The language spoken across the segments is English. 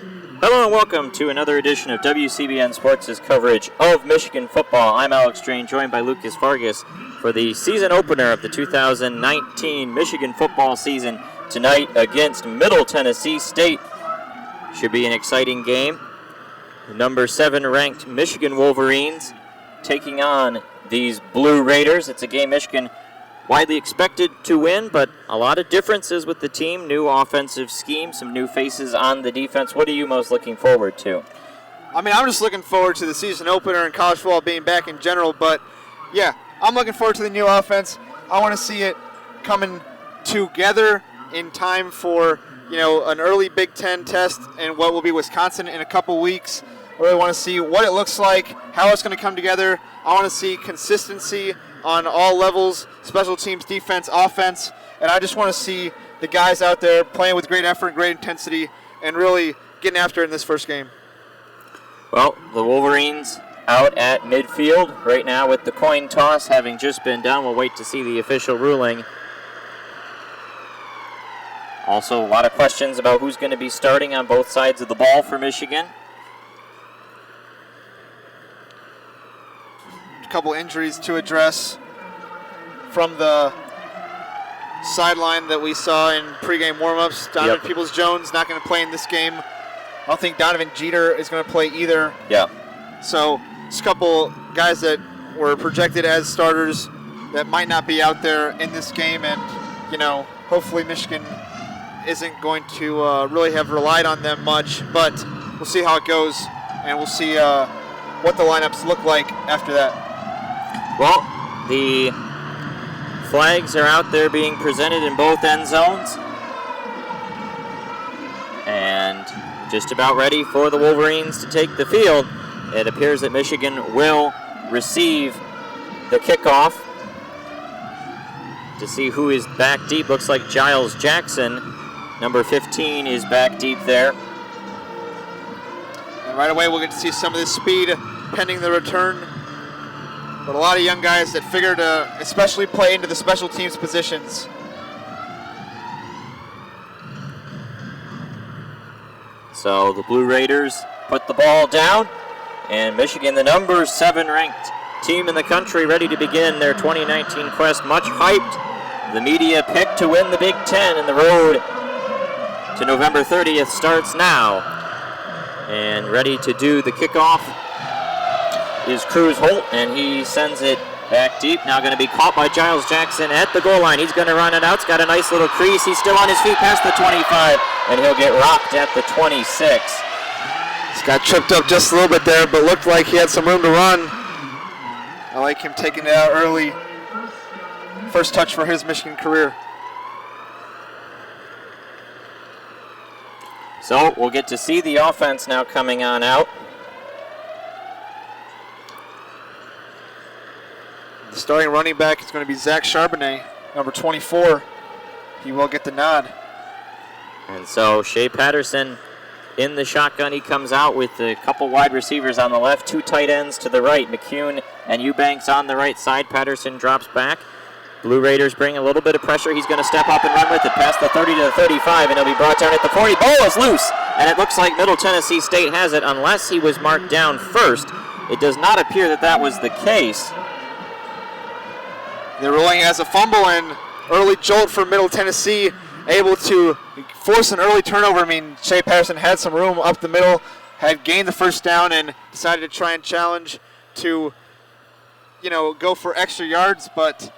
Hello and welcome to another edition of WCBN Sports' coverage of Michigan football. I'm Alex Drain, joined by Lucas Vargas for the season opener of the 2019 Michigan football season tonight against Middle Tennessee State. Should be an exciting game. The number 7 ranked Michigan Wolverines taking on these Blue Raiders. It's a game Michigan widely expected to win, but a lot of differences with the team. New offensive scheme, some new faces on the defense. What are you most looking forward to? I'm just looking forward to the season opener and college football being back in general, but yeah, I'm looking forward to the new offense. I want to see it coming together in time for, an early Big Ten test and what will be Wisconsin in a couple weeks. I really want to see what it looks like, how it's going to come together. I want to see consistency on all levels, special teams, defense, offense, and I just want to see the guys out there playing with great effort, great intensity, and really getting after it in this first game. Well, the Wolverines out at midfield right now with the coin toss having just been done. We'll wait to see the official ruling. Also, a lot of questions about who's going to be starting on both sides of the ball for Michigan. Couple injuries to address from the sideline that we saw in pregame warm-ups. Donovan Peoples-Jones not going to play in this game. I don't think Donovan Jeter is going to play either. Yeah. So just a couple guys that were projected as starters that might not be out there in this game, and hopefully Michigan isn't going to really have relied on them much, but we'll see how it goes, and we'll see what the lineups look like after that. Well, the flags are out there being presented in both end zones. And just about ready for the Wolverines to take the field. It appears that Michigan will receive the kickoff. To see who is back deep, looks like Giles Jackson, number 15, is back deep there. And right away we'll get to see some of this speed pending the return. But a lot of young guys that figure to especially play into the special teams positions. So the Blue Raiders put the ball down, and Michigan, the number 7 ranked team in the country, ready to begin their 2019 quest. Much hyped. The media pick to win the Big Ten, and the road to November 30th starts now. And ready to do the kickoff is Cruz Holt, and he sends it back deep. Now going to be caught by Giles Jackson at the goal line. He's going to run it out. It's got a nice little crease. He's still on his feet past the 25, and he'll get rocked at the 26. He's got tripped up just a little bit there, but looked like he had some room to run. I like him taking it out early. First touch for his Michigan career. So we'll get to see the offense now coming on out. The starting running back is going to be Zach Charbonnet, number 24. He will get the nod. And so Shea Patterson in the shotgun. He comes out with a couple wide receivers on the left, 2 tight ends to the right. McKeon and Eubanks on the right side. Patterson drops back. Blue Raiders bring a little bit of pressure. He's going to step up and run with it past the 30 to the 35, and he'll be brought down at the 40. Ball is loose, and it looks like Middle Tennessee State has it unless he was marked down first. It does not appear that was the case. The ruling as a fumble and early jolt for Middle Tennessee, able to force an early turnover. Shea Patterson had some room up the middle, had gained the first down, and decided to try and challenge to, go for extra yards, but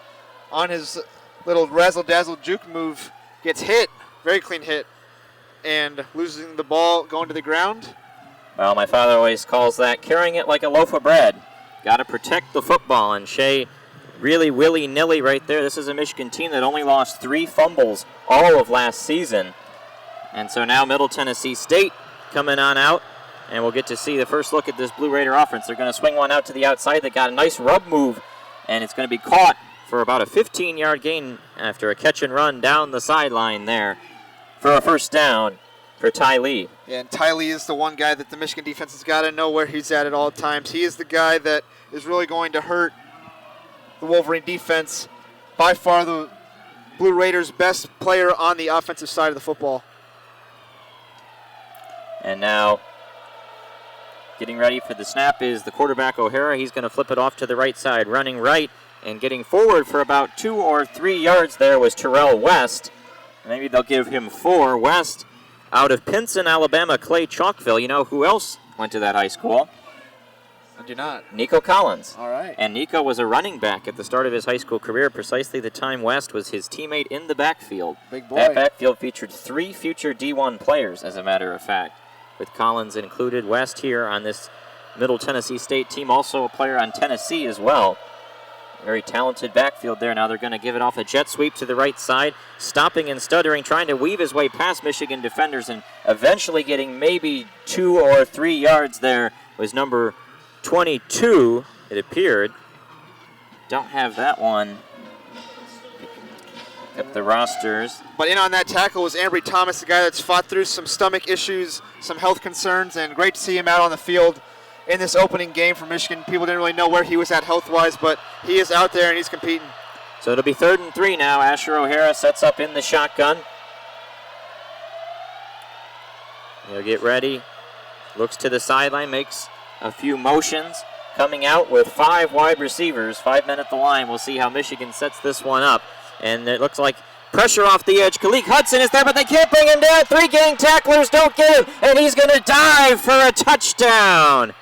on his little razzle-dazzle juke move, gets hit, very clean hit, and losing the ball, going to the ground. Well, my father always calls that carrying it like a loaf of bread. Got to protect the football, and Shea really willy-nilly right there. This is a Michigan team that only lost 3 fumbles all of last season. And so now Middle Tennessee State coming on out, and we'll get to see the first look at this Blue Raider offense. They're going to swing one out to the outside. They got a nice rub move, and it's going to be caught for about a 15-yard gain after a catch and run down the sideline there for a first down for Ty Lee. Yeah, and Ty Lee is the one guy that the Michigan defense has got to know where he's at all times. He is the guy that is really going to hurt the Wolverine defense. By far the Blue Raiders' best player on the offensive side of the football. And now getting ready for the snap is the quarterback, O'Hara. He's going to flip it off to the right side. Running right and getting forward for about 2 or 3 yards there was Terrell West. Maybe they'll give him 4. West out of Pinson, Alabama, Clay Chalkville. You know who else went to that high school? I do not. Nikko Collins. All right. And Nikko was a running back at the start of his high school career, precisely the time West was his teammate in the backfield. Big boy. That backfield featured 3 future D1 players, as a matter of fact, with Collins included. West here on this Middle Tennessee State team, also a player on Tennessee as well. Very talented backfield there. Now they're going to give it off a jet sweep to the right side, stopping and stuttering, trying to weave his way past Michigan defenders, and eventually getting maybe 2 or 3 yards there was number 22, it appeared. Don't have that one. Up the rosters. But in on that tackle was Ambry Thomas, the guy that's fought through some stomach issues, some health concerns, and great to see him out on the field in this opening game for Michigan. People didn't really know where he was at health-wise, but he is out there and he's competing. So it'll be 3rd and 3 now. Asher O'Hara sets up in the shotgun. He'll get ready. Looks to the sideline, makes a few motions. Coming out with 5 wide receivers, 5 men at the line. We'll see how Michigan sets this one up. And it looks like pressure off the edge. Khaleke Hudson is there, but they can't bring him down. 3 gang tacklers don't get him, and he's going to dive for a touchdown.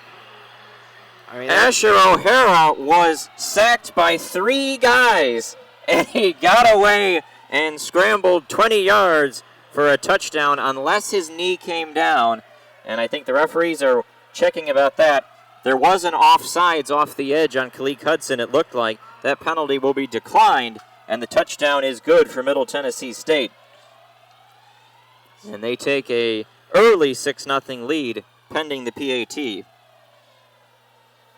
Asher O'Hara was sacked by 3 guys, and he got away and scrambled 20 yards for a touchdown unless his knee came down. And I think the referees are checking about that. There was an offsides off the edge on Khaleke Hudson, it looked like. That penalty will be declined, and the touchdown is good for Middle Tennessee State. And they take a early 6-0 lead pending the PAT.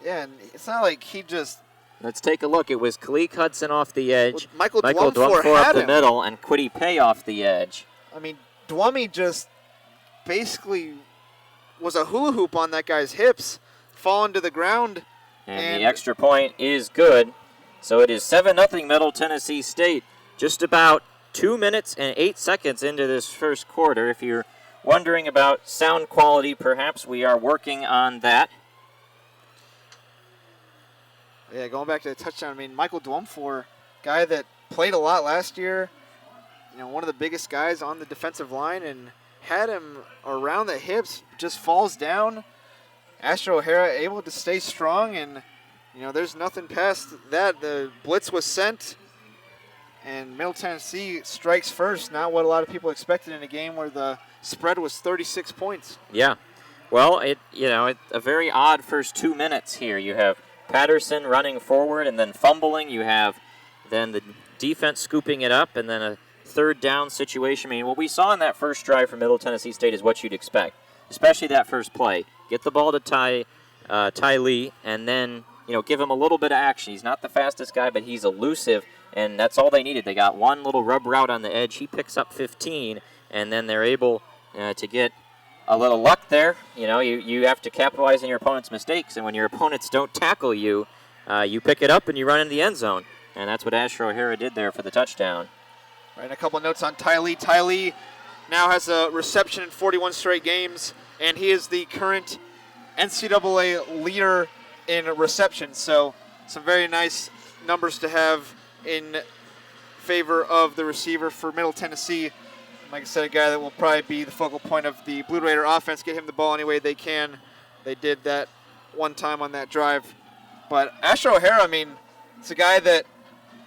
Yeah, and it's not like he just... Let's take a look. It was Khaleke Hudson off the edge. Well, Michael Dwumfor had up the him. middle, and Quiddy Pay off the edge. I mean, Dwummy just basically was a hula hoop on that guy's hips, falling to the ground. And the extra point is good. So it is 7-0 Middle Tennessee State. Just about 2 minutes and 8 seconds into this first quarter. If you're wondering about sound quality, perhaps we are working on that. Yeah, going back to the touchdown, I mean, Michael Dwumfor, guy that played a lot last year, you know, one of the biggest guys on the defensive line, and had him around the hips, just falls down. Asher O'Hara able to stay strong, and, you know, there's nothing past that. The blitz was sent, and Middle Tennessee strikes first, not what a lot of people expected in a game where the spread was 36 points. Yeah. Well, a very odd first 2 minutes here. You have Patterson running forward and then fumbling. You have then the defense scooping it up, and then a 3rd down situation. I mean, what we saw in that first drive for Middle Tennessee State is what you'd expect, especially that first play. Get the ball to Ty Lee, and then, you know, give him a little bit of action. He's not the fastest guy, but he's elusive, and that's all they needed. They got one little rub route on the edge. He picks up 15, and then they're able to get a little luck there. You know, you have to capitalize on your opponent's mistakes, and when your opponents don't tackle you, you pick it up and you run in the end zone. And that's what Asher O'Hara did there for the touchdown. Right, and a couple of notes on Ty Lee. Ty Lee now has a reception in 41 straight games, and he is the current NCAA leader in reception. So some very nice numbers to have in favor of the receiver for Middle Tennessee. Like I said, a guy that will probably be the focal point of the Blue Raider offense, get him the ball any way they can. They did that one time on that drive. But Asher O'Hara, I mean, it's a guy that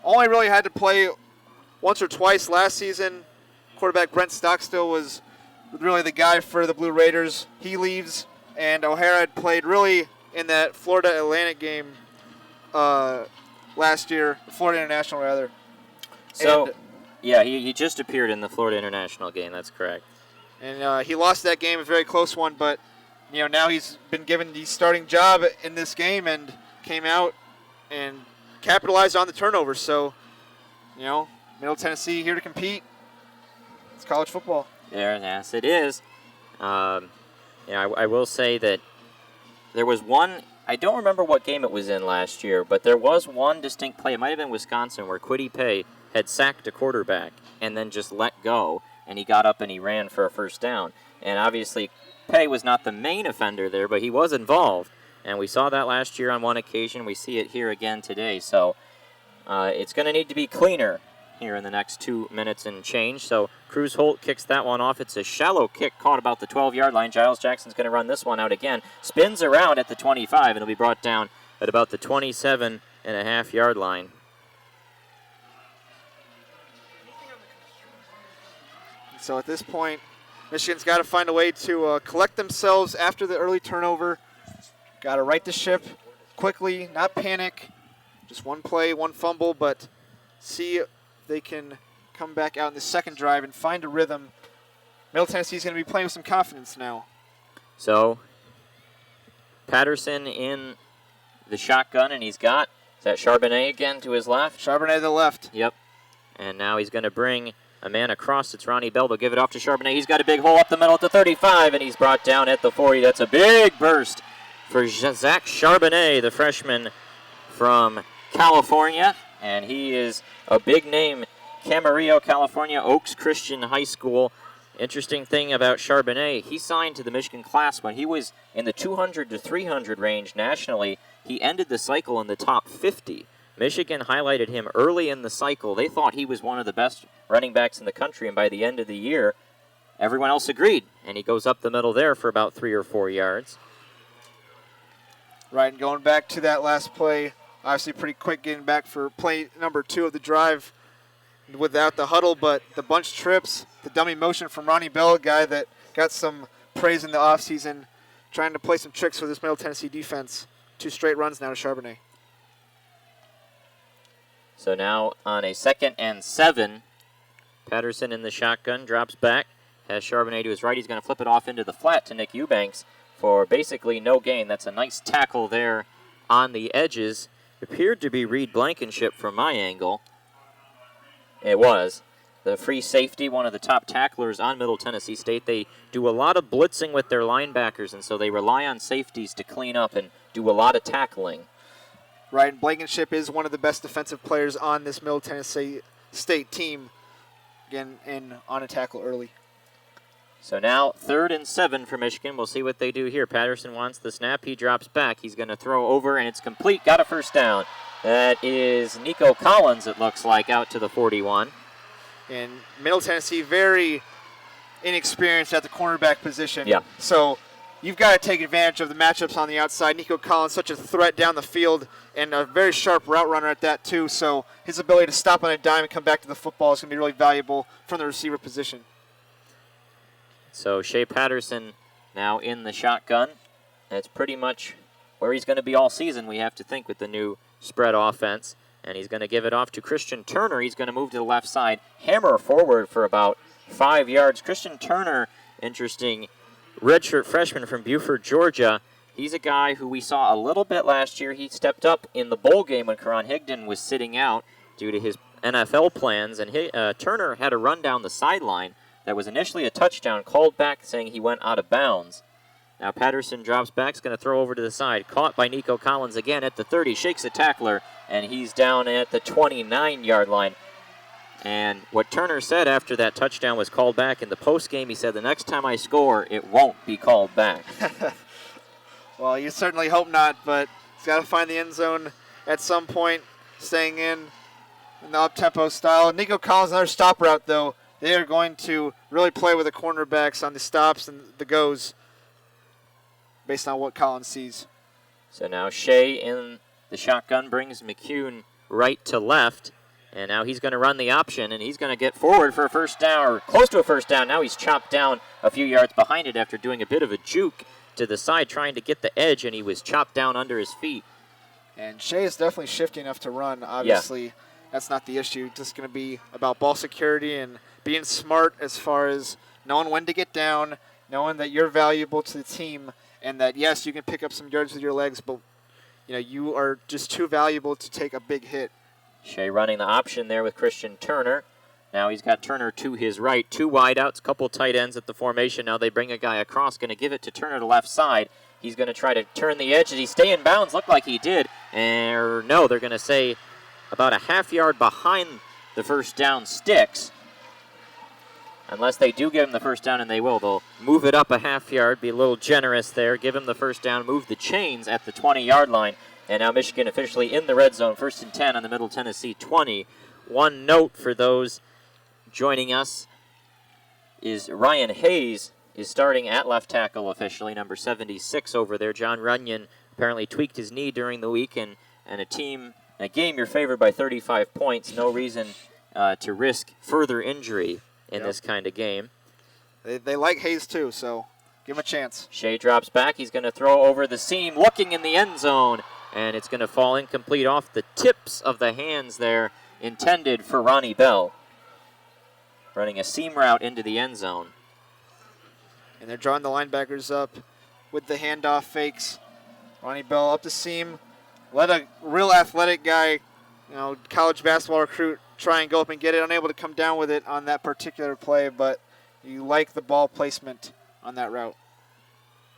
only really had to play once or twice last season. Quarterback Brent Stockstill was really the guy for the Blue Raiders. He leaves, and O'Hara had played really in that Florida Atlantic game last year, Florida International rather. So, yeah, he just appeared in the Florida International game. That's correct. And he lost that game, a very close one, but you know, now he's been given the starting job in this game and came out and capitalized on the turnover. So, you know, Middle Tennessee here to compete. It's college football. Yes, it is. I will say that there was one, I don't remember what game it was in last year, but there was one distinct play, it might have been Wisconsin, where Quiddy Pay had sacked a quarterback and then just let go, and he got up and he ran for a first down. And obviously Pay was not the main offender there, but he was involved. And we saw that last year on one occasion. We see it here again today. So it's going to need to be cleaner here in the next 2 minutes and change. So Cruz Holt kicks that one off. It's a shallow kick caught about the 12-yard line. Giles Jackson's going to run this one out again. Spins around at the 25, and it'll be brought down at about the 27.5-yard line. So at this point, Michigan's got to find a way to collect themselves after the early turnover. Got to right the ship quickly, not panic. Just one play, one fumble, but see if they can come back out in the second drive and find a rhythm. Middle Tennessee's going to be playing with some confidence now. So Patterson in the shotgun, and he's got, is that Charbonnet again to his left? Charbonnet to the left. Yep. And now he's going to bring a man across. It's Ronnie Bell. They'll give it off to Charbonnet. He's got a big hole up the middle at the 35, and he's brought down at the 40. That's a big burst for Zach Charbonnet, the freshman from California. And he is a big name, Camarillo, California, Oaks Christian High School. Interesting thing about Charbonnet, he signed to the Michigan class when he was in the 200 to 300 range nationally. He ended the cycle in the top 50. Michigan highlighted him early in the cycle. They thought he was one of the best running backs in the country, and by the end of the year, everyone else agreed. And he goes up the middle there for about 3 or 4 yards. Right, and going back to that last play, obviously pretty quick getting back for play number 2 of the drive without the huddle, but the bunch trips, the dummy motion from Ronnie Bell, a guy that got some praise in the offseason, trying to play some tricks for this Middle Tennessee defense. 2 straight runs now to Charbonnet. So now on a 2nd and 7, Patterson in the shotgun, drops back, has Charbonnet to his right. He's going to flip it off into the flat to Nick Eubanks for basically no gain. That's a nice tackle there on the edges. It appeared to be Reed Blankenship from my angle. It was. The free safety, one of the top tacklers on Middle Tennessee State. They do a lot of blitzing with their linebackers, and so they rely on safeties to clean up and do a lot of tackling. Right, and Blankenship is one of the best defensive players on this Middle Tennessee State team. Again, on a tackle early. So now 3rd and 7 for Michigan. We'll see what they do here. Patterson wants the snap. He drops back. He's going to throw over, and it's complete. Got a first down. That is Nikko Collins, it looks like, out to the 41. And Middle Tennessee very inexperienced at the cornerback position. Yeah. So you've got to take advantage of the matchups on the outside. Nikko Collins, such a threat down the field, and a very sharp route runner at that too. So his ability to stop on a dime and come back to the football is going to be really valuable from the receiver position. So Shea Patterson now in the shotgun. That's pretty much where he's going to be all season, we have to think, with the new spread offense. And he's going to give it off to Christian Turner. He's going to move to the left side, hammer forward for about 5 yards. Christian Turner, interesting redshirt freshman from Buford, Georgia. He's a guy who we saw a little bit last year. He stepped up in the bowl game when Karan Higdon was sitting out due to his NFL plans. And Turner had a run down the sideline that was initially a touchdown, called back saying he went out of bounds. Now Patterson drops back, is going to throw over to the side. Caught by Nikko Collins again at the 30, shakes a tackler, and he's down at the 29-yard line. And what Turner said after that touchdown was called back in the postgame, he said, the next time I score, it won't be called back. Well, you certainly hope not, but he's got to find the end zone at some point, staying in the up-tempo style. Nikko Collins, another stop route, though. They are going to really play with the cornerbacks on the stops and the goes based on what Collins sees. So now Shea in the shotgun brings McKeon right to left. And now he's going to run the option, and he's going to get forward for a first down, or close to a first down. Now he's chopped down a few yards behind it after doing a bit of a juke to the side, trying to get the edge, and he was chopped down under his feet. And Shea is definitely shifty enough to run. Obviously, that's not the issue. It's just going to be about ball security and being smart as far as knowing when to get down, knowing that you're valuable to the team, and that, yes, you can pick up some yards with your legs, but you are just too valuable to take a big hit. Shea running the option there with Christian Turner. Now he's got Turner to his right. 2 wideouts, couple tight ends at the formation. Now they bring a guy across, going to give it to Turner to left side. He's going to try to turn the edge. Did he stay in bounds? Looked like he did. No, they're going to say about a half yard behind the first down sticks. unless they do give him the first down, and they will. They'll move it up a half yard, be a little generous there, give him the first down, move the chains at the 20-yard line, and now Michigan officially in the red zone, 1st and 10 on the Middle Tennessee 20. One note for those joining us is Ryan Hayes is starting at left tackle officially, number 76 over there. John Runyon apparently tweaked his knee during the week, and a game you're favored by 35 points. No reason to risk further injury in this kind of game. They like Hayes too, so give him a chance. Shea drops back. He's going to throw over the seam, looking in the end zone, and it's going to fall incomplete off the tips of the hands there, intended for Ronnie Bell. Running a seam route into the end zone. And they're drawing the linebackers up with the handoff fakes. Ronnie Bell up the seam. Let a real athletic guy, college basketball recruit, try and go up and get it. Unable to come down with it on that particular play, but you like the ball placement on that route.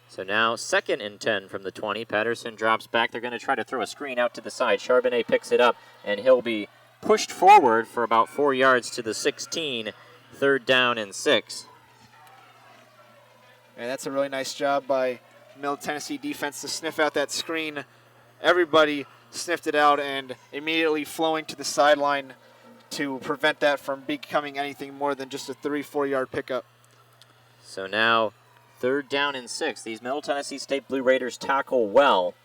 So now 2nd and 10 from the 20. Patterson drops back. They're going to try to throw a screen out to the side. Charbonnet picks it up, and he'll be pushed forward for about 4 yards to the 16. 3rd down and 6. And that's a really nice job by Middle Tennessee defense to sniff out that screen. Everybody sniffed it out and immediately flowing to the sideline to prevent that from becoming anything more than just a 3-4 yard pickup. So now 3rd down and 6. These Middle Tennessee State Blue Raiders tackle well.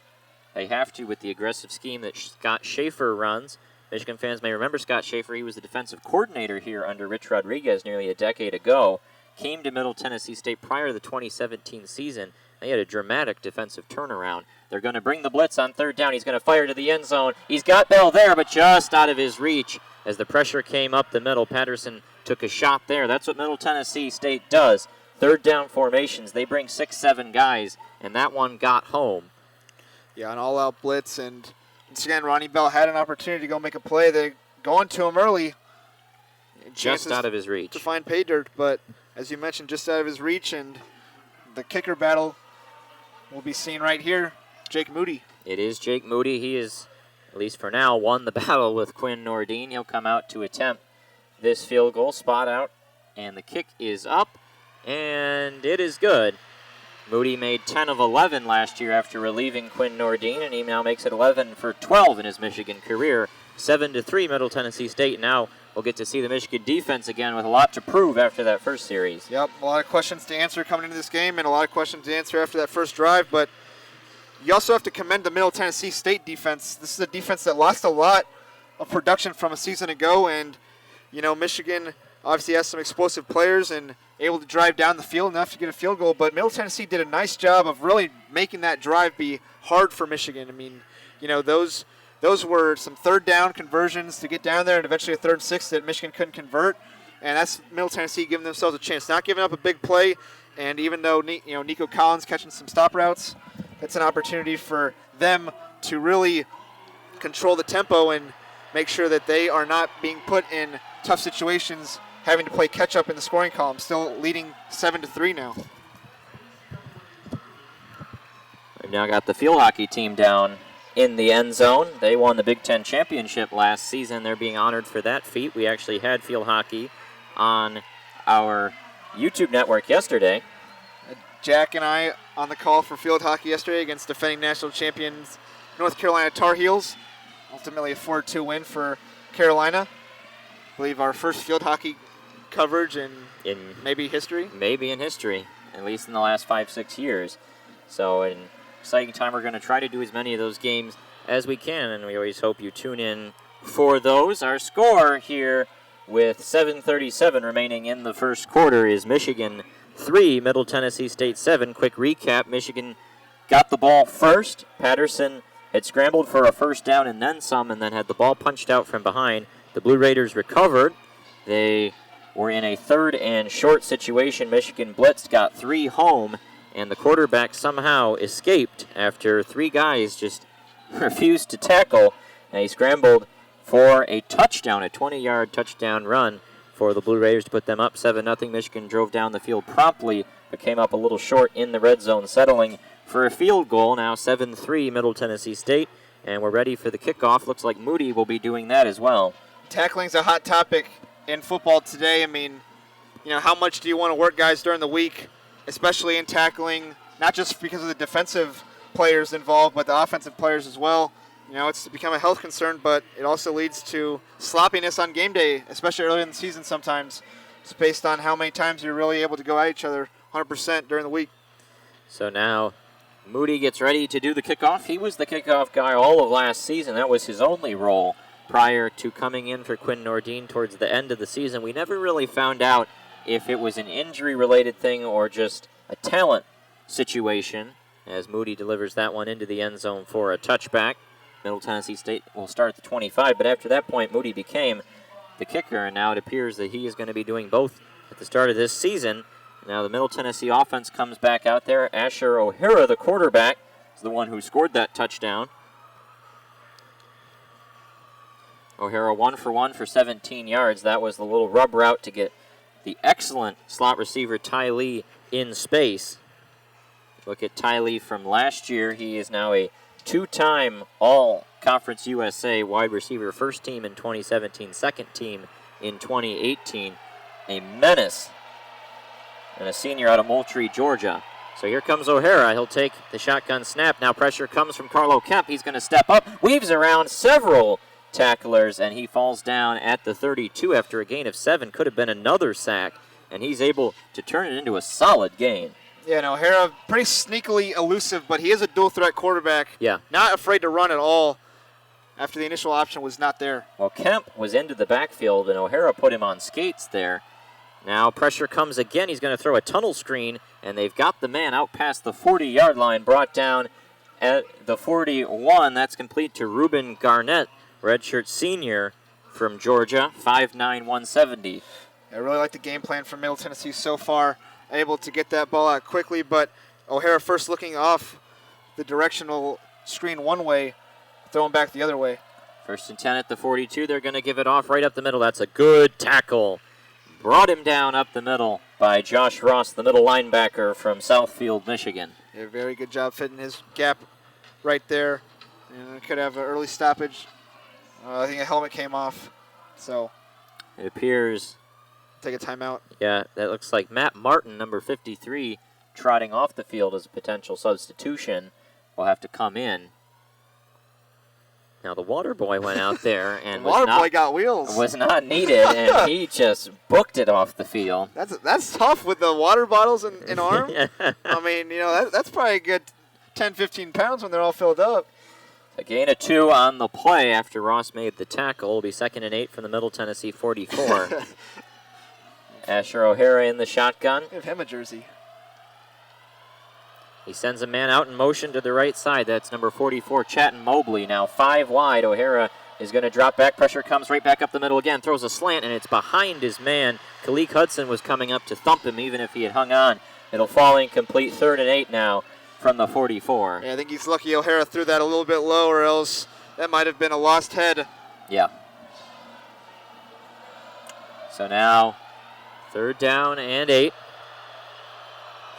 They have to with the aggressive scheme that Scott Schaefer runs. Michigan fans may remember Scott Schaefer. He was the defensive coordinator here under Rich Rodriguez nearly a decade ago. Came to Middle Tennessee State prior to the 2017 season. They had a dramatic defensive turnaround. They're going to bring the blitz on 3rd down. He's going to fire to the end zone. He's got Bell there, but just out of his reach. As the pressure came up the middle, Patterson took a shot there. That's what Middle Tennessee State does. 3rd down formations. They bring 6-7 guys, and that one got home. Yeah, an all-out blitz, and once again, Ronnie Bell had an opportunity to go make a play. They're going to him early. Just out of his reach. To find pay dirt, but as you mentioned, just out of his reach, and the kicker battle will be seen right here. Jake Moody. It is Jake Moody. He is, at least for now, won the battle with Quinn Nordine. He'll come out to attempt this field goal. Spot out, and the kick is up, and it is good. Moody made 10 of 11 last year after relieving Quinn Nordine, and he now makes it 11 for 12 in his Michigan career. 7-3 Middle Tennessee State. Now we'll get to see the Michigan defense again with a lot to prove after that first series. Yep, a lot of questions to answer coming into this game and a lot of questions to answer after that first drive, but you also have to commend the Middle Tennessee State defense. This is a defense that lost a lot of production from a season ago, and, Michigan obviously has some explosive players and able to drive down the field enough to get a field goal, but Middle Tennessee did a nice job of really making that drive be hard for Michigan. I mean, those were some 3rd down conversions to get down there, and eventually a 3rd and 6 that Michigan couldn't convert, and that's Middle Tennessee giving themselves a chance, not giving up a big play, and even though Nikko Collins catching some stop routes, it's an opportunity for them to really control the tempo and make sure that they are not being put in tough situations, having to play catch-up in the scoring column, still leading 7-3 now. We've now got the field hockey team down in the end zone. They won the Big Ten championship last season. They're being honored for that feat. We actually had field hockey on our YouTube network yesterday. Jack and I on the call for field hockey yesterday against defending national champions North Carolina Tar Heels. Ultimately a 4-2 win for Carolina. I believe our first field hockey coverage in maybe history. Maybe in history, at least in the last 5-6 years. So an exciting time. We're going to try to do as many of those games as we can, and we always hope you tune in for those. Our score here with 7:37 remaining in the first quarter is Michigan 3, Middle Tennessee State 7. Quick recap, Michigan got the ball first. Patterson had scrambled for a first down and then some, and then had the ball punched out from behind. The Blue Raiders recovered. They were in a 3rd and short situation. Michigan blitzed, got 3 home, and the quarterback somehow escaped after 3 guys just refused to tackle, and he scrambled for a touchdown, a 20-yard touchdown run for the Blue Raiders to put them up 7-0. Michigan drove down the field promptly, but came up a little short in the red zone, settling for a field goal. Now 7-3 Middle Tennessee State, and we're ready for the kickoff. Looks like Moody will be doing that as well. Tackling's a hot topic in football today. I mean, how much do you want to work guys during the week, especially in tackling, not just because of the defensive players involved, but the offensive players as well. It's become a health concern, but it also leads to sloppiness on game day, especially early in the season sometimes. It's based on how many times you're really able to go at each other 100% during the week. So now Moody gets ready to do the kickoff. He was the kickoff guy all of last season. That was his only role prior to coming in for Quinn Nordine towards the end of the season. We never really found out if it was an injury-related thing or just a talent situation, as Moody delivers that one into the end zone for a touchback. Middle Tennessee State will start at the 25, but after that point, Moody became the kicker, and now it appears that he is going to be doing both at the start of this season. Now the Middle Tennessee offense comes back out there. Asher O'Hara, the quarterback, is the one who scored that touchdown. O'Hara 1 for 1 for 17 yards. That was the little rub route to get the excellent slot receiver Ty Lee in space. Look at Ty Lee from last year. He is now a two-time All-Conference USA wide receiver, first team in 2017, second team in 2018. A menace and a senior out of Moultrie, Georgia. So here comes O'Hara. He'll take the shotgun snap. Now pressure comes from Carlo Kemp. He's going to step up, weaves around several tacklers, and he falls down at the 32 after a gain of 7. Could have been another sack, and he's able to turn it into a solid gain. Yeah, and O'Hara, pretty sneakily elusive, but he is a dual-threat quarterback. Yeah. Not afraid to run at all after the initial option was not there. Well, Kemp was into the backfield, and O'Hara put him on skates there. Now pressure comes again. He's going to throw a tunnel screen, and they've got the man out past the 40-yard line, brought down at the 41. That's complete to Ruben Garnett, redshirt senior from Georgia, 5'9", 170. I really like the game plan from Middle Tennessee so far. Able to get that ball out quickly, but O'Hara first looking off the directional screen one way, throwing back the other way. First and 10 at the 42. They're going to give it off right up the middle. That's a good tackle. Brought him down up the middle by Josh Ross, the middle linebacker from Southfield, Michigan. Yeah, very good job fitting his gap right there. And could have an early stoppage. I think a helmet came off, so it appears. Take a timeout. Yeah, that looks like Matt Martin, number 53, trotting off the field as a potential substitution, will have to come in. Now the water boy went out there and boy got wheels. Was not needed, and he just booked it off the field. That's tough with the water bottles in arm. Yeah. I mean, that's probably a good 10, 15 pounds when they're all filled up. A gain of 2 on the play after Ross made the tackle. It'll be 2nd and 8 from the Middle Tennessee 44. Asher O'Hara in the shotgun. Give him a jersey. He sends a man out in motion to the right side. That's number 44, Chatton Mobley. Now 5 wide. O'Hara is going to drop back. Pressure comes right back up the middle again. Throws a slant, and it's behind his man. Kalik Hudson was coming up to thump him even if he had hung on. It'll fall incomplete. 3rd and 8 now from the 44. Yeah, I think he's lucky O'Hara threw that a little bit low, or else that might have been a lost head. Yeah. So now 3rd down and 8.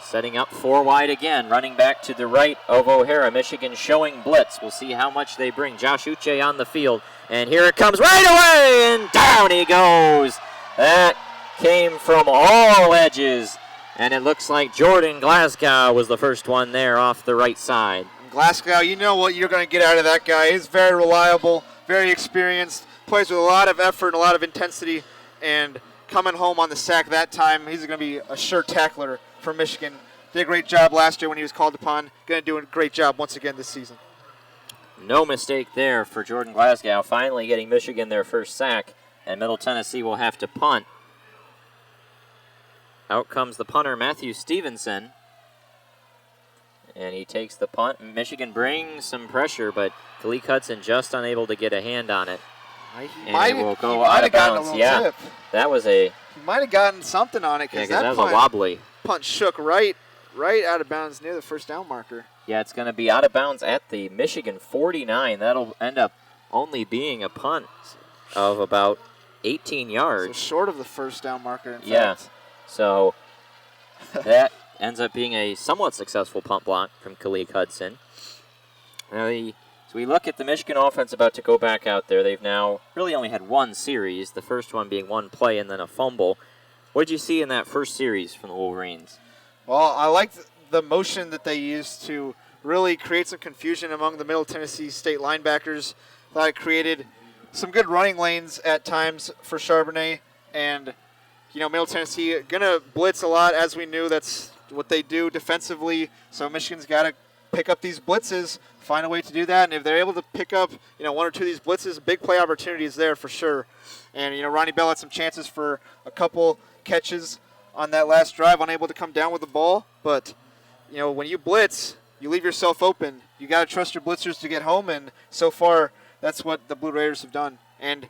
Setting up 4 wide again. Running back to the right of O'Hara. Michigan showing blitz. We'll see how much they bring. Josh Uche on the field. And here it comes right away. And down he goes. That came from all edges. And it looks like Jordan Glasgow was the first one there off the right side. Glasgow, you know what you're going to get out of that guy. He's very reliable, very experienced, plays with a lot of effort and a lot of intensity. And coming home on the sack that time, he's going to be a sure tackler for Michigan. Did a great job last year when he was called upon. Going to do a great job once again this season. No mistake there for Jordan Glasgow, finally getting Michigan their first sack, and Middle Tennessee will have to punt. Out comes the punter, Matthew Stevenson, and he takes the punt. Michigan brings some pressure, but Kalik Hudson just unable to get a hand on it. And it will go out of bounds. Yeah, tip. That was a... He might have gotten something on it, because that was a wobbly. Punt shook right out of bounds near the first down marker. Yeah, it's going to be out of bounds at the Michigan 49. That'll end up only being a punt of about 18 yards. So short of the first down marker, in fact. fact. So that ends up being a somewhat successful punt block from Kalik Hudson. Now, so we look at the Michigan offense about to go back out there. They've now really only had one series, the first one being one play and then a fumble. What did you see in that first series from the Wolverines? Well, I liked the motion that they used to really create some confusion among the Middle Tennessee State linebackers. Thought it created some good running lanes at times for Charbonnet. And, Middle Tennessee going to blitz a lot, as we knew. That's what they do defensively. So Michigan's got to pick up these blitzes, find a way to do that. And if they're able to pick up, one or two of these blitzes, big play opportunities there for sure. And, Ronnie Bell had some chances for a couple catches on that last drive, unable to come down with the ball. But, when you blitz, you leave yourself open. You got to trust your blitzers to get home, and so far that's what the Blue Raiders have done. And,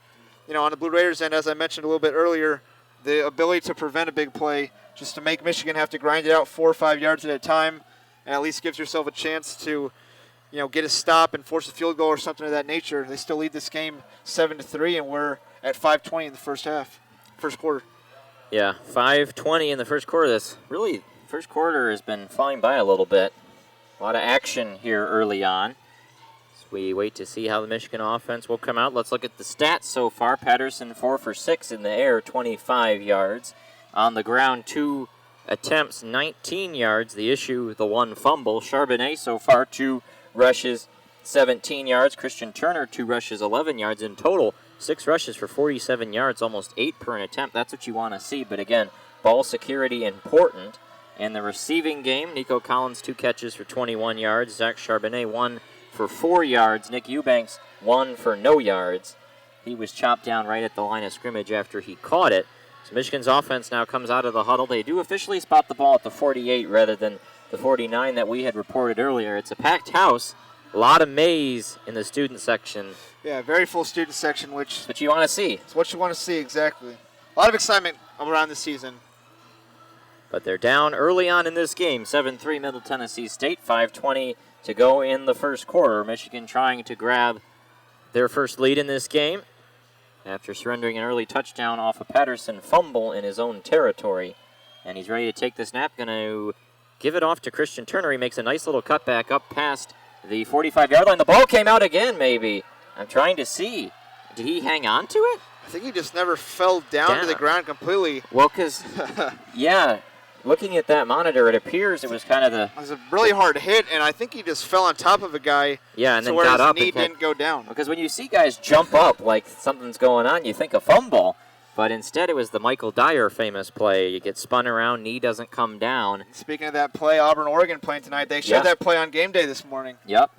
on the Blue Raiders end, as I mentioned a little bit earlier, the ability to prevent a big play, just to make Michigan have to grind it out 4 or 5 yards at a time, and at least gives yourself a chance to, get a stop and force a field goal or something of that nature. They still lead this game 7-3, and we're at 5:20 in the first quarter. Yeah, 5:20 in the first quarter. This really, first quarter has been flying by a little bit. A lot of action here early on. As we wait to see how the Michigan offense will come out. Let's look at the stats so far. Patterson 4 for 6 in the air, 25 yards. On the ground, 2 attempts, 19 yards. The issue, the 1 fumble. Charbonnet so far, 2 rushes, 17 yards. Christian Turner, 2 rushes, 11 yards in total. 6 rushes for 47 yards, almost 8 per an attempt. That's what you want to see. But again, ball security important. In the receiving game, Nikko Collins, 2 catches for 21 yards. Zach Charbonnet, 1 for 4 yards. Nick Eubanks, 1 for no yards. He was chopped down right at the line of scrimmage after he caught it. So Michigan's offense now comes out of the huddle. They do officially spot the ball at the 48 rather than the 49 that we had reported earlier. It's a packed house. A lot of maize in the student section. Yeah, very full student section, which... What you want to see. It's what you want to see, exactly. A lot of excitement around the season. But they're down early on in this game, 7-3 Middle Tennessee State, 5:20 to go in the first quarter. Michigan trying to grab their first lead in this game after surrendering an early touchdown off a Patterson fumble in his own territory. And he's ready to take the snap, going to give it off to Christian Turner. He makes a nice little cutback up past the 45-yard line. The ball came out again, maybe. I'm trying to see. Did he hang on to it? I think he just never fell down to the ground completely. Well, because, yeah, looking at that monitor, it appears it was kind of the... It was a really hard hit, and I think he just fell on top of a guy. Yeah, and then got up. His knee didn't go down. Because when you see guys jump up like something's going on, you think a fumble. But instead, it was the Michael Dyer famous play. You get spun around, knee doesn't come down. Speaking of that play, Auburn-Oregon playing tonight, they showed that play on game day this morning. Yep.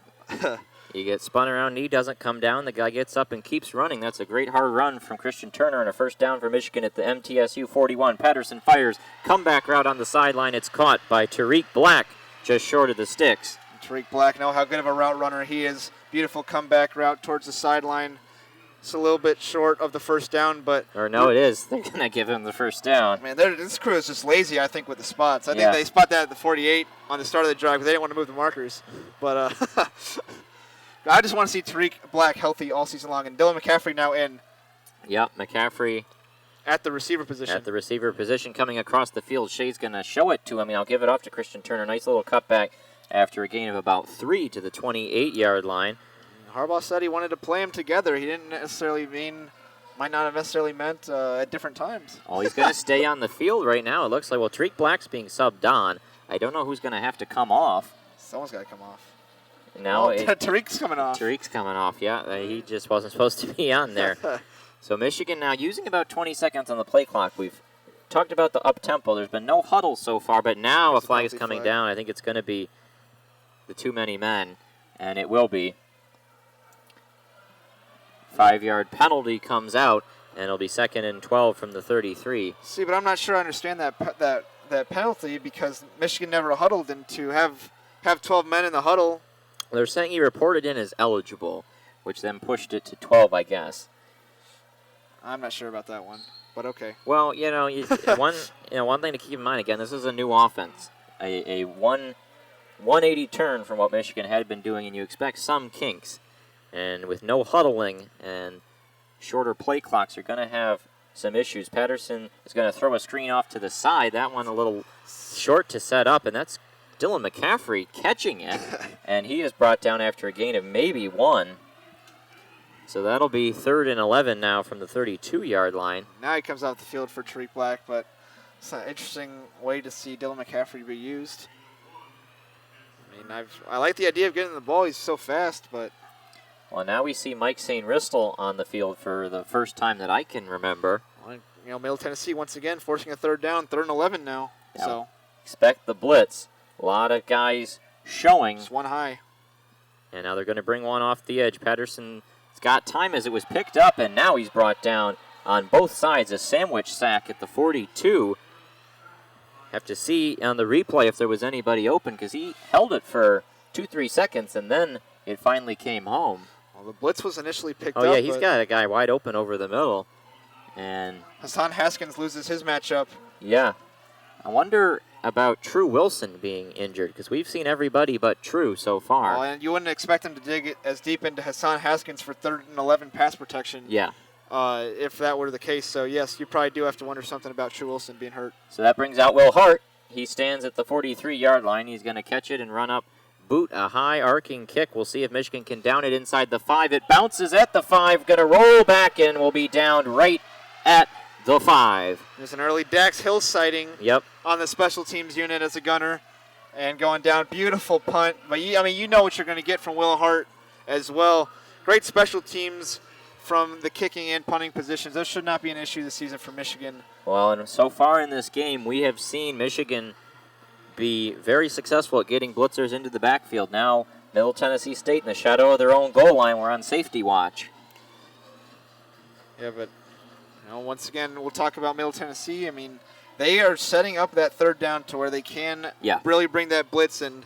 You get spun around, knee doesn't come down. The guy gets up and keeps running. That's a great hard run from Christian Turner and a first down for Michigan at the MTSU 41. Patterson fires. Comeback route on the sideline. It's caught by Tarik Black just short of the sticks. Tarik Black, know how good of a route runner he is. Beautiful comeback route towards the sideline. It's a little bit short of the first down, but... Or no, it is. They're going to give him the first down. Man, this crew is just lazy, I think, with the spots. I think they spot that at the 48 on the start of the drive because they didn't want to move the markers. But I just want to see Tarik Black healthy all season long. And Dylan McCaffrey now in. Yep, McCaffrey. At the receiver position. At the receiver position coming across the field. Shea's going to show it to him. I'll give it off to Christian Turner. Nice little cutback after a gain of about 3 to the 28-yard line. Harbaugh said he wanted to play them together. He didn't necessarily might not have necessarily meant at different times. Oh, he's going to stay on the field right now. It looks like, well, Tarik Black's being subbed on. I don't know who's going to have to come off. Someone's got to come off. Now Tarik's coming off. Tarik's coming off, yeah. He just wasn't supposed to be on there. So Michigan now using about 20 seconds on the play clock. We've talked about the up-tempo. There's been no huddle so far, but now a flag is coming down. I think it's going to be the too many men, and it will be. 5-yard penalty comes out, and it'll be 2nd and 12 from the 33. See, but I'm not sure I understand that penalty because Michigan never huddled, and to have 12 men in the huddle. They're saying he reported in as eligible, which then pushed it to 12, I guess. I'm not sure about that one, but okay. Well, one thing to keep in mind again, this is a new offense, a 180 turn from what Michigan had been doing, and you expect some kinks. And with no huddling and shorter play clocks, you're going to have some issues. Patterson is going to throw a screen off to the side. That one a little short to set up, and that's Dylan McCaffrey catching it. And he is brought down after a gain of maybe 1. So that'll be 3rd and 11 now from the 32-yard line. Now he comes off the field for Tarik Black, but It's an interesting way to see Dylan McCaffrey be used. I mean, I like the idea of getting the ball. He's so fast, but. Well, now we see Mike St. Ristel on the field for the first time that I can remember. Well, Middle Tennessee once again forcing a third down, 3rd and 11 now. Yeah. So expect the blitz. A lot of guys showing. Just one high. And now they're going to bring one off the edge. Patterson's got time as it was picked up, and now he's brought down on both sides. A sandwich sack at the 42. Have to see on the replay if there was anybody open, because he held it for 2-3 seconds, and then it finally came home. Well, the blitz was initially picked up. Oh, yeah, he's got a guy wide open over the middle. And Hassan Haskins loses his matchup. Yeah. I wonder about True Wilson being injured, because we've seen everybody but True so far. Oh, and you wouldn't expect him to dig it as deep into Hassan Haskins for 3rd and 11 pass protection. Yeah. If that were the case. So, yes, you probably do have to wonder something about True Wilson being hurt. So that brings out Will Hart. He stands at the 43-yard line. He's going to catch it and run up, boot a high arcing kick. We'll see if Michigan can down it inside the 5. It bounces at the 5, going to roll back and will be down right at the 5. There's an early Dax Hill sighting. Yep. On the special teams unit as a gunner and going down. Beautiful punt. But you know what you're going to get from Will Hart as well. Great special teams from the kicking and punting positions. Those should not be an issue this season for Michigan. Well, and so far in this game, we have seen Michigan be very successful at getting blitzers into the backfield. Now, Middle Tennessee State in the shadow of their own goal line. We're on safety watch. Yeah, but once again, we'll talk about Middle Tennessee. I mean, they are setting up that 3rd down to where they can really bring that blitz in,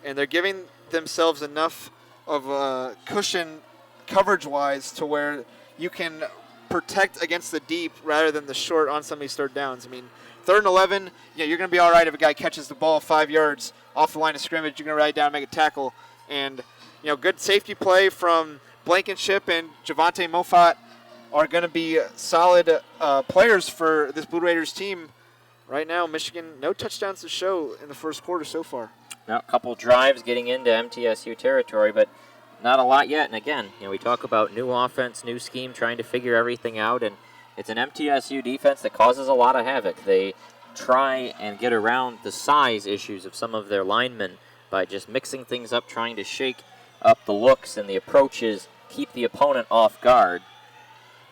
and they're giving themselves enough of a cushion coverage-wise to where you can protect against the deep rather than the short on some of these 3rd downs. I mean, 3rd and 11, you're going to be all right if a guy catches the ball 5 yards off the line of scrimmage. You're going to ride down and make a tackle. And, good safety play from Blankenship and Javante Mofat are going to be solid players for this Blue Raiders team. Right now, Michigan, no touchdowns to show in the first quarter so far. Now, a couple drives getting into MTSU territory, but not a lot yet. And again, we talk about new offense, new scheme, trying to figure everything out, and it's an MTSU defense that causes a lot of havoc. They try and get around the size issues of some of their linemen by just mixing things up, trying to shake up the looks and the approaches, keep the opponent off guard.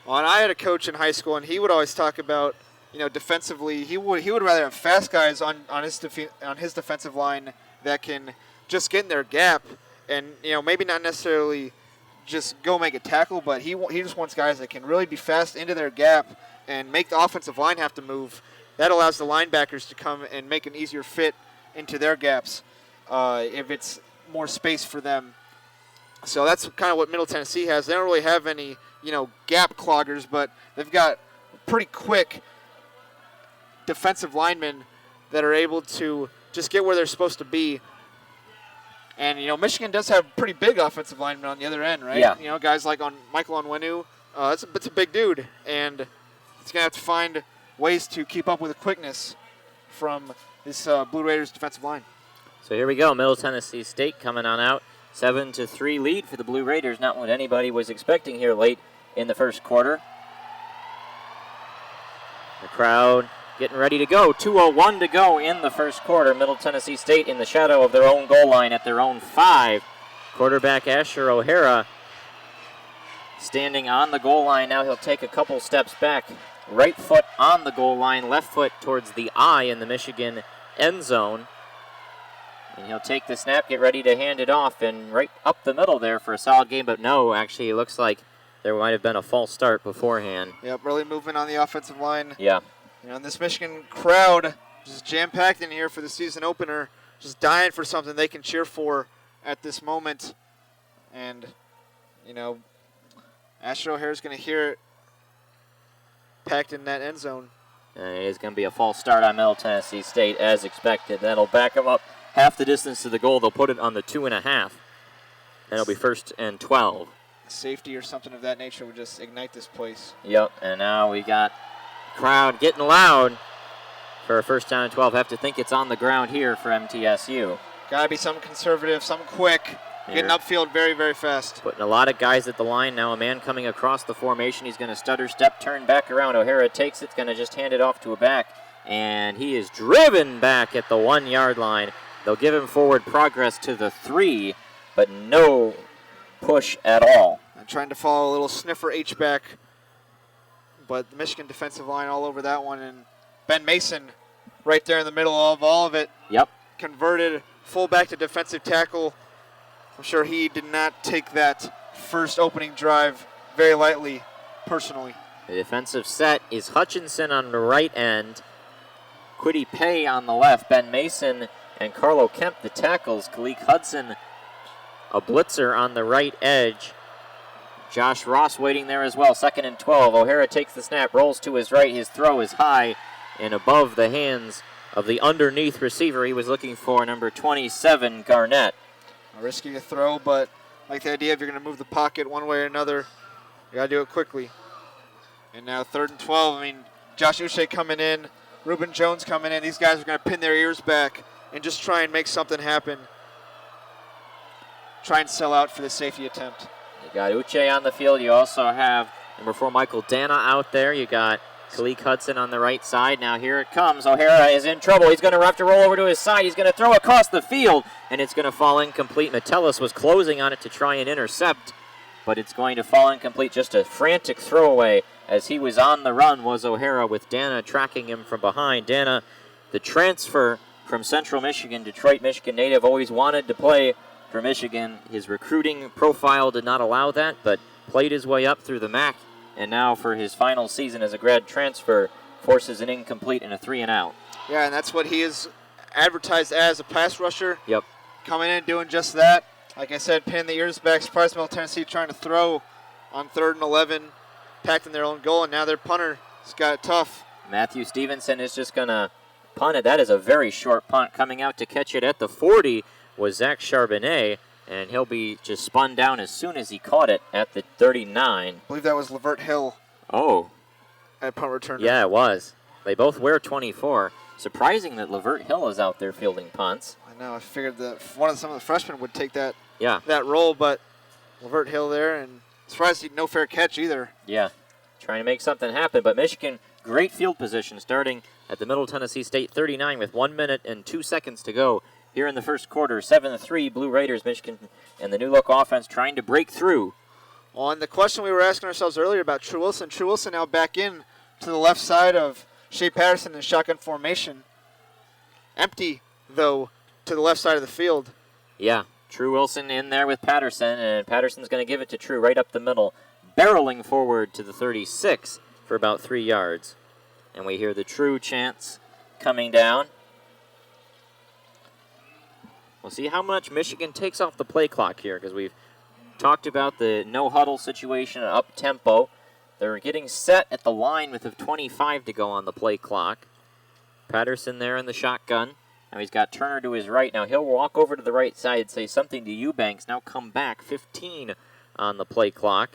Well, and I had a coach in high school, and he would always talk about, defensively, he would rather have fast guys on his defensive line that can just get in their gap and, maybe not necessarily just go make a tackle, but he just wants guys that can really be fast into their gap and make the offensive line have to move. That allows the linebackers to come and make an easier fit into their gaps if it's more space for them. So that's kind of what Middle Tennessee has. They don't really have any, gap cloggers, but they've got pretty quick defensive linemen that are able to just get where they're supposed to be. And, Michigan does have pretty big offensive linemen on the other end, right? Yeah. Guys like Michael Onwenu, that's a big dude. And it's going to have to find ways to keep up with the quickness from this Blue Raiders defensive line. So here we go. Middle Tennessee State coming on out. 7-3 lead for the Blue Raiders. Not what anybody was expecting here late in the first quarter. The crowd getting ready to go. 2:01 to go in the first quarter. Middle Tennessee State in the shadow of their own goal line at their own 5. Quarterback Asher O'Hara standing on the goal line. Now he'll take a couple steps back. Right foot on the goal line, left foot towards the eye in the Michigan end zone. And he'll take the snap, get ready to hand it off, and right up the middle there for a solid game. But no, actually, it looks like there might have been a false start beforehand. Yep, really moving on the offensive line. Yeah. And this Michigan crowd just jam-packed in here for the season opener, just dying for something they can cheer for at this moment. And, Asher O'Hara's going to hear it packed in that end zone. And it is going to be a false start on Middle Tennessee State as expected. That'll back them up half the distance to the goal. They'll put it on the 2.5. And it'll be 1st and 12. Safety or something of that nature would just ignite this place. Yep, and now we got crowd getting loud for a 1st down and 12. Have to think it's on the ground here for MTSU. Got to be something conservative, something quick. Getting upfield very, very fast. Putting a lot of guys at the line. Now a man coming across the formation. He's going to stutter step, turn back around. O'Hara takes it. Going to just hand it off to a back. and he is driven back at the 1 yard line. They'll give him forward progress to the 3, but no push at all. I'm trying to follow a little sniffer H-back, but the Michigan defensive line all over that one, and Ben Mason right there in the middle of all of it. Yep. Converted fullback to defensive tackle. I'm sure he did not take that first opening drive very lightly, personally. The defensive set is Hutchinson on the right end, Quiddy Pay on the left, Ben Mason and Carlo Kemp the tackles, Kalik Hudson a blitzer on the right edge. Josh Ross waiting there as well, 2nd and 12. O'Hara takes the snap, rolls to his right. His throw is high and above the hands of the underneath receiver. He was looking for number 27, Garnett. Risky a throw, but I like the idea if you're going to move the pocket one way or another, you got to do it quickly. And now 3rd and 12. I mean, Josh Uche coming in, Reuben Jones coming in. These guys are going to pin their ears back and just try and make something happen. Try and sell out for the safety attempt. You got Uche on the field. You also have number 4, Michael Dana out there. You got Kalik Hudson on the right side. Now here it comes. O'Hara is in trouble. He's going to have to roll over to his side. He's going to throw across the field, and it's going to fall incomplete. Metellus was closing on it to try and intercept, but it's going to fall incomplete. Just a frantic throwaway as he was on the run was O'Hara, with Dana tracking him from behind. Dana, the transfer from Central Michigan, Detroit, Michigan native, always wanted to play for Michigan. His recruiting profile did not allow that, but played his way up through the MAC, and now for his final season as a grad transfer, forces an incomplete and a 3 and out. Yeah, and that's what he is advertised as, a pass rusher. Yep. Coming in and doing just that. Like I said, pinning the ears back. Surprised Middle Tennessee trying to throw on 3rd and 11, packed in their own goal, and now their punter has got it tough. Matthew Stevenson is just going to punt it. That is a very short punt. Coming out to catch it at the 40 was Zach Charbonnet, and he'll be just spun down as soon as he caught it at the 39. I believe that was Lavert Hill. Oh. At punt returner. Yeah, it was. They both wear 24. Surprising that Lavert Hill is out there fielding punts. I know. I figured that some of the freshmen would take that role, but Lavert Hill there, and surprised he no fair catch either. Yeah, trying to make something happen. But Michigan, great field position starting at the Middle Tennessee State 39 with 1 minute and 2 seconds to go here in the first quarter. 7-3, Blue Raiders, Michigan, and the new look offense trying to break through. On the question we were asking ourselves earlier about True Wilson now back in to the left side of Shea Patterson in shotgun formation. Empty, though, to the left side of the field. Yeah, True Wilson in there with Patterson, and Patterson's going to give it to True right up the middle, barreling forward to the 36 for about 3 yards. And we hear the True chants coming down. We'll see how much Michigan takes off the play clock here, because we've talked about the no-huddle situation, up-tempo. They're getting set at the line with a 25 to go on the play clock. Patterson there in the shotgun. Now he's got Turner to his right. Now he'll walk over to the right side, say something to Eubanks. Now come back, 15 on the play clock.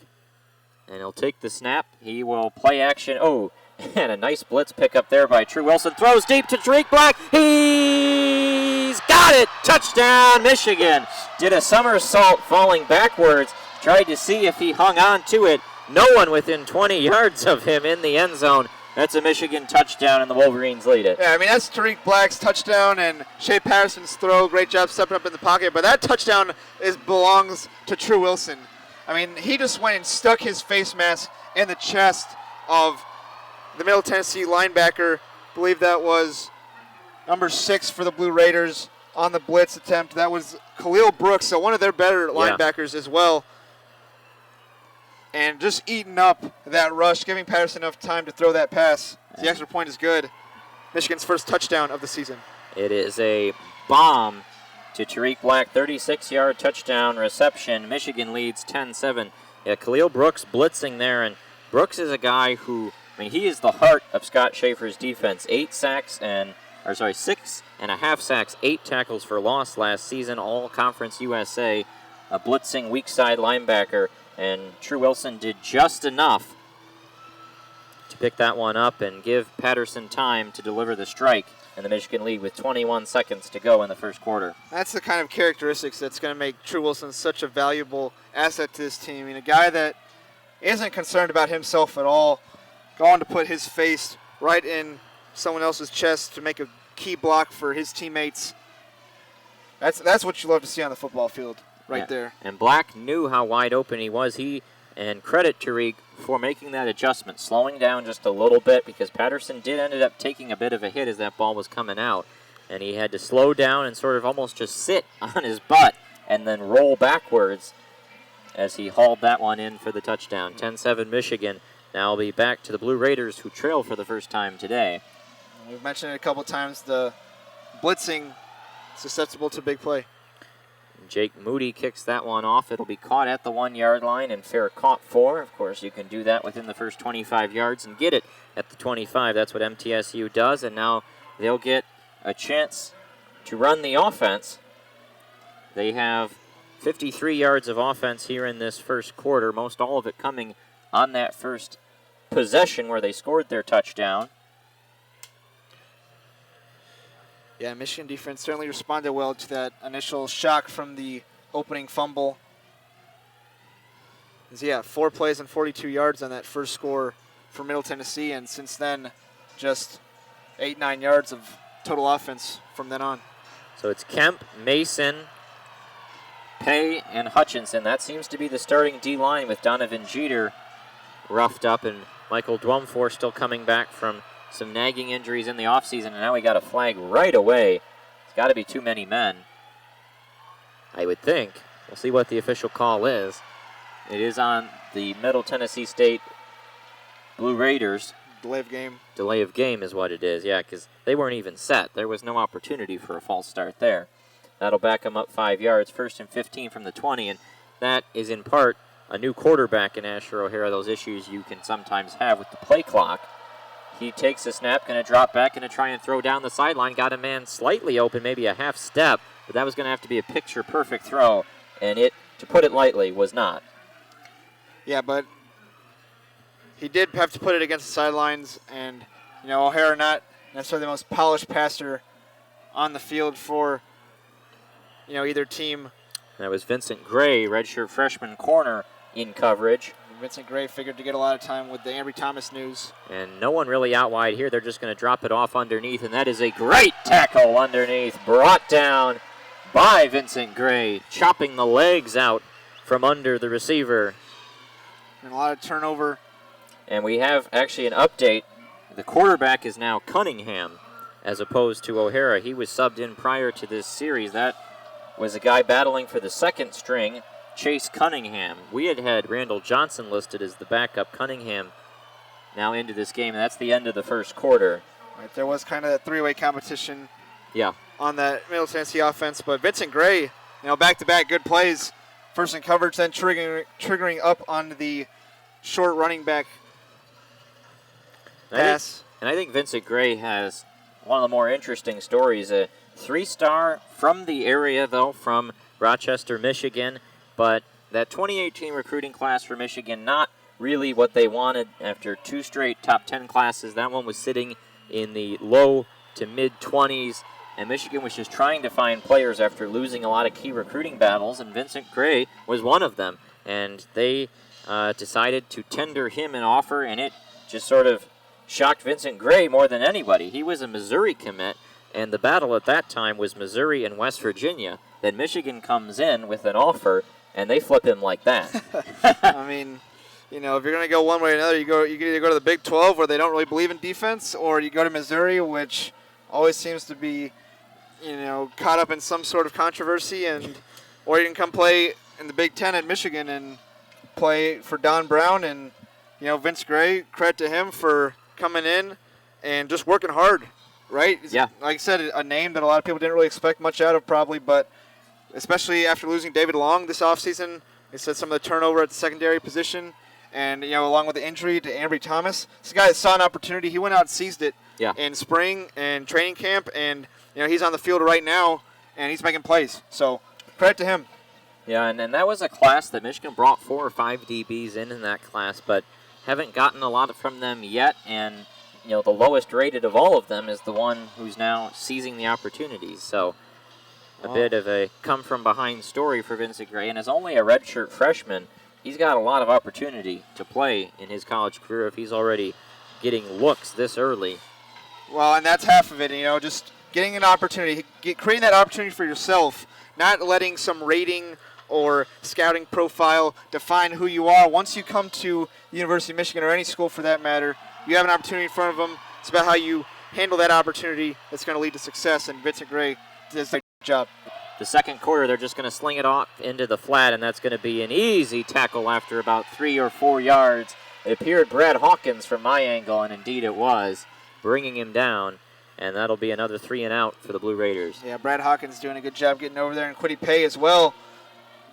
And he'll take the snap. He will play action. Oh, and a nice blitz pickup there by True Wilson. Throws deep to Tarik Black. He's got it! Touchdown, Michigan. Did a somersault falling backwards. Tried to see if he hung on to it. No one within 20 yards of him in the end zone. That's a Michigan touchdown, and the Wolverines lead it. Yeah, I mean, that's Tarik Black's touchdown and Shea Patterson's throw. Great job stepping up in the pocket. But that touchdown belongs to True Wilson. I mean, he just went and stuck his face mask in the chest of the Middle Tennessee linebacker. I believe that was number 6 for the Blue Raiders on the blitz attempt. That was Khalil Brooks, so one of their better linebackers as well. And just eating up that rush, giving Patterson enough time to throw that pass. The extra point is good. Michigan's first touchdown of the season. It is a bomb to Tarik Black, 36-yard touchdown reception. Michigan leads 10-7. Yeah, Khalil Brooks blitzing there, and Brooks is a guy who, I mean, he is the heart of Scott Schaefer's defense. 6.5 sacks, 8 tackles for loss last season, all Conference USA, a blitzing weak side linebacker. And True Wilson did just enough to pick that one up and give Patterson time to deliver the strike in the Michigan lead with 21 seconds to go in the first quarter. That's the kind of characteristics that's going to make True Wilson such a valuable asset to this team. I mean, a guy that isn't concerned about himself at all, going to put his face right in someone else's chest to make a key block for his teammates. That's what you love to see on the football field right there. And Black knew how wide open he was. And credit Tarik for making that adjustment, slowing down just a little bit, because Patterson did ended up taking a bit of a hit as that ball was coming out. And he had to slow down and sort of almost just sit on his butt and then roll backwards as he hauled that one in for the touchdown. 10-7 Michigan. Now will be back to the Blue Raiders, who trail for the first time today. We've mentioned it a couple times, the blitzing susceptible to big play. Jake Moody kicks that one off. It'll be caught at the 1-yard line and fair caught for. Of course, you can do that within the first 25 yards and get it at the 25. That's what MTSU does, and now they'll get a chance to run the offense. They have 53 yards of offense here in this first quarter, most all of it coming on that first possession where they scored their touchdown. Yeah, Michigan defense certainly responded well to that initial shock from the opening fumble. 4 plays and 42 yards on that first score for Middle Tennessee, and since then, just 8-9 yards of total offense from then on. So it's Kemp, Mason, Pay, and Hutchinson. That seems to be the starting D-line with Donovan Jeter roughed up and Michael Dwumfor still coming back from some nagging injuries in the offseason, and now we got a flag right away. It's got to be too many men, I would think. We'll see what the official call is. It is on the Middle Tennessee State Blue Raiders. Delay of game. Delay of game is what it is, yeah, because they weren't even set. There was no opportunity for a false start there. That'll back them up 5 yards, 1st and 15 from the 20, and that is in part a new quarterback in Asher O'Hara, those issues you can sometimes have with the play clock. He takes a snap, going to drop back, going to try and throw down the sideline. Got a man slightly open, maybe a half step, but that was going to have to be a picture-perfect throw, and it, to put it lightly, was not. Yeah, but he did have to put it against the sidelines, and, O'Hara not necessarily the most polished passer on the field for, either team. That was Vincent Gray, redshirt freshman corner, in coverage. Vincent Gray figured to get a lot of time with the Ambry Thomas news. And no one really out wide here. They're just going to drop it off underneath, and that is a great tackle underneath, brought down by Vincent Gray, chopping the legs out from under the receiver. And a lot of turnover. And we have actually an update. The quarterback is now Cunningham as opposed to O'Hara. He was subbed in prior to this series. That was a guy battling for the second string, Chase Cunningham. We had Randall Johnson listed as the backup. Cunningham now into this game, and that's the end of the first quarter. Right, there was kind of that three-way competition on that Middle Tennessee offense, but Vincent Gray, back-to-back good plays. First in coverage, then triggering up on the short running back pass. I think Vincent Gray has one of the more interesting stories. A 3-star from the area, though, from Rochester, Michigan. But that 2018 recruiting class for Michigan, not really what they wanted after 2 straight top 10 classes. That one was sitting in the low to mid-20s, and Michigan was just trying to find players after losing a lot of key recruiting battles, and Vincent Gray was one of them. And they decided to tender him an offer, and it just sort of shocked Vincent Gray more than anybody. He was a Missouri commit, and the battle at that time was Missouri and West Virginia. Then Michigan comes in with an offer, and they flip him like that. I mean, if you're going to go one way or another, you either go to the Big 12 where they don't really believe in defense, or you go to Missouri, which always seems to be, caught up in some sort of controversy, or you can come play in the Big 10 at Michigan and play for Don Brown. And, Vince Gray, credit to him for coming in and just working hard, right? Yeah. Like I said, a name that a lot of people didn't really expect much out of probably, but especially after losing David Long this offseason. They said some of the turnover at the secondary position, and, along with the injury to Ambry Thomas. This guy saw an opportunity. He went out and seized it in spring and training camp, and, he's on the field right now, and he's making plays. So credit to him. Yeah, and that was a class that Michigan brought 4 or 5 DBs in that class, but haven't gotten a lot from them yet, and, the lowest rated of all of them is the one who's now seizing the opportunities. So a bit of a come-from-behind story for Vincent Gray. And as only a redshirt freshman, he's got a lot of opportunity to play in his college career if he's already getting looks this early. Well, and that's half of it, just getting an opportunity, creating that opportunity for yourself, not letting some rating or scouting profile define who you are. Once you come to the University of Michigan or any school for that matter, you have an opportunity in front of them. It's about how you handle that opportunity that's going to lead to success, and Vincent Gray does a good job. The second quarter, they're just going to sling it off into the flat, and that's going to be an easy tackle after about 3 or 4 yards. It appeared Brad Hawkins from my angle, and indeed it was, bringing him down, and that'll be another 3 and out for the Blue Raiders. Yeah, Brad Hawkins doing a good job getting over there, and Quiddy Pay as well,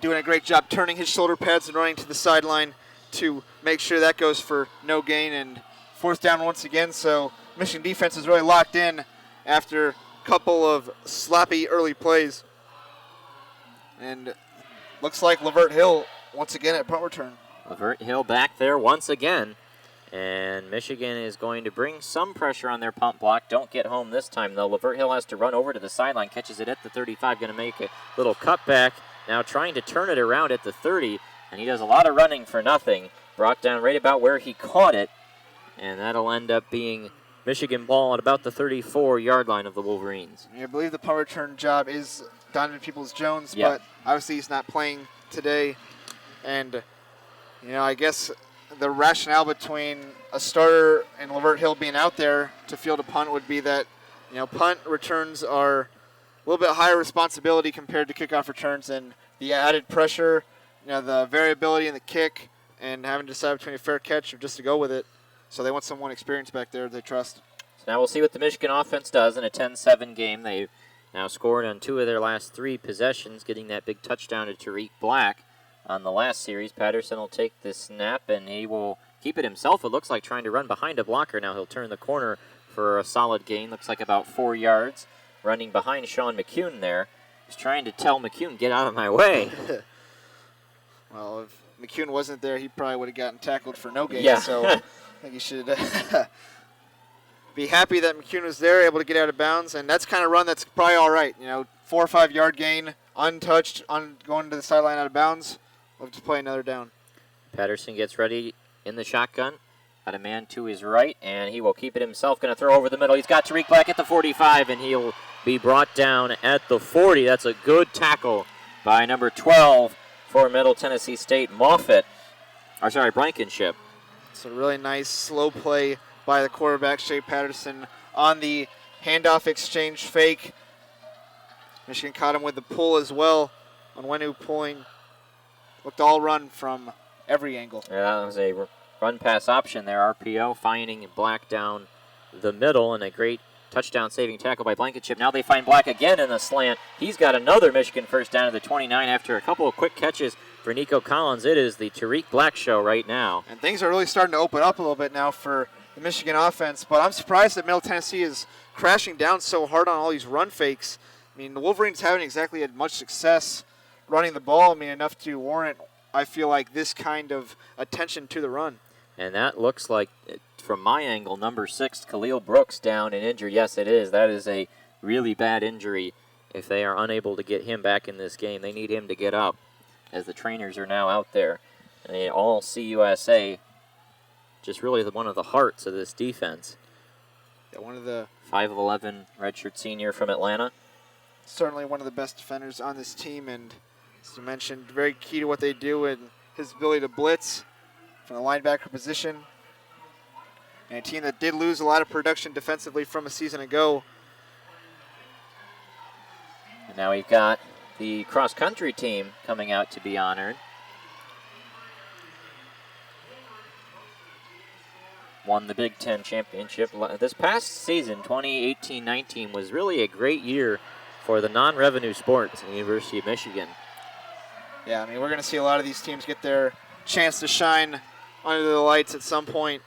doing a great job turning his shoulder pads and running to the sideline to make sure that goes for no gain, and 4th down once again. So Michigan defense is really locked in after a couple of sloppy early plays. And looks like Lavert Hill once again at punt return. Lavert Hill back there once again. And Michigan is going to bring some pressure on their punt block. Don't get home this time, though. Lavert Hill has to run over to the sideline, catches it at the 35, going to make a little cutback. Now trying to turn it around at the 30, and he does a lot of running for nothing. Brought down right about where he caught it, and that'll end up being Michigan ball at about the 34-yard line of the Wolverines. I believe the punt return job is Donovan Peoples-Jones, yep. But obviously he's not playing today. And, I guess the rationale between a starter and Lavert Hill being out there to field a punt would be that, punt returns are a little bit higher responsibility compared to kickoff returns, and the added pressure, the variability in the kick, and having to decide between a fair catch or just to go with it. So they want someone experienced back there they trust. So now we'll see what the Michigan offense does in a 10-7 game. They've now scored on 2 of their last 3 possessions, getting that big touchdown to Tarik Black on the last series. Patterson will take the snap, and he will keep it himself. It looks like trying to run behind a blocker. Now he'll turn the corner for a solid gain. Looks like about 4 yards. Running behind Sean McKeon there. He's trying to tell McKeon, get out of my way. Well, if McKeon wasn't there, he probably would have gotten tackled for no gain. Yeah. So I think he should be happy that McKeon was there, able to get out of bounds. And that's kind of run that's probably all right. 4 or 5 yard gain, untouched, going to the sideline out of bounds. Love to play another down. Patterson gets ready in the shotgun. Got a man to his right, and he will keep it himself. Going to throw over the middle. He's got Tarik Black at the 45, and he'll be brought down at the 40. That's a good tackle by number 12 for Middle Tennessee State, Blankenship. It's a really nice slow play by the quarterback, Shea Patterson, on the handoff exchange fake. Michigan caught him with the pull as well. On Wenu pulling, looked all run from every angle. Yeah, that was a run-pass option there. RPO finding Black down the middle, and a great touchdown-saving tackle by Blankenship. Now they find Black again in the slant. He's got another Michigan first down at the 29 after a couple of quick catches for Nikko Collins. It is the Tarik Black show right now. And things are really starting to open up a little bit now for the Michigan offense, but I'm surprised that Middle Tennessee is crashing down so hard on all these run fakes. The Wolverines haven't exactly had much success running the ball, enough to warrant, I feel like, this kind of attention to the run. And that looks like, from my angle, number 6, Khalil Brooks, down and injured. Yes, it is. That is a really bad injury. If they are unable to get him back in this game, they need him to get up, as the trainers are now out there. And they all CUSA, just really one of the hearts of this defense. Yeah, one of the 5'11" redshirt senior from Atlanta. Certainly one of the best defenders on this team, and as you mentioned, very key to what they do, and his ability to blitz from the linebacker position. And a team that did lose a lot of production defensively from a season ago. And now we've got the cross-country team coming out to be honored. Won the Big Ten championship. This past season, 2018-19, was really a great year for the non-revenue sports in the University of Michigan. Yeah, we're going to see a lot of these teams get their chance to shine under the lights at some point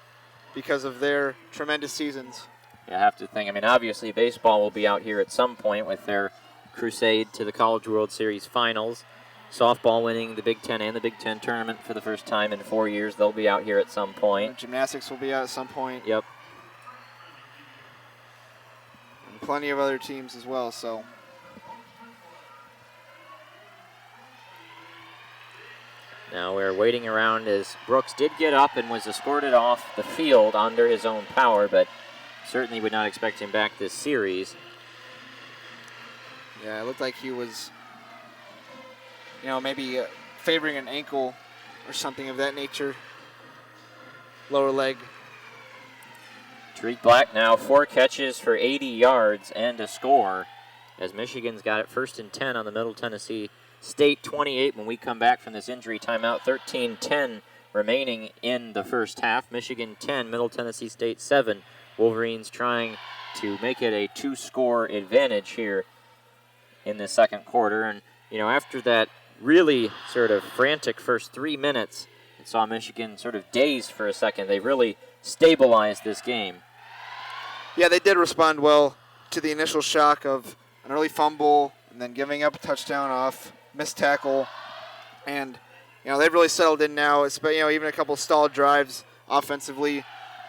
because of their tremendous seasons. You have to think, obviously baseball will be out here at some point with their crusade to the College World Series finals. Softball winning the Big Ten and the Big Ten tournament for the first time in 4 years. They'll be out here at some point. Gymnastics will be out at some point. Yep. And plenty of other teams as well, so. Now we're waiting around as Brooks did get up and was escorted off the field under his own power, but certainly would not expect him back this series. Yeah, it looked like he was, maybe favoring an ankle or something of that nature. Lower leg. Tarik Black now 4 catches for 80 yards and a score, as Michigan's got it 1st and 10 on the Middle Tennessee State 28 when we come back from this injury timeout. 13-10 remaining in the first half. Michigan 10, Middle Tennessee State 7. Wolverines trying to make it a 2-score advantage here in the second quarter. And, after that really sort of frantic first 3 minutes, it saw Michigan sort of dazed for a second. They really stabilized this game. Yeah, they did respond well to the initial shock of an early fumble and then giving up a touchdown off missed tackle. And, they've really settled in now. It's been, even a couple stalled drives offensively.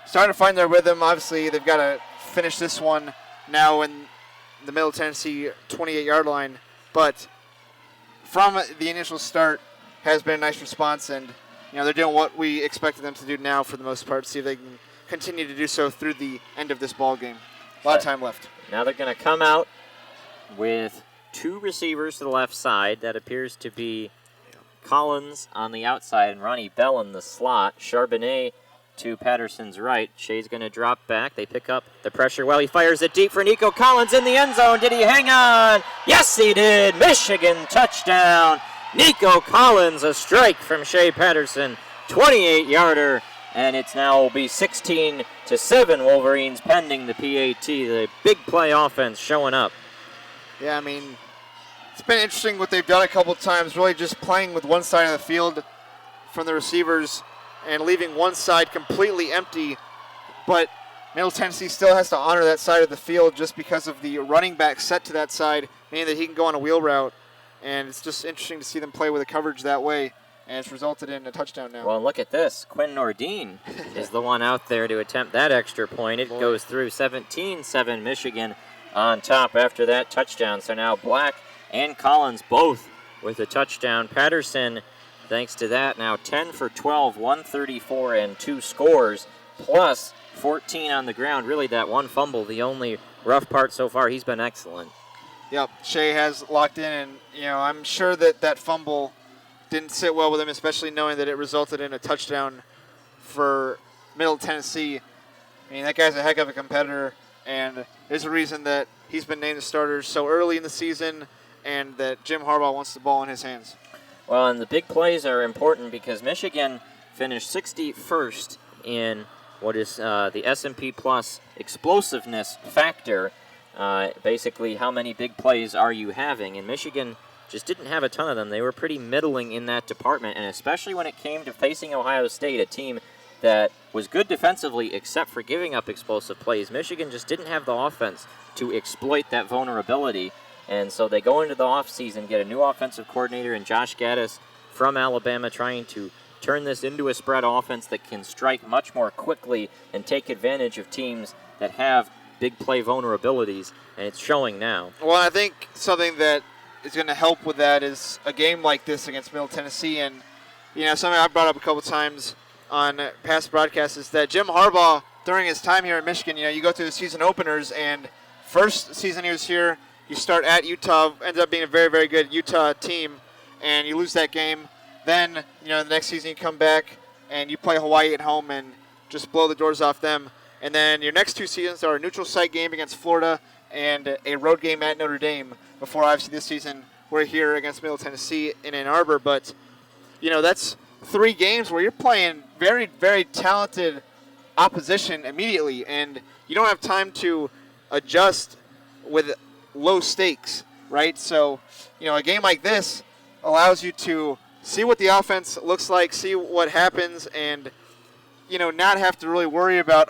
Starting to find their rhythm. Obviously, they've got to finish this one now in the Middle Tennessee 28-yard line. But from the initial start has been a nice response. And, they're doing what we expected them to do now for the most part. See if they can continue to do so through the end of this ball game. A lot of time left. Now they're going to come out with 2 receivers to the left side. That appears to be Collins on the outside and Ronnie Bell in the slot. Charbonnet to Patterson's right. Shea's going to drop back. They pick up the pressure while he fires it deep for Nikko Collins in the end zone. Did he hang on? Yes, he did. Michigan touchdown. Nikko Collins, a strike from Shea Patterson. 28-yarder. And it's now will be 16-7 Wolverines pending the PAT. The big play offense showing up. Yeah, it's been interesting what they've done a couple times, really just playing with one side of the field from the receivers and leaving one side completely empty. But Middle Tennessee still has to honor that side of the field just because of the running back set to that side, meaning that he can go on a wheel route. And it's just interesting to see them play with the coverage that way. And it's resulted in a touchdown now. Well, look at this. Quinn Nordine is the one out there to attempt that extra point. It goes through. 17-7 Michigan on top after that touchdown. So now Black and Collins both with a touchdown. Patterson, thanks to that, now 10 for 12, 134 and 2 scores, plus 14 on the ground. Really that one fumble, the only rough part so far. He's been excellent. Yep, Shea has locked in, and I'm sure that fumble didn't sit well with him, especially knowing that it resulted in a touchdown for Middle Tennessee. That guy's a heck of a competitor, and there's a reason that he's been named the starter so early in the season and that Jim Harbaugh wants the ball in his hands. Well, and the big plays are important because Michigan finished 61st in what is the S&P Plus explosiveness factor. Basically, how many big plays are you having? And Michigan just didn't have a ton of them. They were pretty middling in that department, and especially when it came to facing Ohio State, a team that was good defensively except for giving up explosive plays. Michigan just didn't have the offense to exploit that vulnerability, and so they go into the offseason, get a new offensive coordinator in Josh Gaddis from Alabama, trying to turn this into a spread offense that can strike much more quickly and take advantage of teams that have big play vulnerabilities, and it's showing now. Well, I think something that is going to help with that is a game like this against Middle Tennessee. And, something I brought up a couple times on past broadcasts is that Jim Harbaugh, during his time here at Michigan, you go through the season openers, and first season he was here, you start at Utah, ended up being a very, very good Utah team, and you lose that game. Then, the next season you come back and you play Hawaii at home and just blow the doors off them. And then your next 2 seasons are a neutral site game against Florida and a road game at Notre Dame before, obviously, this season we're here against Middle Tennessee in Ann Arbor. But, that's 3 games where you're playing very, very talented opposition immediately, and you don't have time to adjust with low stakes, right? So, a game like this allows you to see what the offense looks like, see what happens, and not have to really worry about,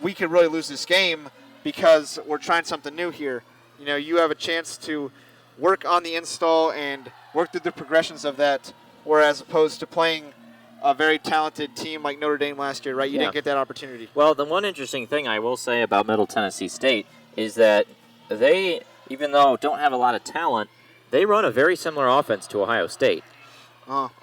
we could really lose this game because we're trying something new here. You have a chance to work on the install and work through the progressions of that, whereas opposed to playing a very talented team like Notre Dame last year, right? You didn't get that opportunity. Well, the one interesting thing I will say about Middle Tennessee State is that they, even though don't have a lot of talent, they run a very similar offense to Ohio State.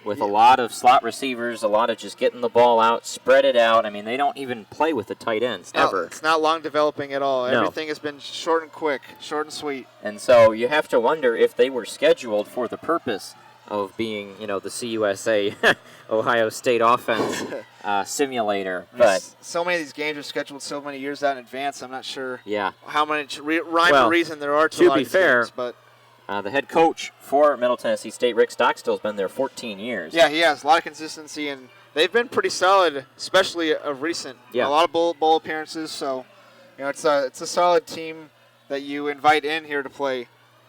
with a lot of slot receivers, a lot of just getting the ball out, spread it out. I mean, they don't even play with the tight ends, ever. It's not long developing at all. No. Everything has been short and quick, short and sweet. And so you have to wonder if they were scheduled for the purpose of being, the CUSA Ohio State offense simulator. But so many of these games are scheduled so many years out in advance. I'm not sure yeah, how much rhyme or reason there are to a lot be of these fair, games, but the head coach for Middle Tennessee State, Rick Stockstill's been there 14 years. Yeah, he has a lot of consistency, and they've been pretty solid, especially of recent. Yeah. A lot of bowl appearances, so it's a solid team that you invite in here to play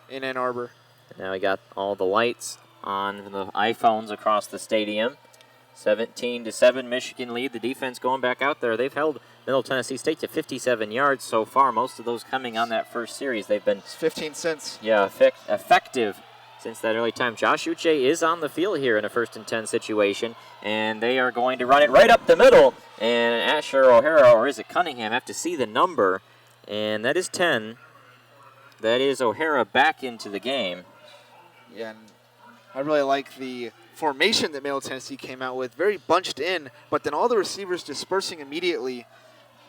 in Ann Arbor. Now we got all the lights on the iPhones across the stadium. 17-7 Michigan lead. The defense going back out there. They've held Middle Tennessee State to 57 yards so far. Most of those coming on that first series. They've been 15 cents. Yeah, effective since that early time. Josh Uche is on the field here in a 1st and 10 situation, and they are going to run it right up the middle. And Asher O'Hara, or is it Cunningham? Have to see the number, and that is 10. That is O'Hara back into the game. Yeah, and I really like the formation that Middle Tennessee came out with. Very bunched in, but then all the receivers dispersing immediately.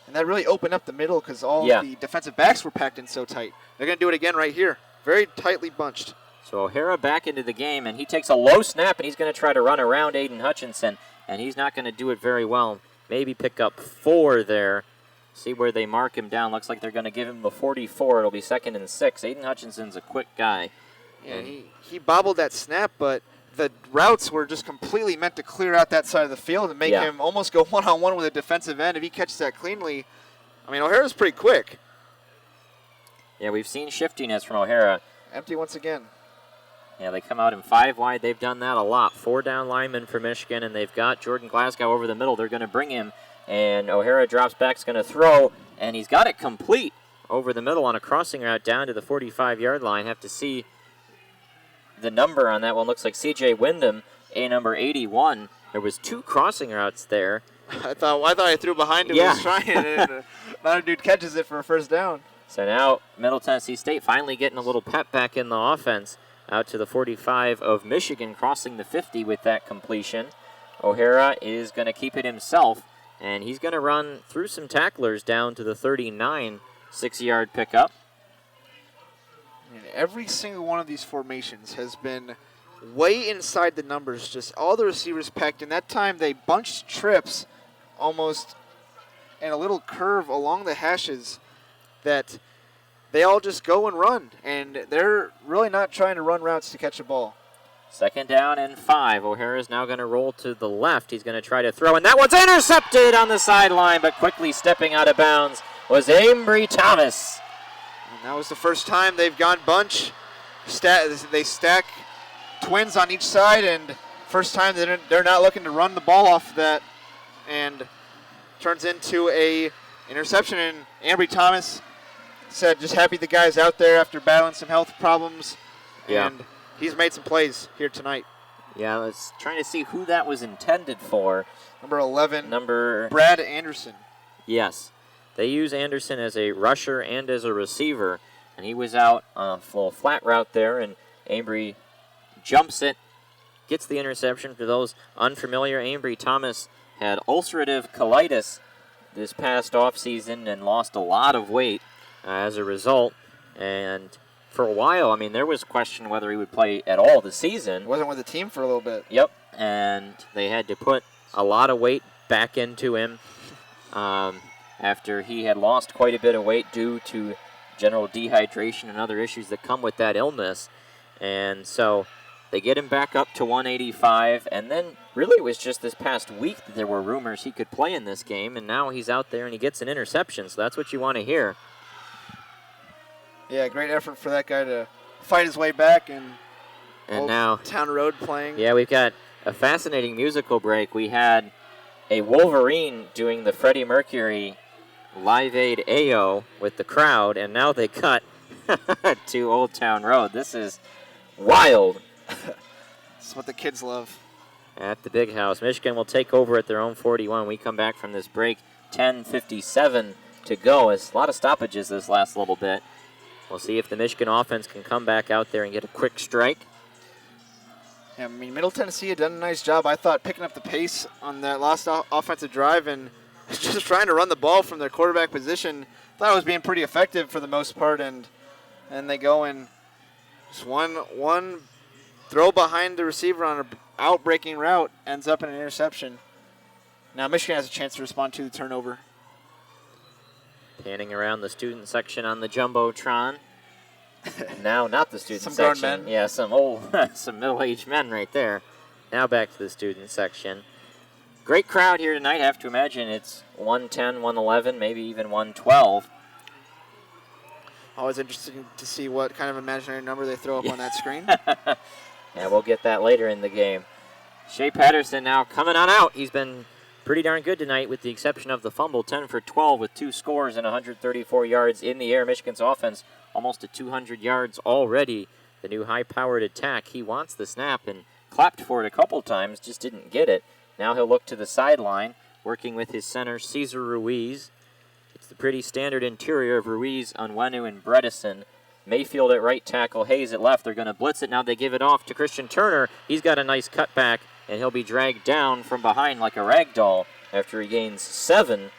And that really opened up the middle because all the defensive backs were packed in so tight. They're going to do it again right here. Very tightly bunched. So O'Hara back into the game, and he takes a low snap, and he's going to try to run around Aiden Hutchinson, and he's not going to do it very well. Maybe pick up 4 there. See where they mark him down. Looks like they're going to give him the 44. It'll be 2nd and 6. Aiden Hutchinson's a quick guy. Yeah, he bobbled that snap, but the routes were just completely meant to clear out that side of the field and make him almost go one-on-one with a defensive end. If he catches that cleanly, I mean, O'Hara's pretty quick. Yeah, we've seen shiftiness from O'Hara. Empty once again. Yeah, they come out in 5 wide. They've done that a lot. 4 down linemen for Michigan, and they've got Jordan Glasgow over the middle. They're going to bring him, and O'Hara drops back, is going to throw, and he's got it complete over the middle on a crossing route down to the 45-yard line. Have to see the number on that one. Looks like C.J. Wyndham, number 81. There was 2 crossing routes there. I thought I threw behind him. Yeah. Was trying, and another dude catches it for a 1st down. So now Middle Tennessee State finally getting a little pep back in the offense. Out to the 45 of Michigan, crossing the 50 with that completion. O'Hara is going to keep it himself, and he's going to run through some tacklers down to the 39, 6-yard pickup. And every single one of these formations has been way inside the numbers, just all the receivers packed in. That time they bunched trips almost and a little curve along the hashes that they all just go and run, and they're really not trying to run routes to catch a ball. 2nd down and 5. O'Hara is now going to roll to the left. He's going to try to throw, and that one's intercepted on the sideline, but quickly stepping out of bounds was Ambry Thomas. And that was the first time they've gone bunch. They stack twins on each side, and first time they're not looking to run the ball off that, and turns into a interception. And Ambry Thomas said just happy the guy's out there after battling some health problems. Yeah. And he's made some plays here tonight. Yeah, let's trying to see who that was intended for. Number 11. Brad Anderson. Yes. They use Anderson as a rusher and as a receiver, and he was out on a full flat route there, and Ambry jumps it, gets the interception. For those unfamiliar, Ambry Thomas had ulcerative colitis this past offseason and lost a lot of weight as a result. And for a while, I mean, there was question whether he would play at all this season. Wasn't with the team for a little bit. Yep, and they had to put a lot of weight back into him after he had lost quite a bit of weight due to general dehydration and other issues that come with that illness. And so they get him back up to 185, and then really it was just this past week that there were rumors he could play in this game, and now he's out there and he gets an interception, so that's what you want to hear. Yeah, great effort for that guy to fight his way back, and now Town Road playing. Yeah, we've got a fascinating musical break. We had a Wolverine doing the Freddie Mercury Live Aid AO with the crowd, and now they cut to Old Town Road. This is wild. This is what the kids love. At the Big House. Michigan will take over at their own 41. We come back from this break, 10:57 to go. It's a lot of stoppages this last little bit. We'll see if the Michigan offense can come back out there and get a quick strike. I mean, Middle Tennessee had done a nice job, I thought, picking up the pace on that last offensive drive and just trying to run the ball from their quarterback position. Thought it was being pretty effective for the most part, and they go and just one throw behind the receiver on an out-breaking route ends up in an interception. Now Michigan has a chance to respond to the turnover. Panning around the student section on the Jumbotron. Now not the student Some section. grown men. Yeah, some middle-aged men right there. Now back to the student section. Great crowd here tonight. I have to imagine it's 110, 111, maybe even 112. Always interesting to see what kind of imaginary number they throw up on that screen. Yeah, we'll get that later in the game. Shea Patterson now coming on out. He's been pretty darn good tonight with the exception of the fumble. 10 for 12 with 2 scores and 134 yards in the air. Michigan's offense almost at 200 yards already. The new high-powered attack. He wants the snap and clapped for it a couple times, just didn't get it. Now he'll look to the sideline, working with his center, Cesar Ruiz. It's the pretty standard interior of Ruiz, Onwenu, and Bredesen. Mayfield at right tackle, Hayes at left. They're going to blitz it. Now they give it off to Christian Turner. He's got a nice cutback, and he'll be dragged down from behind like a rag doll after he gains 7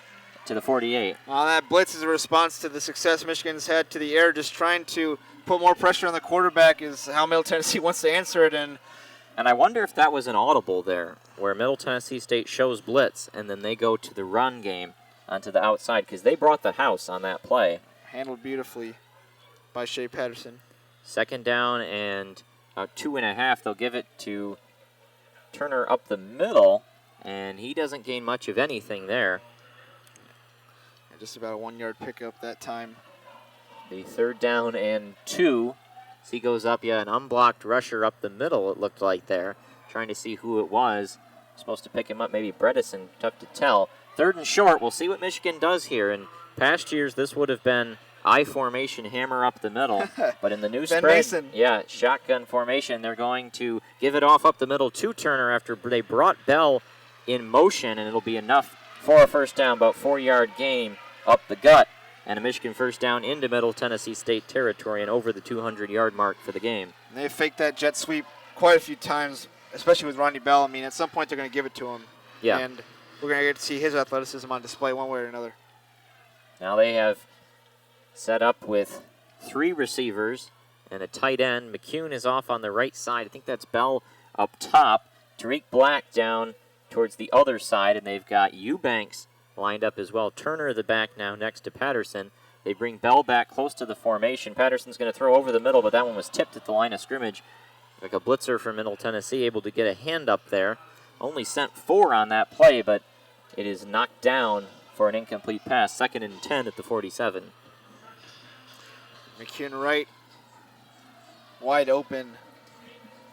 to the 48. Well, that blitz is a response to the success Michigan's had to the air. Just trying to put more pressure on the quarterback is how Middle Tennessee wants to answer it. And I wonder if that was an audible there, where Middle Tennessee State shows blitz, and then they go to the run game onto the outside, because they brought the house on that play. handled beautifully by Shea Patterson. Second down and 2.5. They'll give it to Turner up the middle, and he doesn't gain much of anything there. Just about a 1-yard pickup that time. The third down and 2. As he goes up, an unblocked rusher up the middle, it looked like there. Trying to see who it was. Supposed to pick him up, maybe Bredesen, tough to tell. Third and short, we'll see what Michigan does here. In past years, this would have been I formation, hammer up the middle. But in the new Ben spread, Mason. Shotgun formation, they're going to give it off up the middle to Turner after they brought Bell in motion, and it'll be enough for a first down, about 4-yard gain up the gut, and a Michigan first down into Middle Tennessee State territory and over the 200-yard mark for the game. And they faked that jet sweep quite a few times, especially with Ronnie Bell. I mean, at some point they're going to give it to him. Yeah. And we're going to get to see his athleticism on display one way or another. Now they have set up with 3 receivers and a tight end. McKeon is off on the right side. I think that's Bell up top. Tarik Black down towards the other side, and they've got Eubanks lined up as well. Turner the back now next to Patterson. They bring Bell back close to the formation. Patterson's going to throw over the middle, but that one was tipped at the line of scrimmage. Like a blitzer from Middle Tennessee, able to get a hand up there. Only sent 4 on that play, but it is knocked down for an incomplete pass. 2nd and 10 at the 47. McKeon right, wide open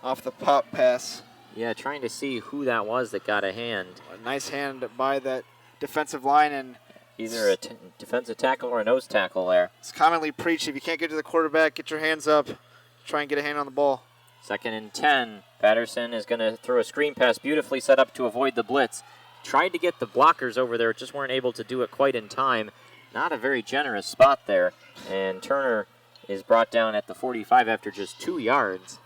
off the pop pass. Yeah, trying to see who that was that got a hand. A nice hand by that defensive line, and Either a defensive tackle or a nose tackle there. it's commonly preached, if you can't get to the quarterback, get your hands up, try and get a hand on the ball. 2nd and 10. Patterson is going to throw a screen pass, beautifully set up to avoid the blitz. Tried to get the blockers over there, just weren't able to do it quite in time. Not a very generous spot there. And Turner is brought down at the 45 after just 2 yards.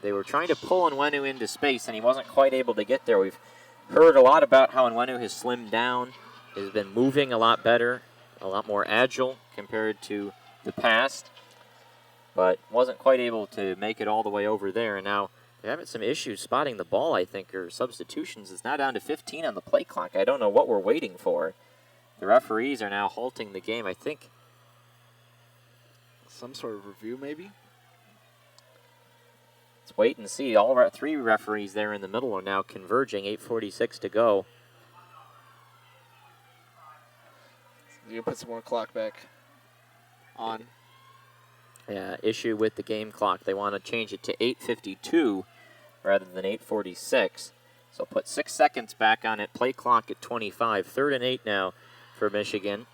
They were trying to pull Onwenu into space, and he wasn't quite able to get there. We've heard a lot about how Onwenu has slimmed down, has been moving a lot better, a lot more agile compared to the past, but wasn't quite able to make it all the way over there. And now they're having some issues spotting the ball, I think, or substitutions. It's now down to 15 on the play clock. I don't know what we're waiting for. The referees are now halting the game, I think. Some sort of review, maybe? Let's wait and see. All 3 referees there in the middle are now converging. 8:46 to go. You put some more clock back on. Yeah, issue with the game clock. They want to change it to 8:52 rather than 8:46. So put 6 seconds back on it. Play clock at 25. 3rd and 8 now for Michigan.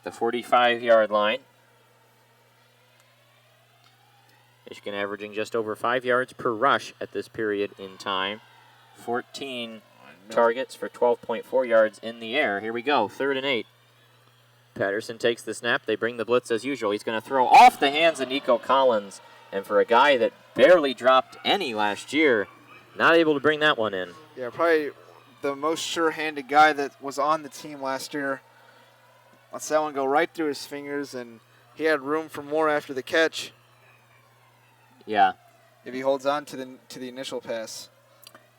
The 45-yard line. Michigan averaging just over 5 yards per rush at this period in time. 14 targets for 12.4 yards in the air. Here we go, 3rd and 8. Patterson takes the snap. They bring the blitz as usual. He's going to throw off the hands of Nikko Collins And for a guy that barely dropped any last year, not able to bring that one in. Yeah, probably the most sure-handed guy that was on the team last year. Lets that one go right through his fingers, and he had room for more after the catch. Yeah. If he holds on to the initial pass.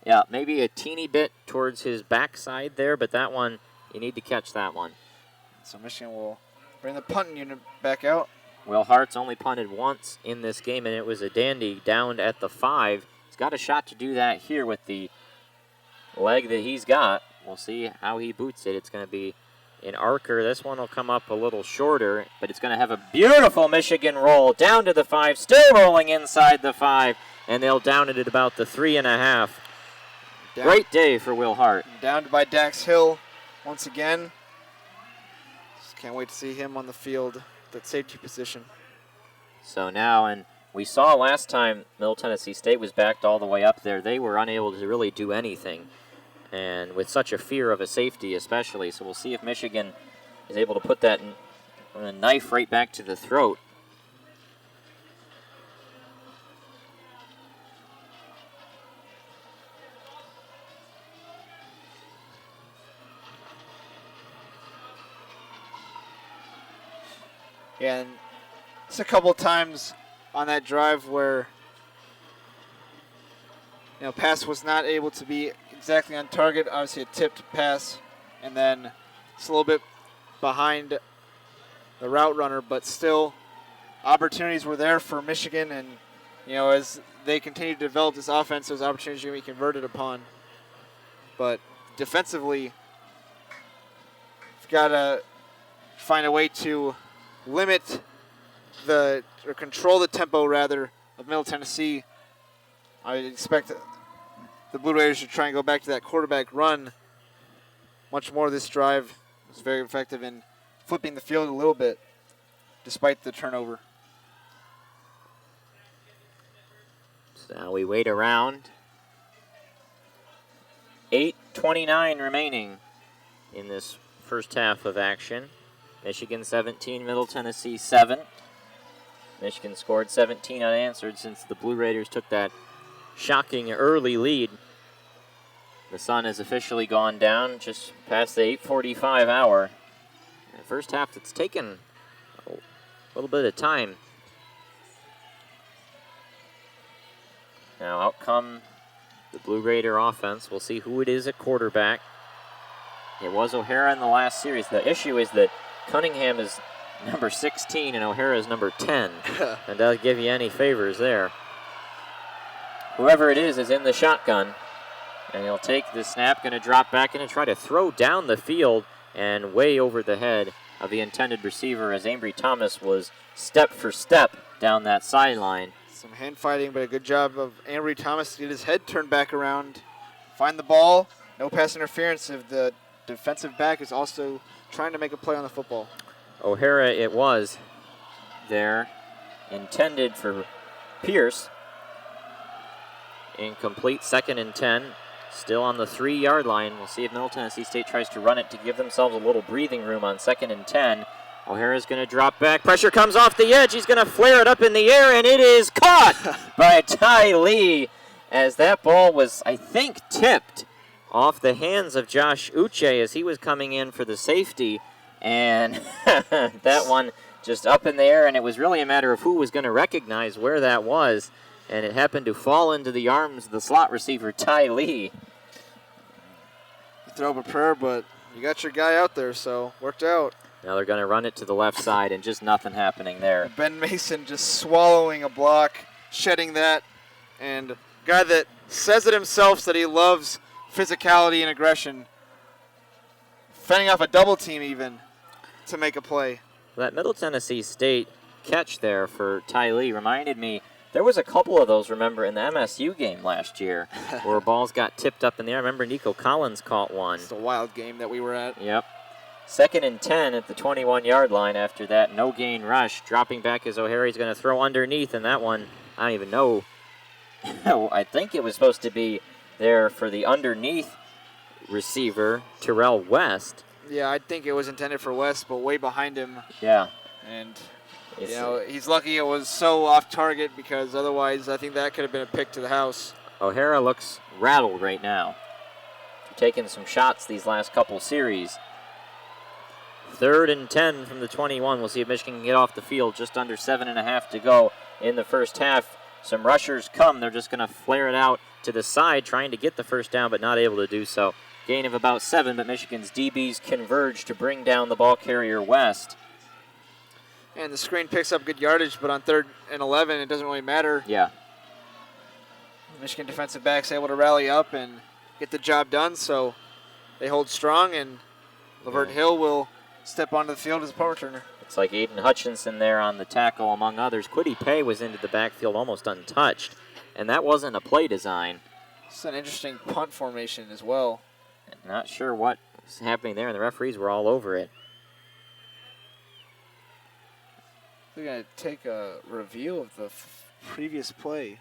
Yeah, maybe a teeny bit towards his backside there, but that one, you need to catch that one. So Michigan will bring the punting unit back out. Will Hart's only punted once in this game, and it was a dandy down at the 5. He's got a shot to do that here with the leg that he's got. We'll see how he boots it. It's going to be an arcer. This one will come up a little shorter, but it's going to have a beautiful Michigan roll down to the 5, still rolling inside the 5, and they'll down it at about the 3.5. Great day for Will Hart. Downed by Dax Hill once again. Just can't wait to see him on the field, that safety position. So now, and we saw last time Middle Tennessee State was backed all the way up there, they were unable to really do anything. And with such a fear of a safety especially. So we'll see if Michigan is able to put that a knife right back to the throat. Yeah, and it's a couple times on that drive where pass was not able to be exactly on target. Obviously a tipped pass, and then it's a little bit behind the route runner, but still opportunities were there for Michigan, and as they continue to develop this offense, those opportunities are going to be converted upon. But defensively, you've got to find a way to limit or control the tempo rather of Middle Tennessee. I expect the Blue Raiders to try and go back to that quarterback run much more this drive. It was very effective in flipping the field a little bit despite the turnover. So now we wait around. 8:29 remaining in this first half of action. Michigan 17, Middle Tennessee 7. Michigan scored 17 unanswered since the Blue Raiders took that shocking early lead. The sun has officially gone down just past the 8:45 hour. The first half that's taken a little bit of time. Now out come the Blue Raider offense. We'll see who it is at quarterback. It was O'Hara in the last series. The issue is that Cunningham is number 16 and O'Hara is number 10. And doesn't give you any favors there. Whoever it is in the shotgun. And he'll take the snap, going to drop back and try to throw down the field and way over the head of the intended receiver as Ambry Thomas was step for step down that sideline. Some hand fighting, but a good job of Ambry Thomas to get his head turned back around, find the ball, no pass interference if the defensive back is also trying to make a play on the football. O'Hara it was there, intended for Pierce. Incomplete, 2nd and 10. Still on the 3-yard line. We'll see if Middle Tennessee State tries to run it to give themselves a little breathing room on 2nd and 10. O'Hara's going to drop back. Pressure comes off the edge. He's going to flare it up in the air, and it is caught by Ty Lee as that ball was, I think, tipped off the hands of Josh Uche as he was coming in for the safety. And that one just up in the air, and it was really a matter of who was going to recognize where that was. And it happened to fall into the arms of the slot receiver, Ty Lee. You throw up a prayer, but you got your guy out there, so worked out. Now they're going to run it to the left side, and just nothing happening there. Ben Mason just swallowing a block, shedding that, and a guy that says it himself that he loves physicality and aggression, fending off a double team even to make a play. That Middle Tennessee State catch there for Ty Lee reminded me, there was a couple of those, remember, in the MSU game last year where balls got tipped up in the air. I remember Nikko Collins caught one. It's a wild game that we were at. Yep. 2nd and 10 at the 21-yard line after that no-gain rush. Dropping back as O'Hara's going to throw underneath, and that one, I don't even know. I think it was supposed to be there for the underneath receiver, Terrell West. Yeah, I think it was intended for West, but way behind him. Yeah. And He's lucky it was so off target because otherwise I think that could have been a pick to the house. O'Hara looks rattled right now. Taking some shots these last couple series. 3rd and 10 from the 21. We'll see if Michigan can get off the field. Just under 7.5 to go in the first half. Some rushers come. They're just going to flare it out to the side, trying to get the first down, but not able to do so. Gain of about 7, but Michigan's DBs converge to bring down the ball carrier West. And the screen picks up good yardage, but on 3rd and 11, it doesn't really matter. Yeah. Michigan defensive backs able to rally up and get the job done, so they hold strong, and Lavert Hill will step onto the field as a punt returner. It's like Aiden Hutchinson there on the tackle, among others. Quiddy Pay was into the backfield almost untouched, and that wasn't a play design. It's an interesting punt formation as well. Not sure what was happening there, and the referees were all over it. They're going to take a review of the previous play.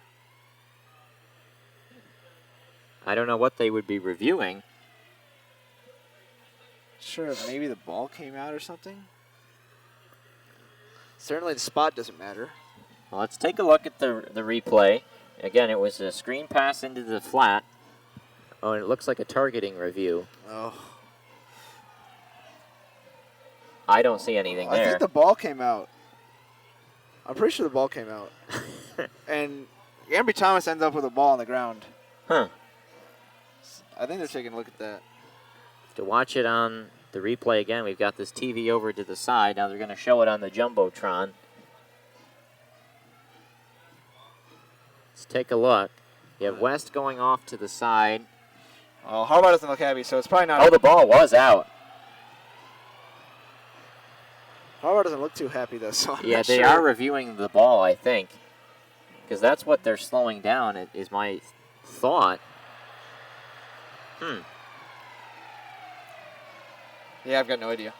I don't know what they would be reviewing. Sure, maybe the ball came out or something. Certainly the spot doesn't matter. Well, let's take a look at the replay. Again, it was a screen pass into the flat. Oh, and it looks like a targeting review. Oh. I don't see anything there. I think the ball came out. I'm pretty sure the ball came out. And Ambry Thomas ends up with a ball on the ground. Huh. I think they're taking a look at that. To watch it on the replay again, we've got this TV over to the side. Now they're going to show it on the Jumbotron. Let's take a look. You have West going off to the side. Oh, Harbaugh doesn't look happy, so it's probably not. Oh, the ball was out. Harbaugh doesn't look too happy, though, so I'm yeah, not they sure. are reviewing the ball, I think. Because that's what they're slowing down, is my thought. Yeah, I've got no idea.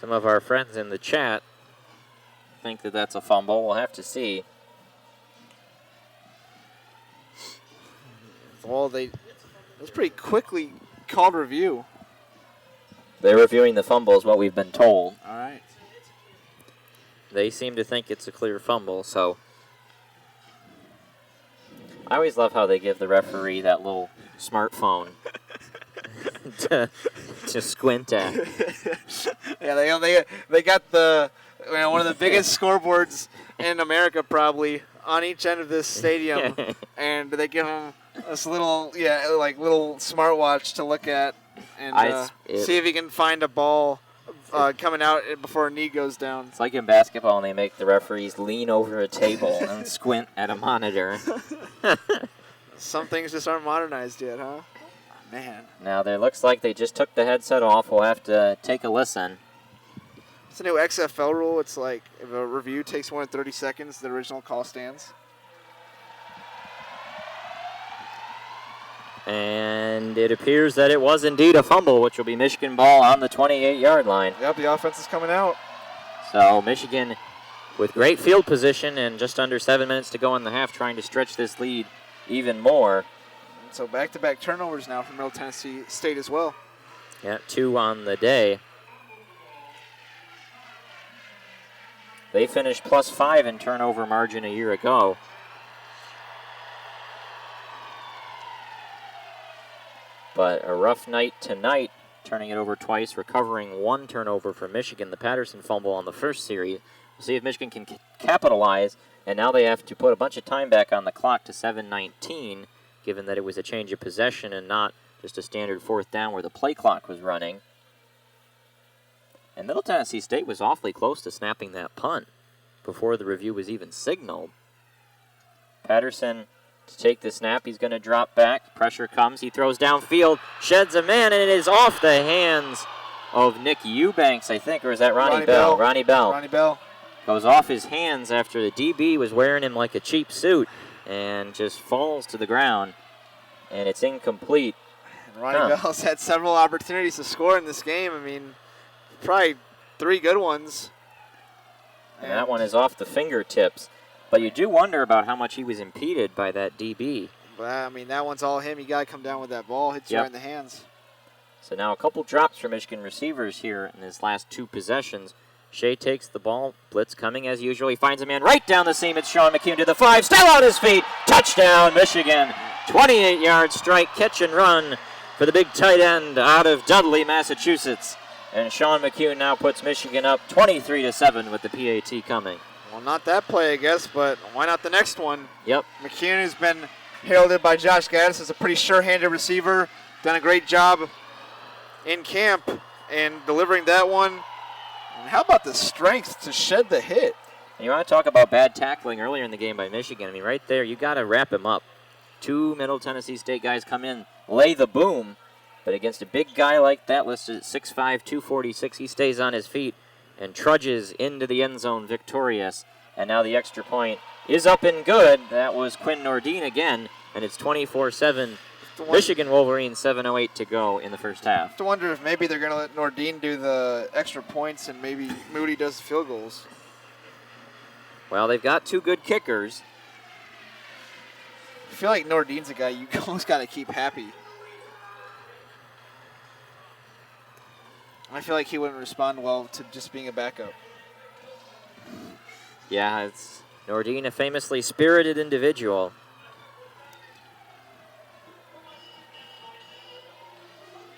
Some of our friends in the chat think that that's a fumble. We'll have to see. Well, it was pretty quickly called review. They're reviewing the fumble is what we've been told. All right. They seem to think it's a clear fumble, so I always love how they give the referee that little smartphone to squint at. Yeah, they got one of the biggest scoreboards in America probably on each end of this stadium, and they give them this little little smartwatch to look at and see if he can find a ball coming out before a knee goes down. It's like in basketball, and they make the referees lean over a table and squint at a monitor. Some things just aren't modernized yet, huh? Man. Now, there looks like they just took the headset off. We'll have to take a listen. It's a new XFL rule. It's like if a review takes more than 30 seconds, the original call stands. And it appears that it was indeed a fumble, which will be Michigan ball on the 28-yard line. Yep, the offense is coming out. So Michigan with great field position and just under 7 minutes to go in the half, trying to stretch this lead even more. So back-to-back turnovers now for Middle Tennessee State as well. Yeah, 2 on the day. They finished +5 in turnover margin a year ago. But a rough night tonight, turning it over twice, recovering 1 turnover for Michigan, the Patterson fumble on the first series. We'll see if Michigan can capitalize, and now they have to put a bunch of time back on the clock to 7:19, given that it was a change of possession and not just a standard 4th down where the play clock was running. And Middle Tennessee State was awfully close to snapping that punt before the review was even signaled. Patterson to take the snap. He's going to drop back. Pressure comes. He throws downfield, sheds a man, and it is off the hands of Nick Eubanks, I think, or is that Ronnie Bell? Ronnie Bell. Ronnie Bell. Goes off his hands after the DB was wearing him like a cheap suit and just falls to the ground, and it's incomplete. And Ronnie Bell's had several opportunities to score in this game. I mean, probably 3 good ones. And that one is off the fingertips. But you do wonder about how much he was impeded by that DB. But, I mean, that one's all him. You got to come down with that ball. Hits you right in the hands. So now a couple drops for Michigan receivers here in his last 2 possessions. Shea takes the ball, blitz coming as usual. He finds a man right down the seam. It's Sean McKeon to the 5, still on his feet. Touchdown, Michigan. 28-yard strike, catch and run for the big tight end out of Dudley, Massachusetts. And Sean McKeon now puts Michigan up 23-7 with the PAT coming. Well, not that play, I guess, but why not the next one? Yep. McKeon has been heralded by Josh Gaddis as a pretty sure-handed receiver. Done a great job in camp and delivering that one. And how about the strength to shed the hit? And you want to talk about bad tackling earlier in the game by Michigan. I mean, right there, you got to wrap him up. 2 Middle Tennessee State guys come in, lay the boom. But against a big guy like that, listed at 6'5", 246, he stays on his feet and trudges into the end zone victorious. And now the extra point is up and good. That was Quinn Nordine again, and it's 24-7. Michigan Wolverines, 7:08 to go in the first half. I have to wonder if maybe they're going to let Nordine do the extra points and maybe Moody does the field goals. Well, they've got 2 good kickers. I feel like Nordine's a guy you almost got to keep happy. I feel like he wouldn't respond well to just being a backup. Yeah, it's Nordine, a famously spirited individual.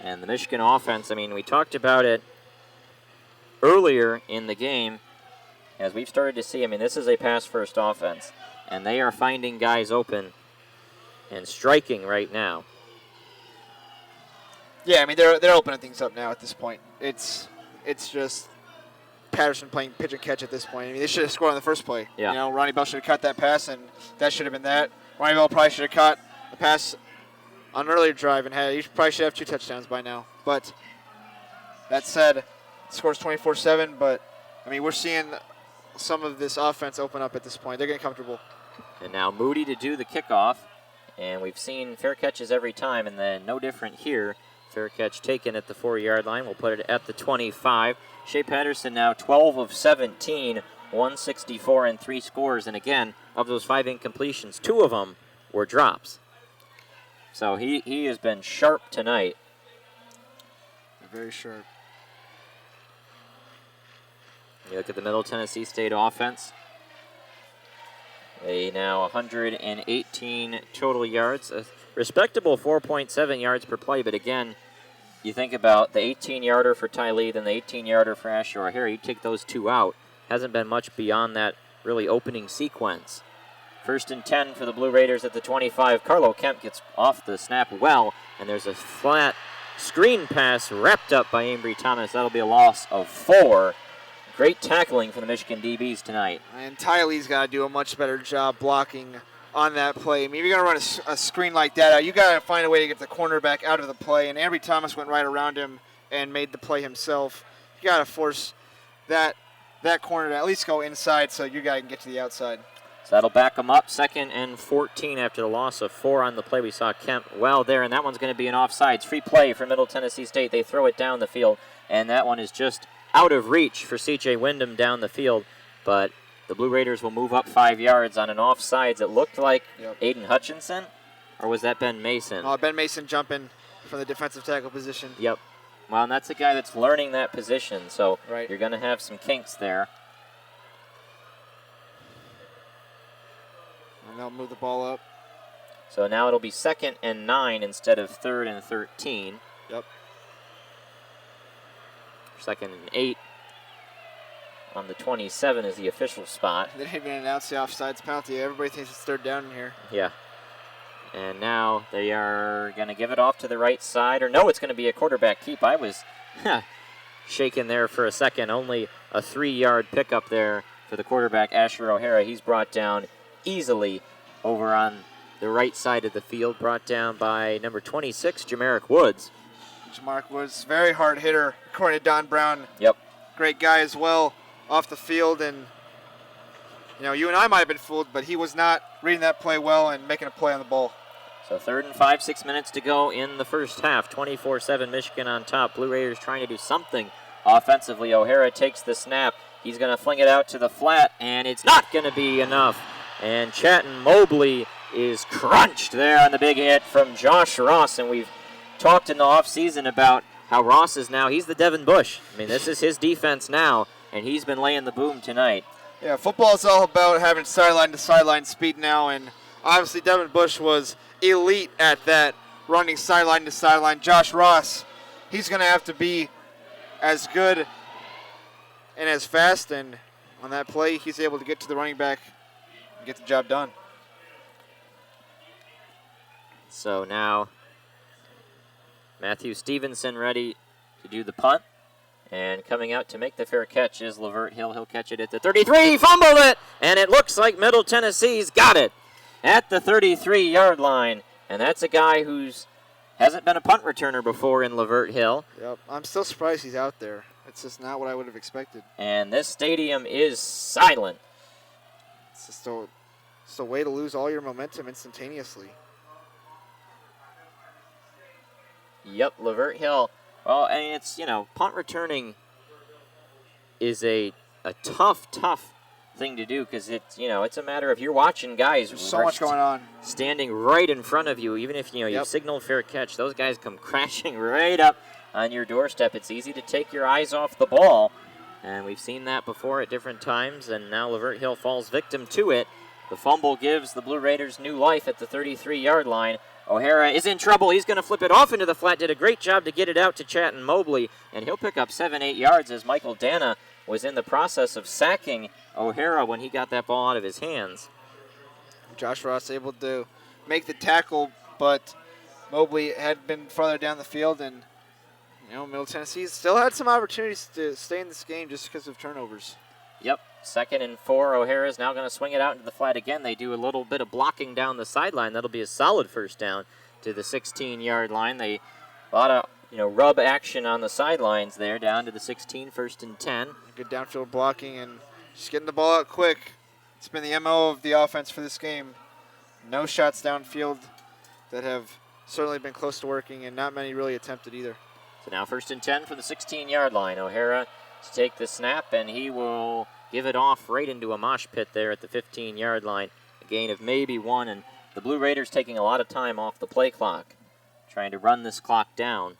And the Michigan offense, I mean, we talked about it earlier in the game as we've started to see. I mean, this is a pass-first offense, and they are finding guys open and striking right now. Yeah, I mean, they're opening things up now at this point. It's just Patterson playing pitch and catch at this point. I mean, they should have scored on the first play. Yeah. You know, Ronnie Bell should have caught that pass, and that should have been that. Ronnie Bell probably should have caught the pass on an earlier drive and he probably should have 2 touchdowns by now. But that said, the score's 24-7. But I mean, we're seeing some of this offense open up at this point. They're getting comfortable. And now Moody to do the kickoff, and we've seen fair catches every time, and then no different here. Fair catch taken at the 4-yard line. We'll put it at the 25. Shea Patterson now 12 of 17, 164 and 3 scores. And again, of those 5 incompletions, 2 of them were drops. So he has been sharp tonight. Very sharp. You look at the Middle Tennessee State offense. They now 118 total yards, a respectable 4.7 yards per play. But again, you think about the 18-yarder for Ty Lee, then the 18-yarder for Asher O'Hara. You take those 2 out. Hasn't been much beyond that really opening sequence. 1st and 10 for the Blue Raiders at the 25. Carlo Kemp gets off the snap well, and there's a flat screen pass wrapped up by Ambry Thomas. That'll be a loss of 4. Great tackling for the Michigan DBs tonight. And Ty Lee's got to do a much better job blocking on that play. I mean, if you're going to run a screen like that out, you got to find a way to get the cornerback out of the play. And Ambry Thomas went right around him and made the play himself. You got to force that corner to at least go inside so you guys can get to the outside. So that'll back them up. 2nd and 14 after the loss of 4 on the play. We saw Kemp well there, and that one's going to be an offsides. Free play for Middle Tennessee State. They throw it down the field, and that one is just out of reach for C.J. Wyndham down the field. But the Blue Raiders will move up 5 yards on an offsides. It looked like Aiden Hutchinson, or was that Ben Mason? Oh, Ben Mason jumping from the defensive tackle position. Yep. Well, and that's a guy that's learning that position, so right. You're going to have some kinks there. And they'll move the ball up. So now it'll be 2nd and 9 instead of 3rd and 13. Yep. 2nd and 8 on the 27 is the official spot. They didn't even announce the offsides penalty. Everybody thinks it's 3rd down in here. Yeah. And now they are going to give it off to the right side. Or no, it's going to be a quarterback keep. I was shaken there for a second. Only a 3-yard pickup there for the quarterback, Asher O'Hara. He's brought down easily over on the right side of the field, brought down by number 26, Jamarick Woods. Jamarick Woods, very hard hitter, according to Don Brown. Yep. Great guy as well off the field, and you know, you and I might have been fooled, but he was not reading that play well and making a play on the ball. So 3rd and 5, 6 minutes to go in the first half. 24-7 Michigan on top. Blue Raiders trying to do something offensively. O'Hara takes the snap. He's going to fling it out to the flat, and it's not going to be enough. And Chatton Mobley is crunched there on the big hit from Josh Ross. And we've talked in the offseason about how Ross is now. He's the Devin Bush. I mean, this is his defense now, and he's been laying the boom tonight. Yeah, football is all about having sideline-to-sideline speed now, and obviously Devin Bush was elite at that, running sideline-to-sideline. Josh Ross, he's going to have to be as good and as fast, and on that play, he's able to get to the running back and get the job done. So now Matthew Stevenson ready to do the punt. And coming out to make the fair catch is Lavert Hill. He'll catch it at the 33. He fumbled it, and it looks like Middle Tennessee's got it at the 33-yard line. And that's a guy who's hasn't been a punt returner before in Lavert Hill. Yep, I'm still surprised he's out there. It's just not what I would have expected. And this stadium is silent. It's just a way to lose all your momentum instantaneously. Yep, Lavert Hill. Well, I mean, it's, punt returning is a tough thing to do because it's, it's a matter of you're watching guys. There's so much going on. Standing right in front of you. Even if, you Yep. signaled fair catch, those guys come crashing right up on your doorstep. It's easy to take your eyes off the ball. And we've seen that before at different times, and now Lavert Hill falls victim to it. The fumble gives the Blue Raiders new life at the 33-yard line. O'Hara is in trouble. He's going to flip it off into the flat. Did a great job to get it out to Chatton Mobley, and he'll pick up 7-8 yards as Michael Dana was in the process of sacking O'Hara when he got that ball out of his hands. Josh Ross able to make the tackle, but Mobley had been farther down the field, and Middle Tennessee still had some opportunities to stay in this game just because of turnovers. Yep, 2nd and 4. O'Hara's now going to swing it out into the flat again. They do a little bit of blocking down the sideline. That'll be a solid first down to the 16-yard line. They a lot of rub action on the sidelines there down to the 16, 1st and 10. Good downfield blocking and just getting the ball out quick. It's been the MO of the offense for this game. No shots downfield that have certainly been close to working, and not many really attempted either. So now 1st and 10 from the 16-yard line. O'Hara to take the snap, and he will give it off right into a mosh pit there at the 15-yard line. A gain of maybe 1, and the Blue Raiders taking a lot of time off the play clock, trying to run this clock down.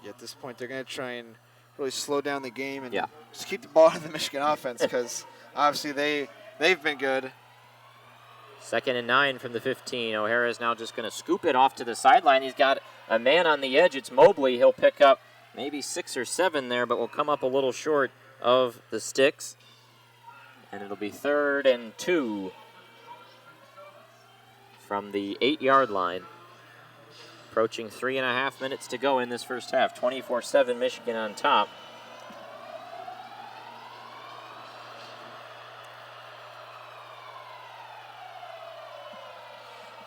Yeah, at this point, they're going to try and really slow down the game and Yeah. just keep the ball in the Michigan offense because obviously they've been good. 2nd and 9 from the 15. O'Hara is now just going to scoop it off to the sideline. He's got a man on the edge. It's Mobley. He'll pick up maybe 6 or 7 there, but will come up a little short of the sticks. And it'll be 3rd and 2 from the 8-yard line. Approaching 3.5 minutes to go in this first half. 24-7 Michigan on top.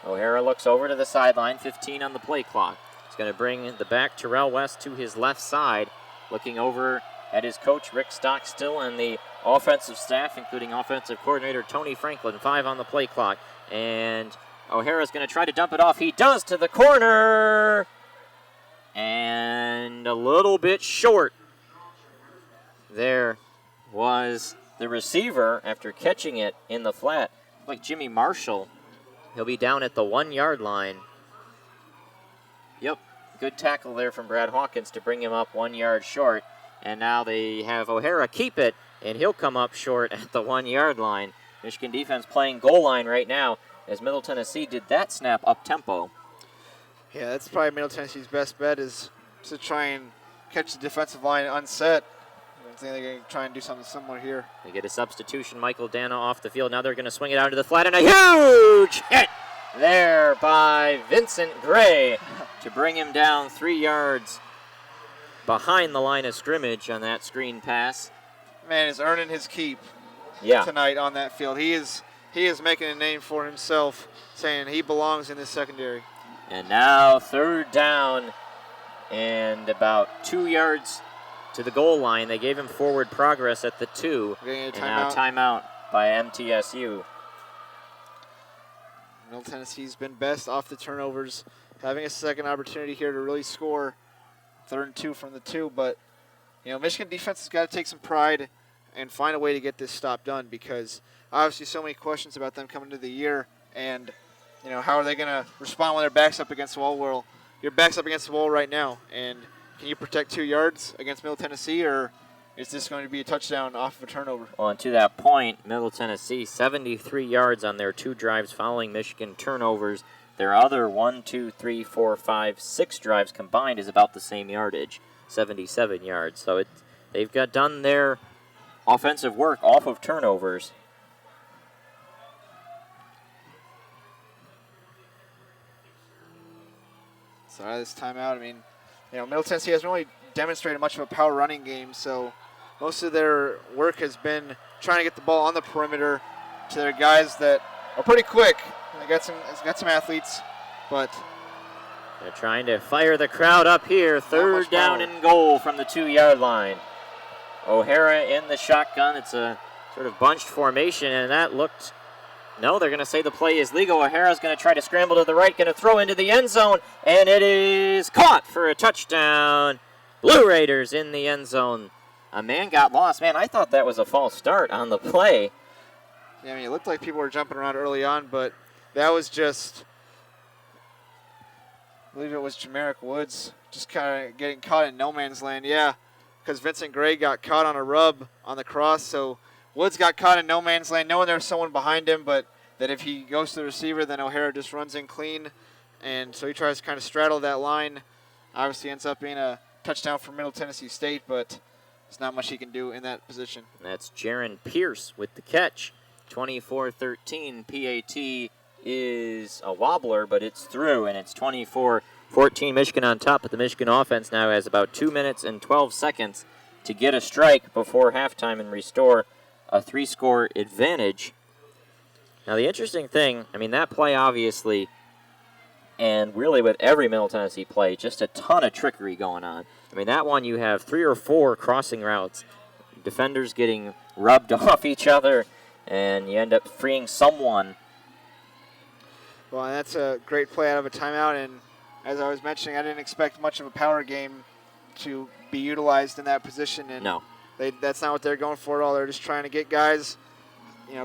O'Hara looks over to the sideline, 15 on the play clock. He's going to bring the back Terrell West to his left side, looking over at his coach, Rick Stockstill, and the offensive staff, including offensive coordinator Tony Franklin. 5 on the play clock. And O'Hara's going to try to dump it off. He does to the corner. And a little bit short. There was the receiver after catching it in the flat. Like Jimmy Marshall. He'll be down at the 1-yard line. Yep, good tackle there from Brad Hawkins to bring him up 1 yard short. And now they have O'Hara keep it, and he'll come up short at the 1-yard line. Michigan defense playing goal line right now as Middle Tennessee did that snap up-tempo. Yeah, that's probably Middle Tennessee's best bet is to try and catch the defensive line unset. I think they're going to try and do something similar here. They get a substitution, Michael Dana off the field. Now they're going to swing it out to the flat, and a huge hit there by Vincent Gray to bring him down 3 yards behind the line of scrimmage on that screen pass. Man is earning his keep Yeah. tonight on that field. He is making a name for himself, saying he belongs in this secondary. And now 3rd down and about 2 yards to the goal line. They gave him forward progress at the 2. Getting a And now timeout by MTSU. Middle Tennessee's been best off the turnovers, having a second opportunity here to really score. 3rd and 2 from the 2, but Michigan defense has got to take some pride and find a way to get this stop done because obviously so many questions about them coming into the year and how are they going to respond when their back's up against the wall? Well, your back's up against the wall right now, and can you protect 2 yards against Middle Tennessee, or is this going to be a touchdown off of a turnover? Well, and to that point, Middle Tennessee, 73 yards on their 2 drives following Michigan turnovers. Their other 6 drives combined is about the same yardage, 77 yards. So they've got done their offensive work off of turnovers. So out of this timeout, I mean, Middle Tennessee hasn't really demonstrated much of a power running game, so most of their work has been trying to get the ball on the perimeter to their guys that are pretty quick. They got some athletes, but they're trying to fire the crowd up here. 3rd down and goal from the 2-yard line. O'Hara in the shotgun. It's a sort of bunched formation, and that looked... No, they're going to say the play is legal. O'Hara's going to try to scramble to the right, going to throw into the end zone, and it is caught for a touchdown. Blue Raiders in the end zone. A man got lost. Man, I thought that was a false start on the play. Yeah, I mean, it looked like people were jumping around early on, but that was just, I believe it was Jamaric Woods just kind of getting caught in no man's land. Yeah, because Vincent Gray got caught on a rub on the cross, so Woods got caught in no man's land, knowing there was someone behind him, but that if he goes to the receiver, then O'Hara just runs in clean. And so he tries to kind of straddle that line. Obviously ends up being a touchdown for Middle Tennessee State, but there's not much he can do in that position. That's Jaron Pierce with the catch. 24-13. PAT is a wobbler, but it's through, and it's 24-14 Michigan on top. But the Michigan offense now has about 2 minutes and 12 seconds to get a strike before halftime and restore a 3-score advantage. Now, the interesting thing, I mean, that play obviously, and really with every Middle Tennessee play, just a ton of trickery going on. I mean, that one you have 3 or 4 crossing routes, defenders getting rubbed off each other, and you end up freeing someone. Well, that's a great play out of a timeout, and as I was mentioning, I didn't expect much of a power game to be utilized in that position. And no. That's not what they're going for at all. They're just trying to get guys,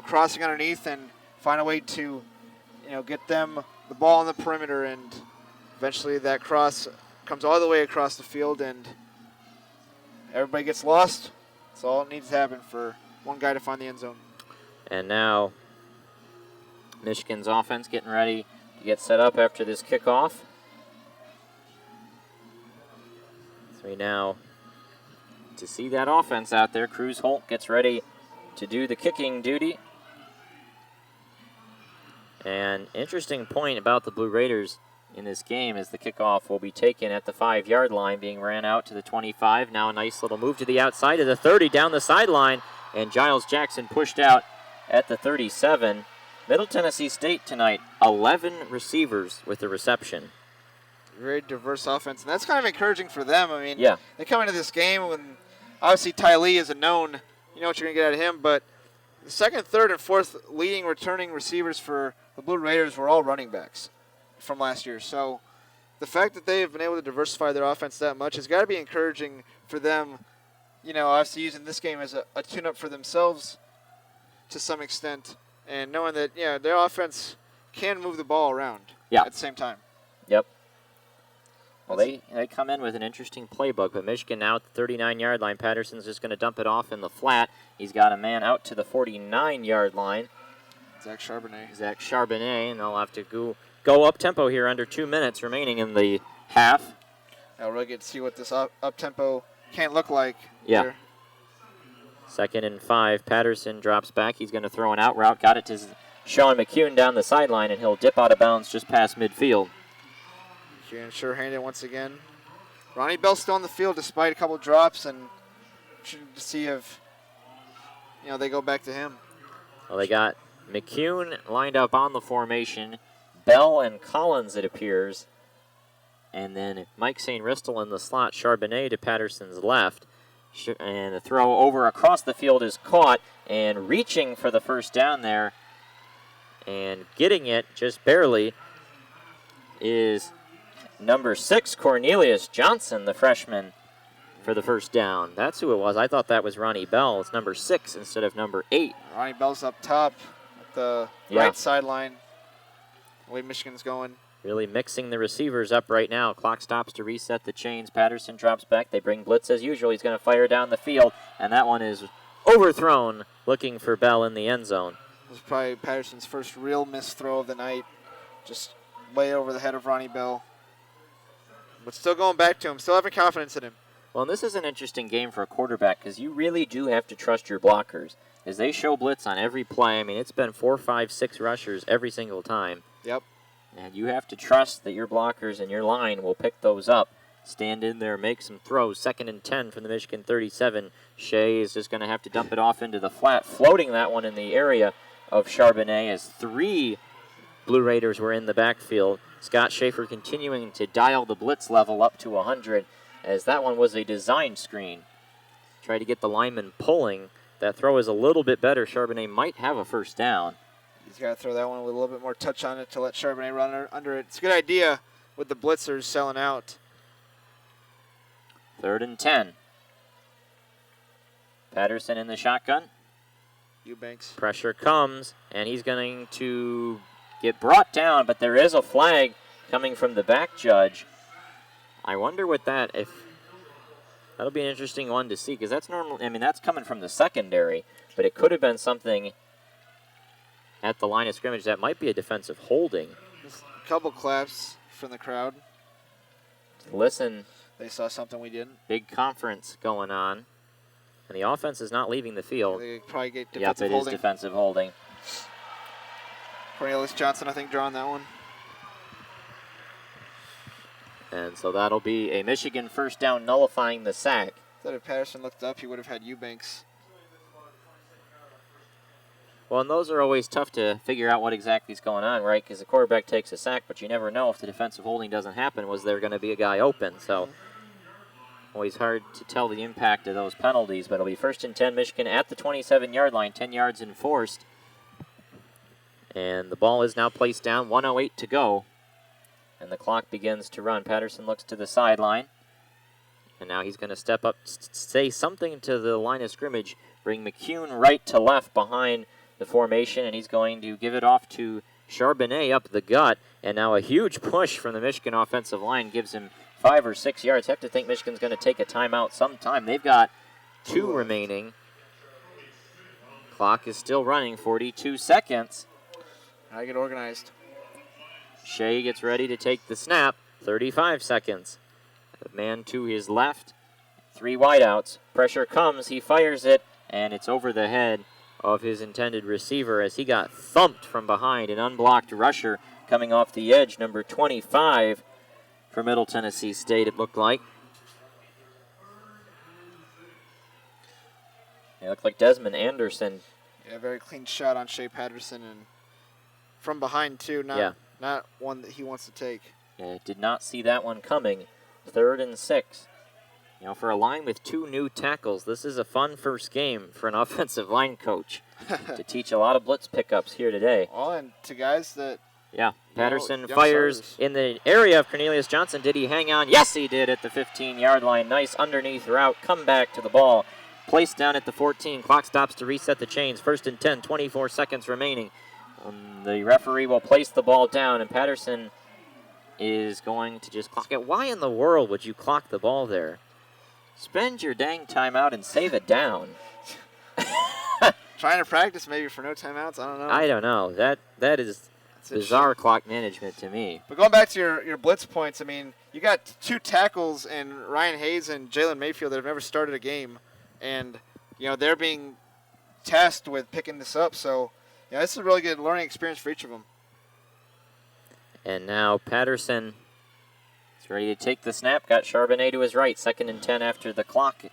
crossing underneath and find a way to, get them the ball on the perimeter. And eventually that cross comes all the way across the field and everybody gets lost. That's all that needs to happen for one guy to find the end zone. And now Michigan's offense getting ready to get set up after this kickoff. So we now... to see that offense out there, Cruz Holt gets ready to do the kicking duty. And interesting point about the Blue Raiders in this game is the kickoff will be taken at the 5-yard line, being ran out to the 25. Now a nice little move to the outside of the 30 down the sideline, and Giles Jackson pushed out at the 37. Middle Tennessee State tonight, 11 receivers with the reception. Very diverse offense, and that's kind of encouraging for them. I mean, yeah, they come into this game when obviously Ty Lee is a known, you know what you're going to get out of him, but the 2nd, 3rd, and 4th leading returning receivers for the Blue Raiders were all running backs from last year. So the fact that they have been able to diversify their offense that much has got to be encouraging for them, obviously using this game as a tune-up for themselves to some extent, and knowing that, their offense can move the ball around at the same time. Yep. Well, they come in with an interesting playbook, but Michigan now at the 39-yard line. Patterson's just going to dump it off in the flat. He's got a man out to the 49-yard line. Zach Charbonnet, and they'll have to go up-tempo here under 2 minutes remaining in the half. Now we'll get to see what this up-tempo can look like. Yeah. Here. 2nd and 5. Patterson drops back. He's going to throw an out route. Got it to Sean McKeon down the sideline, and he'll dip out of bounds just past midfield. McKeon sure-handed once again. Ronnie Bell's still on the field despite a couple drops, and to see if they go back to him. Well, they got McKeon lined up on the formation. Bell and Collins, it appears. And then Mike St. Ristel in the slot. Charbonnet to Patterson's left. And the throw over across the field is caught. And reaching for the first down there and getting it just barely is number 6, Cornelius Johnson, the freshman, for the first down. That's who it was. I thought that was Ronnie Bell. It's number 6 instead of number 8. Ronnie Bell's up top at the right sideline. The way Michigan's going. Really mixing the receivers up right now. Clock stops to reset the chains. Patterson drops back. They bring blitz as usual. He's going to fire down the field, and that one is overthrown, looking for Bell in the end zone. This was probably Patterson's first real missed throw of the night. Just way over the head of Ronnie Bell. But still going back to him, still having confidence in him. Well, and this is an interesting game for a quarterback because you really do have to trust your blockers as they show blitz on every play. I mean, it's been 4, 5, 6 rushers every single time. Yep. And you have to trust that your blockers and your line will pick those up. Stand in there, make some throws. 2nd and 10 from the Michigan 37. Shea is just going to have to dump it off into the flat, floating that one in the area of Charbonnet as 3 Blue Raiders were in the backfield. Scott Schaefer continuing to dial the blitz level up to 100 as that one was a design screen. Try to get the lineman pulling. That throw is a little bit better. Charbonnet might have a first down. He's got to throw that one with a little bit more touch on it to let Charbonnet run under it. It's a good idea with the blitzers selling out. 3rd and 10. Patterson in the shotgun. Eubanks. Pressure comes, and he's going to get brought down, but there is a flag coming from the back judge. I wonder what that'll be an interesting one to see, because that's normal. I mean, that's coming from the secondary, but it could have been something at the line of scrimmage that might be a defensive holding. Just a couple claps from the crowd. Listen. They saw something we didn't. Big conference going on, and the offense is not leaving the field. They probably get defensive holding. Yep, it is defensive holding. Cornelius Johnson, I think, drawing that one. And so that'll be a Michigan first down, nullifying the sack. Thought if Patterson looked up, he would have had Eubanks. Well, and those are always tough to figure out what exactly is going on, right? Because the quarterback takes a sack, but you never know if the defensive holding doesn't happen. Was there going to be a guy open? So always hard to tell the impact of those penalties, but it'll be 1st and 10, Michigan at the 27-yard line, 10 yards enforced. And the ball is now placed down, 1:08 to go. And the clock begins to run. Patterson looks to the sideline. And now he's going to step up, say something to the line of scrimmage, bring McKeon right to left behind the formation, and he's going to give it off to Charbonnet up the gut. And now a huge push from the Michigan offensive line gives him 5 or 6 yards. Have to think Michigan's going to take a timeout sometime. They've got 2 remaining. Clock is still running, 42 seconds. I get organized. Shea gets ready to take the snap, 35 seconds. The man to his left, 3 wideouts. Pressure comes, he fires it, and it's over the head of his intended receiver as he got thumped from behind. An unblocked rusher coming off the edge, number 25 for Middle Tennessee State, it looked like. It looked like Desmond Anderson. Yeah, very clean shot on Shea Patterson, and from behind, too, not one that he wants to take. Yeah, did not see that one coming. 3rd and 6. You know, for a line with 2 new tackles, this is a fun first game for an offensive line coach to teach a lot of blitz pickups here today. Well, and to guys that... Yeah, Patterson young fires starters. in the area of Cornelius Johnson. Did he hang on? Yes, he did at the 15-yard line. Nice underneath route. Come back to the ball. Placed down at the 14. Clock stops to reset the chains. 1st and 10, 24 seconds remaining. The referee will place the ball down, and Patterson is going to just clock it. Why in the world would you clock the ball there? Spend your dang timeout and save it down. Trying to practice maybe for no timeouts. I don't know. That is bizarre clock management to me. But going back to your blitz points, I mean, you got 2 tackles in Ryan Hayes and Jalen Mayfield that have never started a game, and you know they're being tasked with picking this up. So yeah, this is a really good learning experience for each of them. And now Patterson is ready to take the snap. Got Charbonnet to his right. 2nd and 10 after the clock.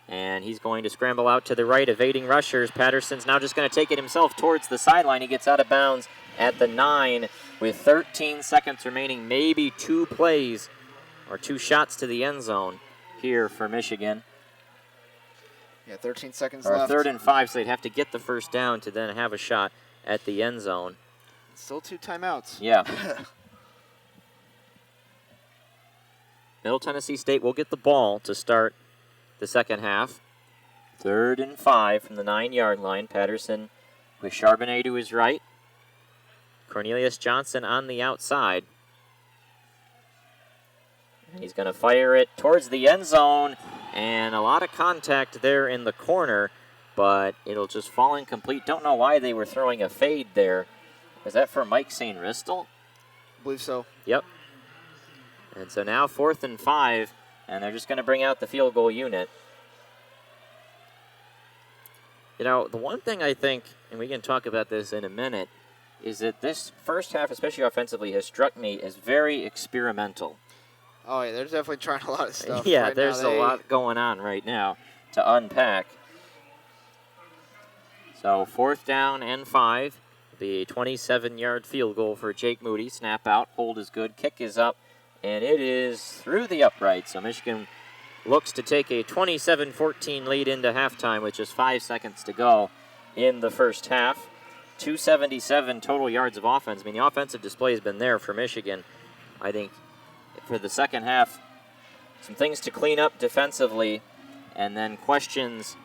And he's going to scramble out to the right, evading rushers. Patterson's now just going to take it himself towards the sideline. He gets out of bounds at the 9 with 13 seconds remaining. Maybe 2 plays or 2 shots to the end zone here for Michigan. Yeah, 13 seconds or left. 3rd and 5, so they'd have to get the first down to then have a shot at the end zone. Still 2 timeouts. Yeah. Middle Tennessee State will get the ball to start the second half. 3rd and 5 from the 9-yard line. Patterson with Charbonnet to his right. Cornelius Johnson on the outside. He's going to fire it towards the end zone, and a lot of contact there in the corner, but it'll just fall incomplete. Don't know why they were throwing a fade there. Is that for Mike St. Ristel? I believe so. Yep. And so now 4th and 5, and they're just going to bring out the field goal unit. You know, the one thing I think, and we can talk about this in a minute, is that this first half, especially offensively, has struck me as very experimental. Oh, yeah, they're definitely trying a lot of stuff. Yeah, right there's now. a lot going on right now to unpack. So 4th down and 5. The 27-yard field goal for Jake Moody. Snap out, hold is good, kick is up, and it is through the upright. So Michigan looks to take a 27-14 lead into halftime with just 5 seconds to go in the first half. 277 total yards of offense. I mean, the offensive display has been there for Michigan. I think for the second half, some things to clean up defensively, and then questions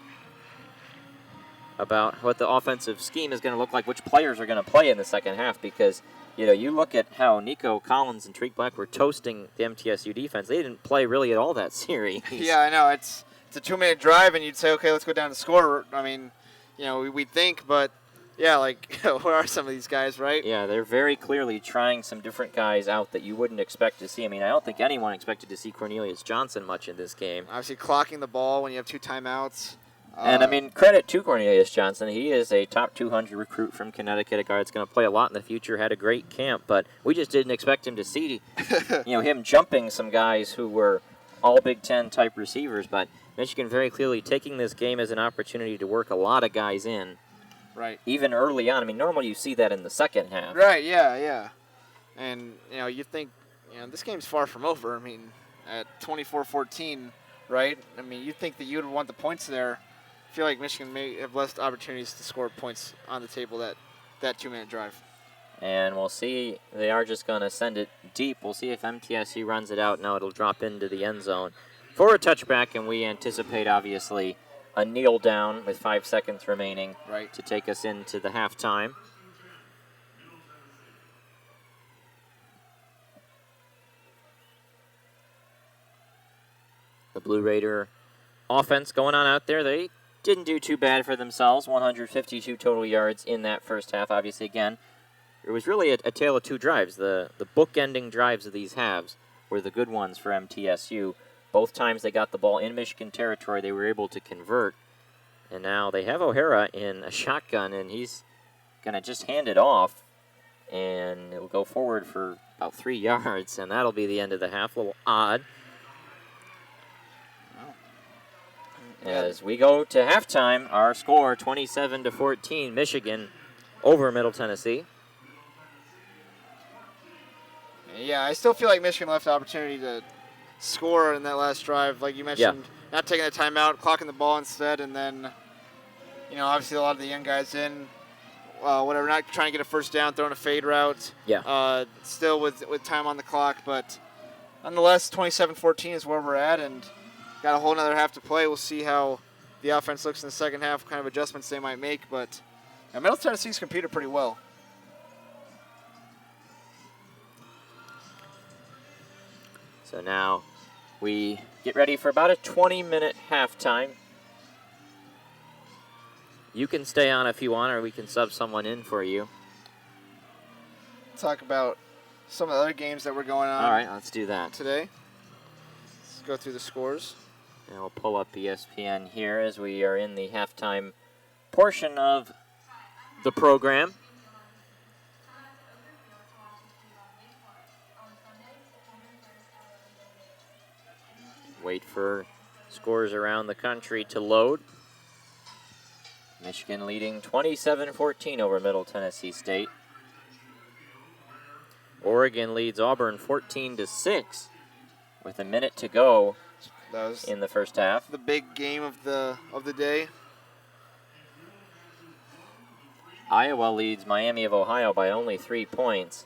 about what the offensive scheme is going to look like, which players are going to play in the second half, because, you know, you look at how Nikko Collins and Tarik Black were toasting the MTSU defense. They didn't play really at all that series. Yeah, I know. It's a 2-minute drive, and you'd say, okay, let's go down to score. I mean, you know, we'd think, but, yeah, like, where are some of these guys, right? Yeah, they're very clearly trying some different guys out that you wouldn't expect to see. I mean, I don't think anyone expected to see Cornelius Johnson much in this game. Obviously, clocking the ball when you have 2 timeouts. And, I mean, credit to Cornelius Johnson. He is a top 200 recruit from Connecticut, a guy that's going to play a lot in the future, had a great camp, but we just didn't expect him to see, him jumping some guys who were all Big Ten type receivers. But Michigan very clearly taking this game as an opportunity to work a lot of guys in. Right. Even early on. I mean, normally you see that in the second half. Right, yeah. And, you think, this game's far from over. I mean, at 24-14, right? I mean, you think that you would want the points there. I feel like Michigan may have less opportunities to score points on the table that 2-minute drive. And we'll see. They are just going to send it deep. We'll see if MTSU runs it out. Now it'll drop into the end zone for a touchback, and we anticipate, obviously, a kneel down with 5 seconds remaining to take us into the halftime. The Blue Raider offense going on out there. They didn't do too bad for themselves. 152 total yards in that first half. Obviously, again, it was really a tale of 2 drives. The bookending drives of these halves were the good ones for MTSU. Both times they got the ball in Michigan territory, they were able to convert. And now they have O'Hara in a shotgun, and he's going to just hand it off. And it'll go forward for about 3 yards, and that'll be the end of the half. A little odd. As we go to halftime, our score 27-14, Michigan over Middle Tennessee. Yeah, I still feel like Michigan left the opportunity to score in that last drive, like you mentioned. Not taking the timeout, clocking the ball instead, and then, obviously a lot of the young guys in, not trying to get a first down, throwing a fade route. Yeah. Still with time on the clock, but nonetheless, 27-14 is where we're at, and got a whole other half to play. We'll see how the offense looks in the second half, what kind of adjustments they might make. But Middle Tennessee's competed pretty well. So now we get ready for about a 20-minute halftime. You can stay on if you want, or we can sub someone in for you. Talk about some of the other games that were going on. All right, let's do that today. Let's go through the scores. And we'll pull up ESPN here as we are in the halftime portion of the program. Wait for scores around the country to load. Michigan leading 27-14 over Middle Tennessee State. Oregon leads Auburn 14-6 with a minute to go. That was in the first half. The big game of the day. Iowa leads Miami of Ohio by only 3 points.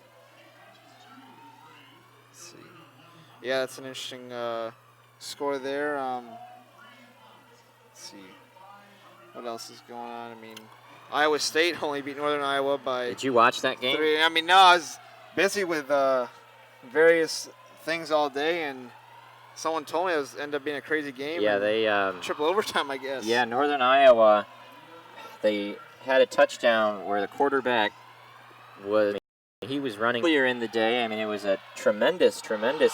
Let's see. Yeah, that's an interesting score there. Let's see. What else is going on? I mean, Iowa State only beat Northern Iowa by... Did you watch that game? 3. I mean, no, I was busy with various things all day, and Someone told me it was ended up being a crazy game. Yeah, they triple overtime, I guess. Yeah, Northern Iowa. They had a touchdown where the quarterback he was running earlier in the day. I mean, it was a tremendous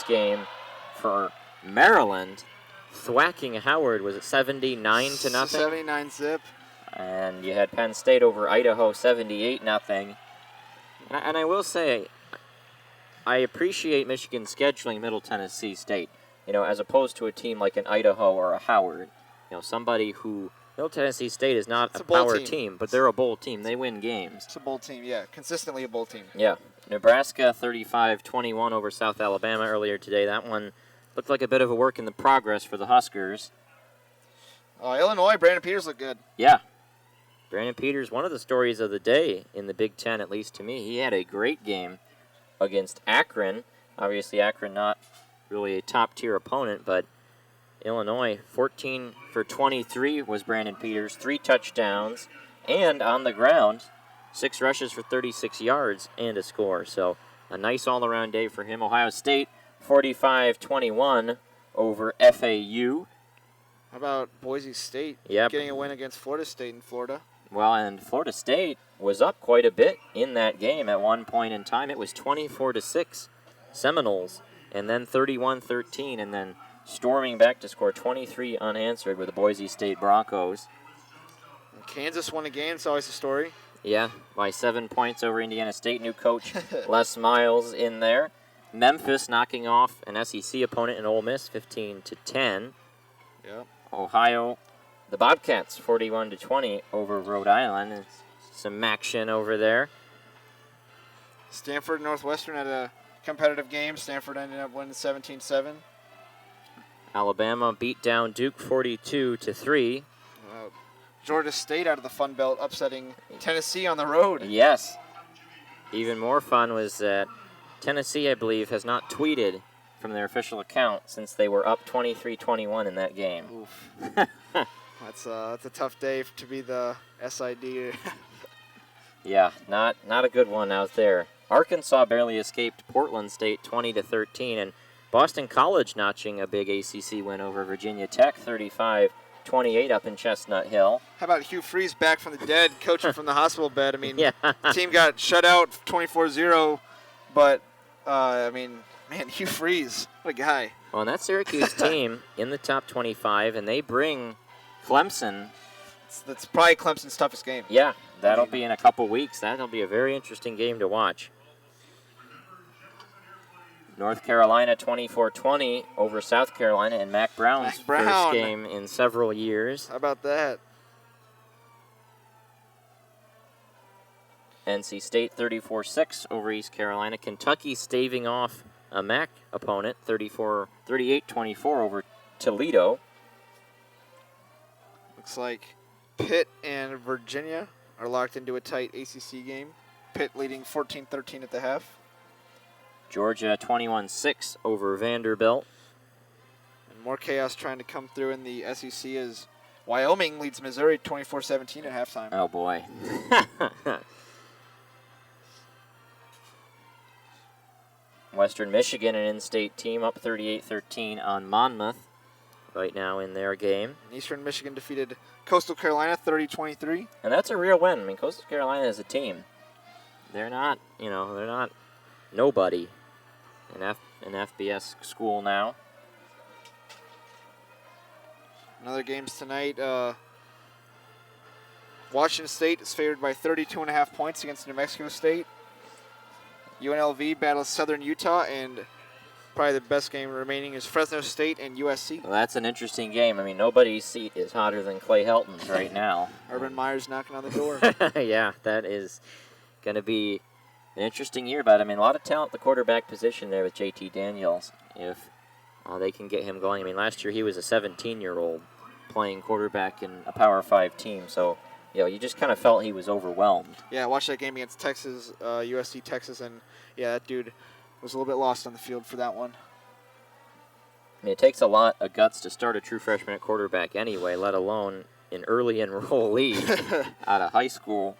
game for Maryland, thwacking Howard. Was it 79-0? 79 zip. And you had Penn State over Idaho 78-0. And I will say, I appreciate Michigan scheduling Middle Tennessee State, as opposed to a team like an Idaho or a Howard. Somebody who, Middle Tennessee State is not a power team, but they're a bowl team. They win games. It's a bowl team, yeah. Consistently a bowl team. Yeah. Nebraska 35-21 over South Alabama earlier today. That one looked like a bit of a work in the progress for the Huskers. Illinois, Brandon Peters looked good. Yeah. Brandon Peters, one of the stories of the day in the Big Ten, at least to me. He had a great game against Akron. Obviously, Akron not really a top-tier opponent, but Illinois, 14 for 23 was Brandon Peters, 3 touchdowns, and on the ground, 6 rushes for 36 yards and a score. So a nice all-around day for him. Ohio State, 45-21 over FAU. How about Boise State getting a win against Florida State in Florida? Well, and Florida State was up quite a bit in that game at one point in time. It was 24-6 Seminoles, and then 31-13, and then storming back to score 23 unanswered with the Boise State Broncos. And Kansas won a game. It's always a story. Yeah, by 7 points over Indiana State. New coach Les Miles in there. Memphis knocking off an SEC opponent in Ole Miss 15-10. Yep. Ohio, the Bobcats 41-20 over Rhode Island. Some action over there. Stanford Northwestern had a competitive game. Stanford ended up winning 17-7. Alabama beat down Duke 42-3. Georgia State out of the Fun Belt upsetting Tennessee on the road. Yes. Even more fun was that Tennessee, I believe, has not tweeted from their official account since they were up 23-21 in that game. Oof. That's a tough day to be the SID. Yeah, not a good one out there. Arkansas barely escaped Portland State 20-13, and Boston College notching a big ACC win over Virginia Tech 35-28 up in Chestnut Hill. How about Hugh Freeze back from the dead, coaching from the hospital bed? I mean, yeah. The team got shut out 24-0, but man, Hugh Freeze, what a guy. Well, and that Syracuse team in the top 25, and they bring Clemson. That's probably Clemson's toughest game. Yeah, that'll be in a couple weeks. That'll be a very interesting game to watch. North Carolina 24-20 over South Carolina, and Mac Brown's first game in several years. How about that? NC State 34-6 over East Carolina. Kentucky staving off a MAC opponent, 38-24 over Toledo. Looks like Pitt and Virginia are locked into a tight ACC game. Pitt leading 14-13 at the half. Georgia 21-6 over Vanderbilt. And more chaos trying to come through in the SEC as Wyoming leads Missouri 24-17 at halftime. Oh, boy. Western Michigan, an in-state team, up 38-13 on Monmouth right now in their game. And Eastern Michigan defeated Coastal Carolina 30-23. And that's a real win. I mean, Coastal Carolina is a team. They're not, they're not nobody in FBS school now. Another games tonight. Washington State is favored by 32.5 points against New Mexico State. UNLV battles Southern Utah, and probably the best game remaining is Fresno State and USC. Well, that's an interesting game. I mean, nobody's seat is hotter than Clay Helton's right now. Urban Meyer's knocking on the door. Yeah, that is going to be an interesting year, but I mean, a lot of talent at the quarterback position there with JT Daniels. If they can get him going. I mean, last year he was a 17-year-old playing quarterback in a Power 5 team, so you just kind of felt he was overwhelmed. Yeah, I watched that game against Texas, USC Texas, and yeah, that dude was a little bit lost on the field for that one. I mean, it takes a lot of guts to start a true freshman at quarterback anyway, let alone an early enrollee out of high school.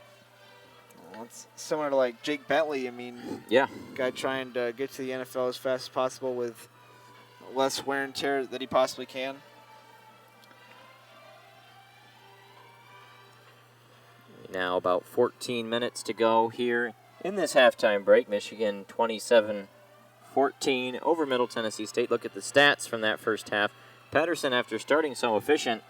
Well, it's similar to like Jake Bentley. I mean, yeah, guy trying to get to the NFL as fast as possible with less wear and tear that he possibly can. Now about 14 minutes to go here in this halftime break. Michigan 27-14 over Middle Tennessee State. Look at the stats from that first half. Patterson, after starting so efficient,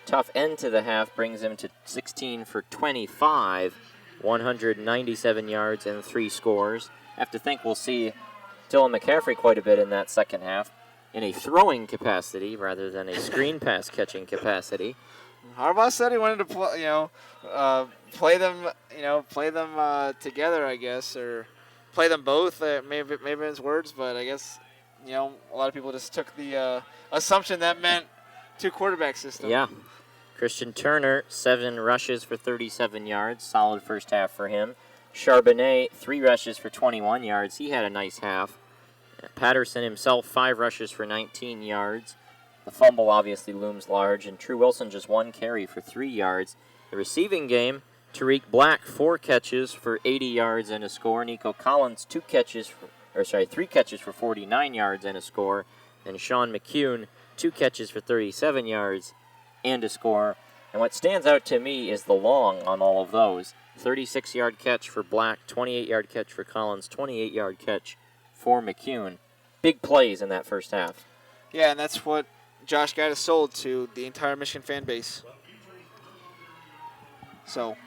tough end to the half, brings him to 16 for 25, 197 yards and 3 scores. I have to think we'll see Dylan McCaffrey quite a bit in that second half in a throwing capacity rather than a screen pass catching capacity. Harbaugh said he wanted to play them together, I guess, or play them both. Maybe in his words, but I guess a lot of people just took the assumption that meant 2 quarterback system. Yeah. Christian Turner, 7 rushes for 37 yards. Solid first half for him. Charbonnet, 3 rushes for 21 yards. He had a nice half. Patterson himself, 5 rushes for 19 yards. The fumble obviously looms large. And True Wilson, just 1 carry for 3 yards. The receiving game, Tarik Black, 4 catches for 80 yards and a score. Nikko Collins, 3 catches for 49 yards and a score. And Sean McKeon, 2 catches for 37 yards and a score. And what stands out to me is the long on all of those. 36-yard catch for Black, 28-yard catch for Collins, 28-yard catch for McKeon. Big plays in that first half. Yeah, and that's what Josh Gaddis sold to the entire Michigan fan base. So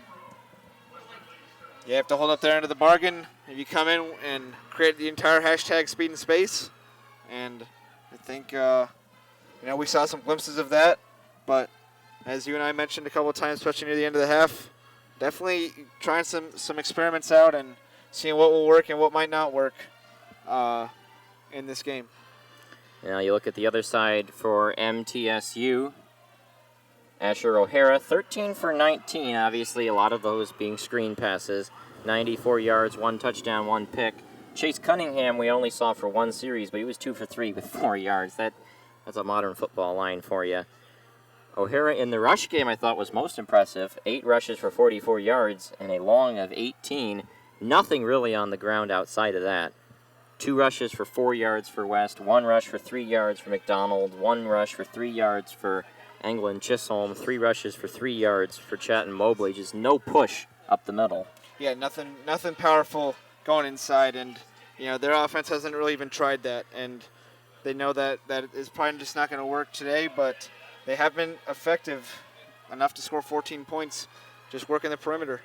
you have to hold up their end of the bargain if you come in and create the entire hashtag speed and space. And I think we saw some glimpses of that. But as you and I mentioned a couple of times, especially near the end of the half, definitely trying some experiments out and seeing what will work and what might not work in this game. Now you look at the other side for MTSU. Asher O'Hara, 13 for 19. Obviously, a lot of those being screen passes. 94 yards, 1 touchdown, 1 pick. Chase Cunningham we only saw for 1 series, but he was 2 for 3 with 4 yards. That's a modern football line for you. O'Hara in the rush game I thought was most impressive. 8 rushes for 44 yards and a long of 18. Nothing really on the ground outside of that. 2 rushes for 4 yards for West, 1 rush for 3 yards for McDonald, 1 rush for 3 yards for Anglin Chisholm, 3 rushes for 3 yards for Chatton Mobley. Just no push up the middle. Yeah, nothing powerful going inside, and their offense hasn't really even tried that, and they know that is probably just not going to work today, but they have been effective enough to score 14 points just working the perimeter.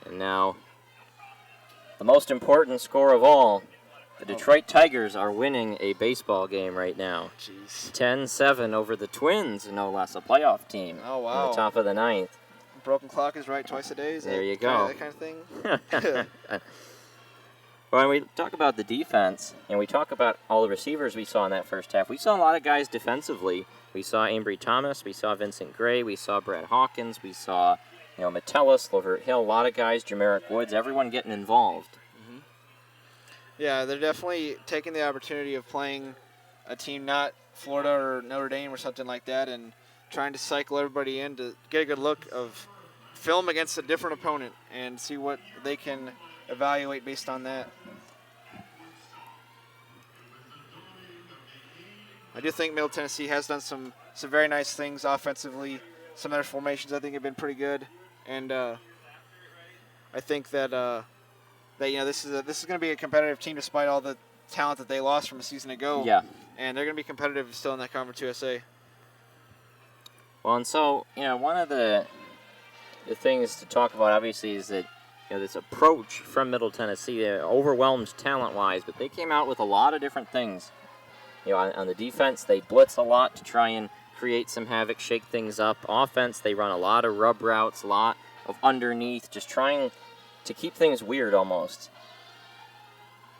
And now, the most important score of all, the Detroit Tigers are winning a baseball game right now. Jeez. 10-7 over the Twins, no less, a playoff team. Oh, wow. In the top of the 9th. Broken clock is right twice a day. Is there that you go. That kind of thing? When we talk about the defense, and we talk about all the receivers we saw in that first half, we saw a lot of guys defensively. We saw Ambry Thomas, we saw Vincent Gray, we saw Brad Hawkins, we saw Metellus, Lavert Hill, a lot of guys, Jamerick Woods, everyone getting involved. Mm-hmm. Yeah, they're definitely taking the opportunity of playing a team not Florida or Notre Dame or something like that and trying to cycle everybody in to get a good look of film against a different opponent and see what they can evaluate based on that. I do think Middle Tennessee has done some very nice things offensively. Some of their formations I think have been pretty good, and I think that this is going to be a competitive team despite all the talent that they lost from a season ago. Yeah, and they're going to be competitive still in that Conference USA. Well, and so one of the things to talk about obviously is that this approach from Middle Tennessee, they're overwhelmed talent-wise, but they came out with a lot of different things. On the defense, they blitz a lot to try and create some havoc, shake things up. Offense, they run a lot of rub routes, a lot of underneath, just trying to keep things weird almost.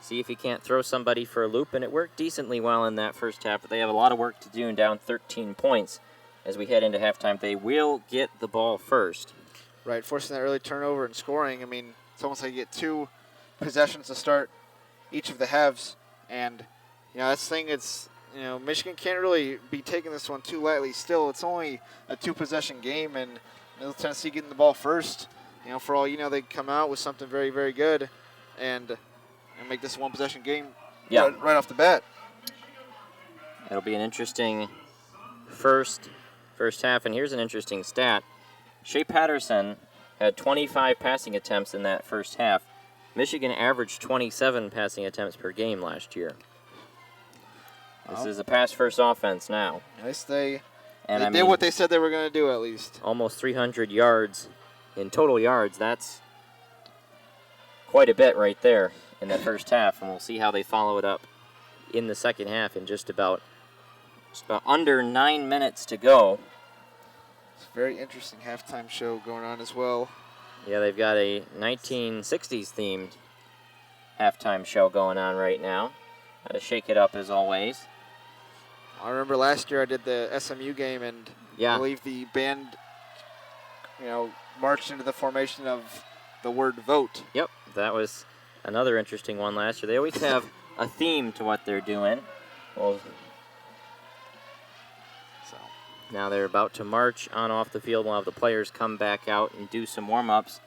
See if you can't throw somebody for a loop, and it worked decently well in that first half, but they have a lot of work to do and down 13 points as we head into halftime. They will get the ball first. Right, forcing that early turnover and scoring. I mean, it's almost like you get 2 possessions to start each of the halves, and that's the thing. It's Michigan can't really be taking this one too lightly. Still, it's only a 2-possession game, and Middle Tennessee getting the ball first. For all they come out with something very, very good, and make this a 1-possession game. Yeah. Right off the bat. It'll be an interesting first half, and here's an interesting stat. Shea Patterson had 25 passing attempts in that first half. Michigan averaged 27 passing attempts per game last year. This is a pass-first offense now. Nice. They And did what they said they were going to do, at least. Almost 300 yards in total yards. That's quite a bit right there in that first half, and we'll see how they follow it up in the second half in just about under 9 minutes to go. It's a very interesting halftime show going on as well. Yeah, they've got a 1960s themed halftime show going on right now. Got to shake it up as always. I remember last year I did the SMU game, and I believe the band, marched into the formation of the word vote. Yep, that was another interesting one last year. They always have a theme to what they're doing. Well, now they're about to march on off the field. We'll have the players come back out and do some warm-ups.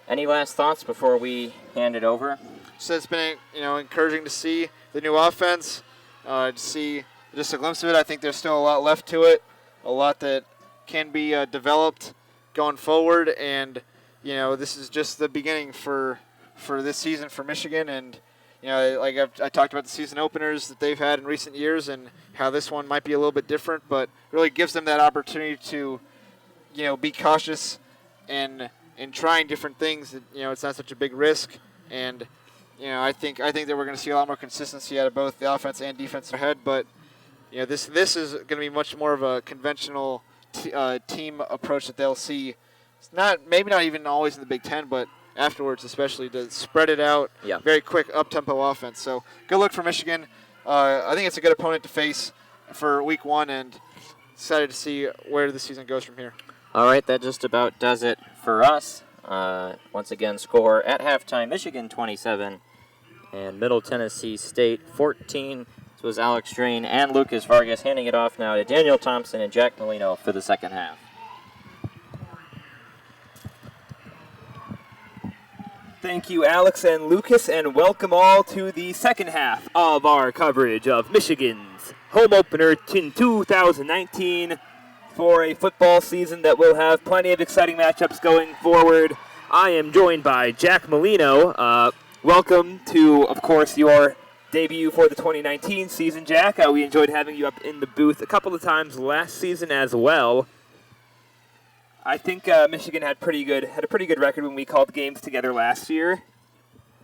Any last thoughts before we hand it over? So it's been encouraging to see the new offense, to see just a glimpse of it. I think there's still a lot left to it, a lot that can be developed going forward, and this is just the beginning for this season for Michigan. And I talked about the season openers that they've had in recent years and how this one might be a little bit different, but really gives them that opportunity to be cautious and trying different things. It's not such a big risk, and I think that we're going to see a lot more consistency out of both the offense and defense ahead. But this is going to be much more of a conventional team approach that they'll see. It's maybe not even always in the Big Ten, but afterwards, especially to spread it out, very quick up-tempo offense. So good luck for Michigan. I think it's a good opponent to face for Week 1, and excited to see where the season goes from here. All right, that just about does it for us. Once again, score at halftime, Michigan 27 and Middle Tennessee State 14. This was Alex Strain and Lucas Vargas handing it off now to Daniel Thompson and Jack Molino for the second half. Thank you, Alex and Lucas, and welcome all to the second half of our coverage of Michigan's home opener in 2019 for a football season that will have plenty of exciting matchups going forward. I am joined by Jack Molino. Welcome to, of course, your debut for the 2019 season, Jack. We enjoyed having you up in the booth a couple of times last season as well. I think Michigan had a pretty good record when we called games together last year.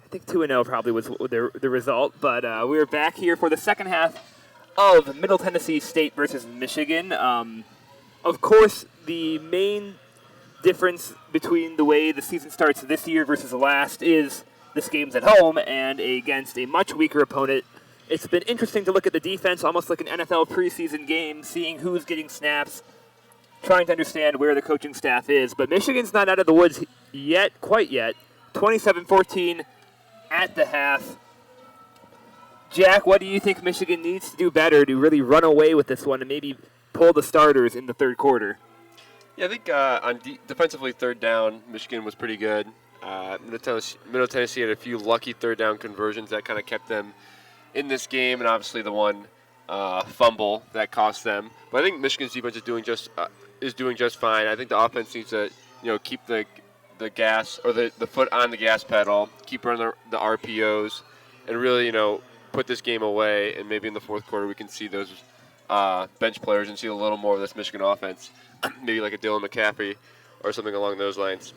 I think 2-0 probably was the result, but we were back here for the second half of Middle Tennessee State versus Michigan. Of course, the main difference between the way the season starts this year versus last is this game's at home and against a much weaker opponent. It's been interesting to look at the defense, almost like an NFL preseason game, seeing who's getting snaps, trying to understand where the coaching staff is. But Michigan's not out of the woods quite yet. 27-14 at the half. Jack, what do you think Michigan needs to do better to really run away with this one and maybe pull the starters in the third quarter? Yeah, I think on defensively third down, Michigan was pretty good. Middle Tennessee had a few lucky third down conversions that kind of kept them in this game, and obviously the one fumble that cost them. But I think Michigan's defense is doing just fine. I think the offense needs to keep the gas or the foot on the gas pedal, keep running the RPOs, and really put this game away. And maybe in the fourth quarter we can see those bench players and see a little more of this Michigan offense, maybe like a Dylan McCaffrey or something along those lines.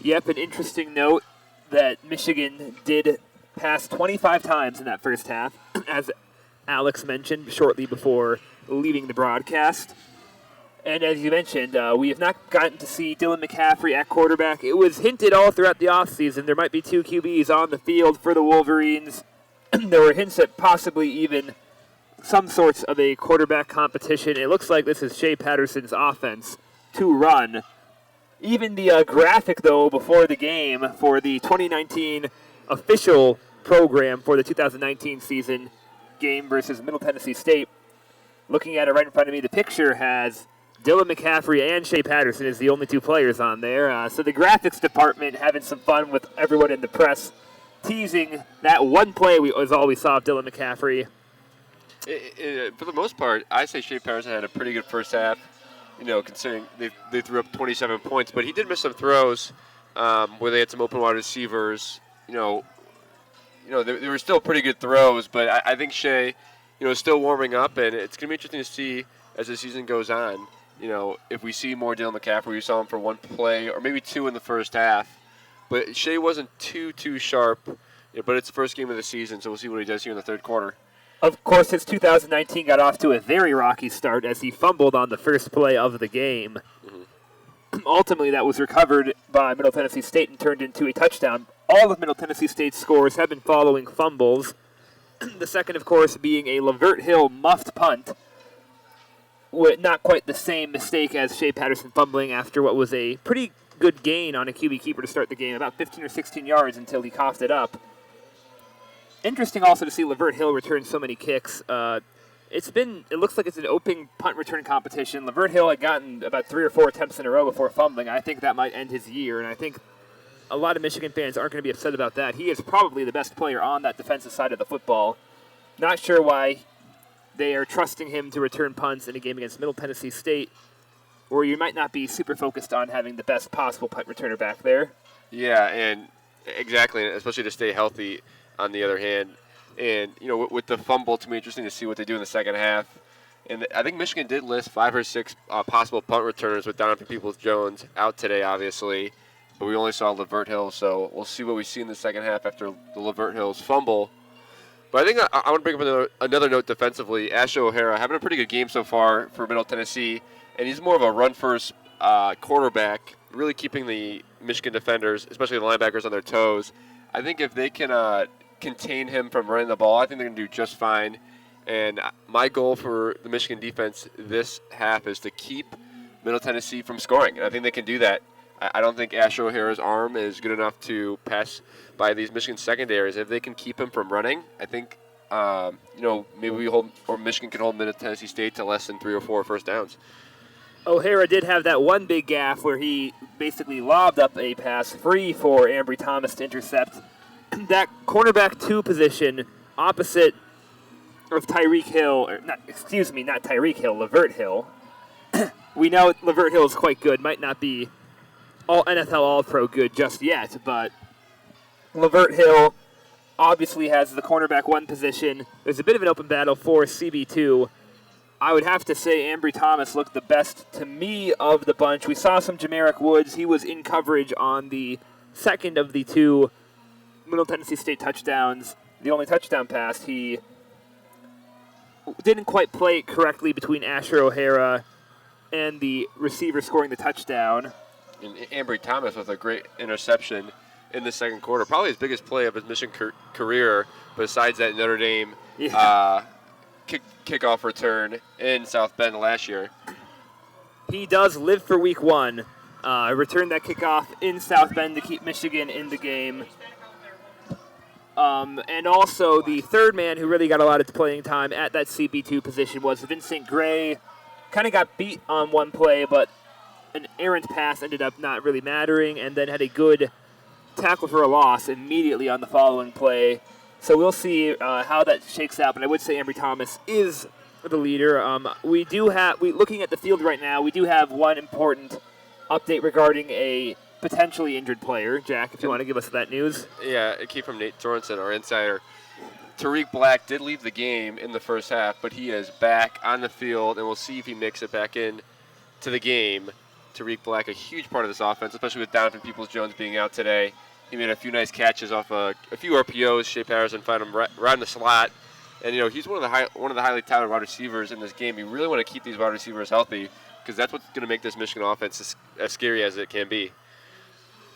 Yep, an interesting note that Michigan did pass 25 times in that first half, as Alex mentioned shortly before leaving the broadcast. And as you mentioned, we have not gotten to see Dylan McCaffrey at quarterback. It was hinted all throughout the offseason there might be two QBs on the field for the Wolverines. There were hints at possibly even some sorts of a quarterback competition. It looks like this is Shea Patterson's offense to run. Even the graphic, though, before the game for the 2019 official program for the 2019 season game versus Middle Tennessee State, looking at it right in front of me, the picture has Dylan McCaffrey and Shea Patterson as the only two players on there. So the graphics department having some fun with everyone in the press, teasing that one play was all we saw of Dylan McCaffrey. For the most part, I say Shea Patterson had a pretty good first half. Considering they threw up 27 points, but he did miss some throws where they had some open wide receivers. They were still pretty good throws, but I think Shea, is still warming up, and it's going to be interesting to see as the season goes on. If we see more Dylan McCaffrey, we saw him for one play or maybe two in the first half, but Shea wasn't too sharp. But it's the first game of the season, so we'll see what he does here in the third quarter. Of course, his 2019 got off to a very rocky start as he fumbled on the first play of the game. Mm-hmm. Ultimately, that was recovered by Middle Tennessee State and turned into a touchdown. All of Middle Tennessee State's scores have been following fumbles. The second, of course, being a Lavert Hill muffed punt. Not quite the same mistake as Shea Patterson fumbling after what was a pretty good gain on a QB keeper to start the game, about 15 or 16 yards until he coughed it up. Interesting also to see Lavert Hill return so many kicks. It looks like it's an open punt return competition. Lavert Hill had gotten about 3 or 4 attempts in a row before fumbling. I think that might end his year, and I think a lot of Michigan fans aren't going to be upset about that. He is probably the best player on that defensive side of the football. Not sure why they are trusting him to return punts in a game against Middle Tennessee State, where you might not be super focused on having the best possible punt returner back there. Yeah, and exactly, especially to stay healthy. On the other hand, and with the fumble, it's going to be interesting to see what they do in the second half. And I think Michigan did list 5 or 6 possible punt returners with Donovan Peoples-Jones out today, obviously, but we only saw Lavert Hill, so we'll see what we see in the second half after the Lavert Hill's fumble. But I think I want to bring up another note defensively. Asher O'Hara having a pretty good game so far for Middle Tennessee, and he's more of a run-first quarterback, really keeping the Michigan defenders, especially the linebackers, on their toes. I think if they can contain him from running the ball, I think they're going to do just fine. And my goal for the Michigan defense this half is to keep Middle Tennessee from scoring. And I think they can do that. I don't think Asher O'Hara's arm is good enough to pass by these Michigan secondaries. If they can keep him from running, I think, maybe Michigan can hold Middle Tennessee State to less than 3 or 4 first downs. O'Hara did have that one big gaffe where he basically lobbed up a pass free for Ambry Thomas to intercept. That cornerback 2 position opposite of Tarik Hill, not Tarik Hill, Lavert Hill. We know Lavert Hill is quite good, might not be all NFL All-Pro good just yet, but Lavert Hill obviously has the cornerback 1 position. There's a bit of an open battle for CB2. I would have to say Ambry Thomas looked the best to me of the bunch. We saw some Jamarick Woods. He was in coverage on the second of the 2 Middle Tennessee State touchdowns. The only touchdown pass, he didn't quite play it correctly between Asher O'Hara and the receiver scoring the touchdown. And Ambry Thomas with a great interception in the second quarter. Probably his biggest play of his Michigan career, besides that Notre Dame kickoff return in South Bend last year. He does live for week 1. Returned that kickoff in South Bend to keep Michigan in the game. And also the third man who really got a lot of playing time at that CB2 position was Vincent Gray. Kind of got beat on one play, but an errant pass ended up not really mattering, and then had a good tackle for a loss immediately on the following play. So we'll see how that shakes out, but I would say Ambry Thomas is the leader. Looking at the field right now, we do have one important update regarding a potentially injured player. Jack, if you want to give us that news. Yeah, it came from Nate Sorensen, our insider. Tarik Black did leave the game in the first half, but he is back on the field, and we'll see if he makes it back in to the game. Tarik Black, a huge part of this offense, especially with Donovan Peoples-Jones being out today. He made a few nice catches off a few RPOs. Shea Patterson found him right in the slot. And, he's one of the highly touted wide receivers in this game. You really want to keep these wide receivers healthy because that's what's going to make this Michigan offense as scary as it can be.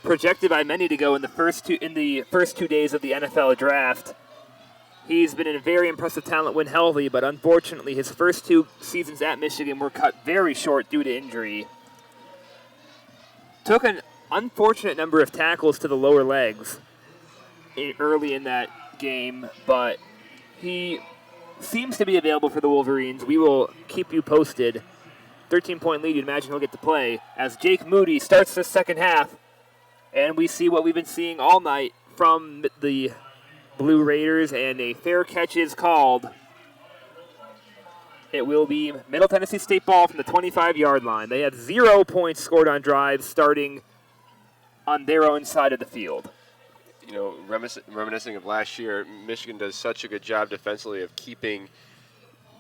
Projected by many to go in the first 2 days of the NFL draft. He's been a very impressive talent when healthy, but unfortunately his first 2 seasons at Michigan were cut very short due to injury. Took an unfortunate number of tackles to the lower legs early in that game, but he seems to be available for the Wolverines. We will keep you posted. 13-point lead, you'd imagine he'll get to play as Jake Moody starts the second half, and we see what we've been seeing all night from the Blue Raiders, and a fair catch is called. It will be Middle Tennessee State ball from the 25-yard line. They have 0 points scored on drives starting on their own side of the field. You know, reminiscing of last year, Michigan does such a good job defensively of keeping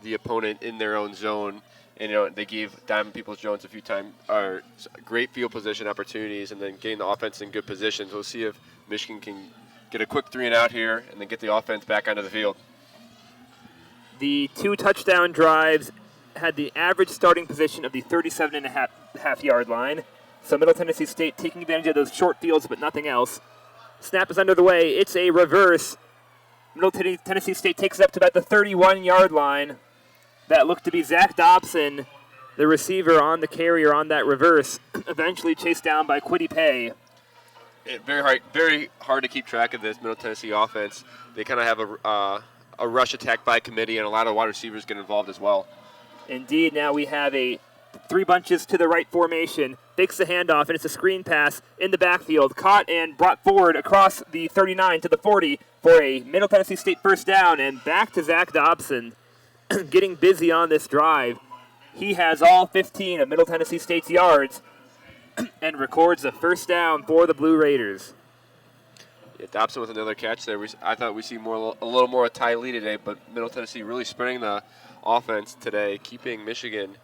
the opponent in their own zone. And, you know, they gave Diamond Peoples-Jones a few times great field position opportunities and then getting the offense in good positions. We'll see if Michigan can get a quick 3-and-out here and then get the offense back onto the field. The 2 touchdown drives had the average starting position of the 37.5-yard line. So Middle Tennessee State taking advantage of those short fields but nothing else. Snap is under the way. It's a reverse. Middle Tennessee State takes it up to about the 31-yard line. That looked to be Zach Dobson, the receiver on the carrier on that reverse, eventually chased down by Quiddy Pay. Very hard to keep track of this Middle Tennessee offense. They kind of have a rush attack by committee, and a lot of wide receivers get involved as well. Indeed, now we have a 3 bunches to the right formation. Fakes the handoff, and it's a screen pass in the backfield. Caught and brought forward across the 39 to the 40 for a Middle Tennessee State first down, and back to Zach Dobson. Getting busy on this drive. He has all 15 of Middle Tennessee State's yards and records a first down for the Blue Raiders. Yeah, Dobson with another catch there. I thought we'd see a little more of Ty Lee today, but Middle Tennessee really spreading the offense today, keeping Michigan,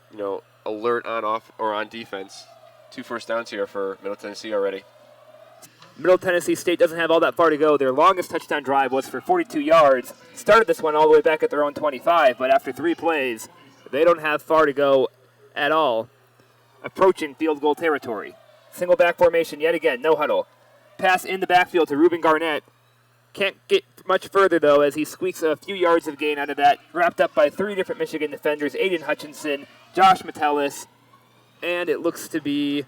you know, alert on defense. 2 first downs here for Middle Tennessee already. Middle Tennessee State doesn't have all that far to go. Their longest touchdown drive was for 42 yards. Started this one all the way back at their own 25, but after 3 plays, they don't have far to go at all. Approaching field goal territory. Single back formation yet again, no huddle. Pass in the backfield to Ruben Garnett. Can't get much further, though, as he squeaks a few yards of gain out of that. Wrapped up by 3 different Michigan defenders, Aiden Hutchinson, Josh Metellus, and it looks to be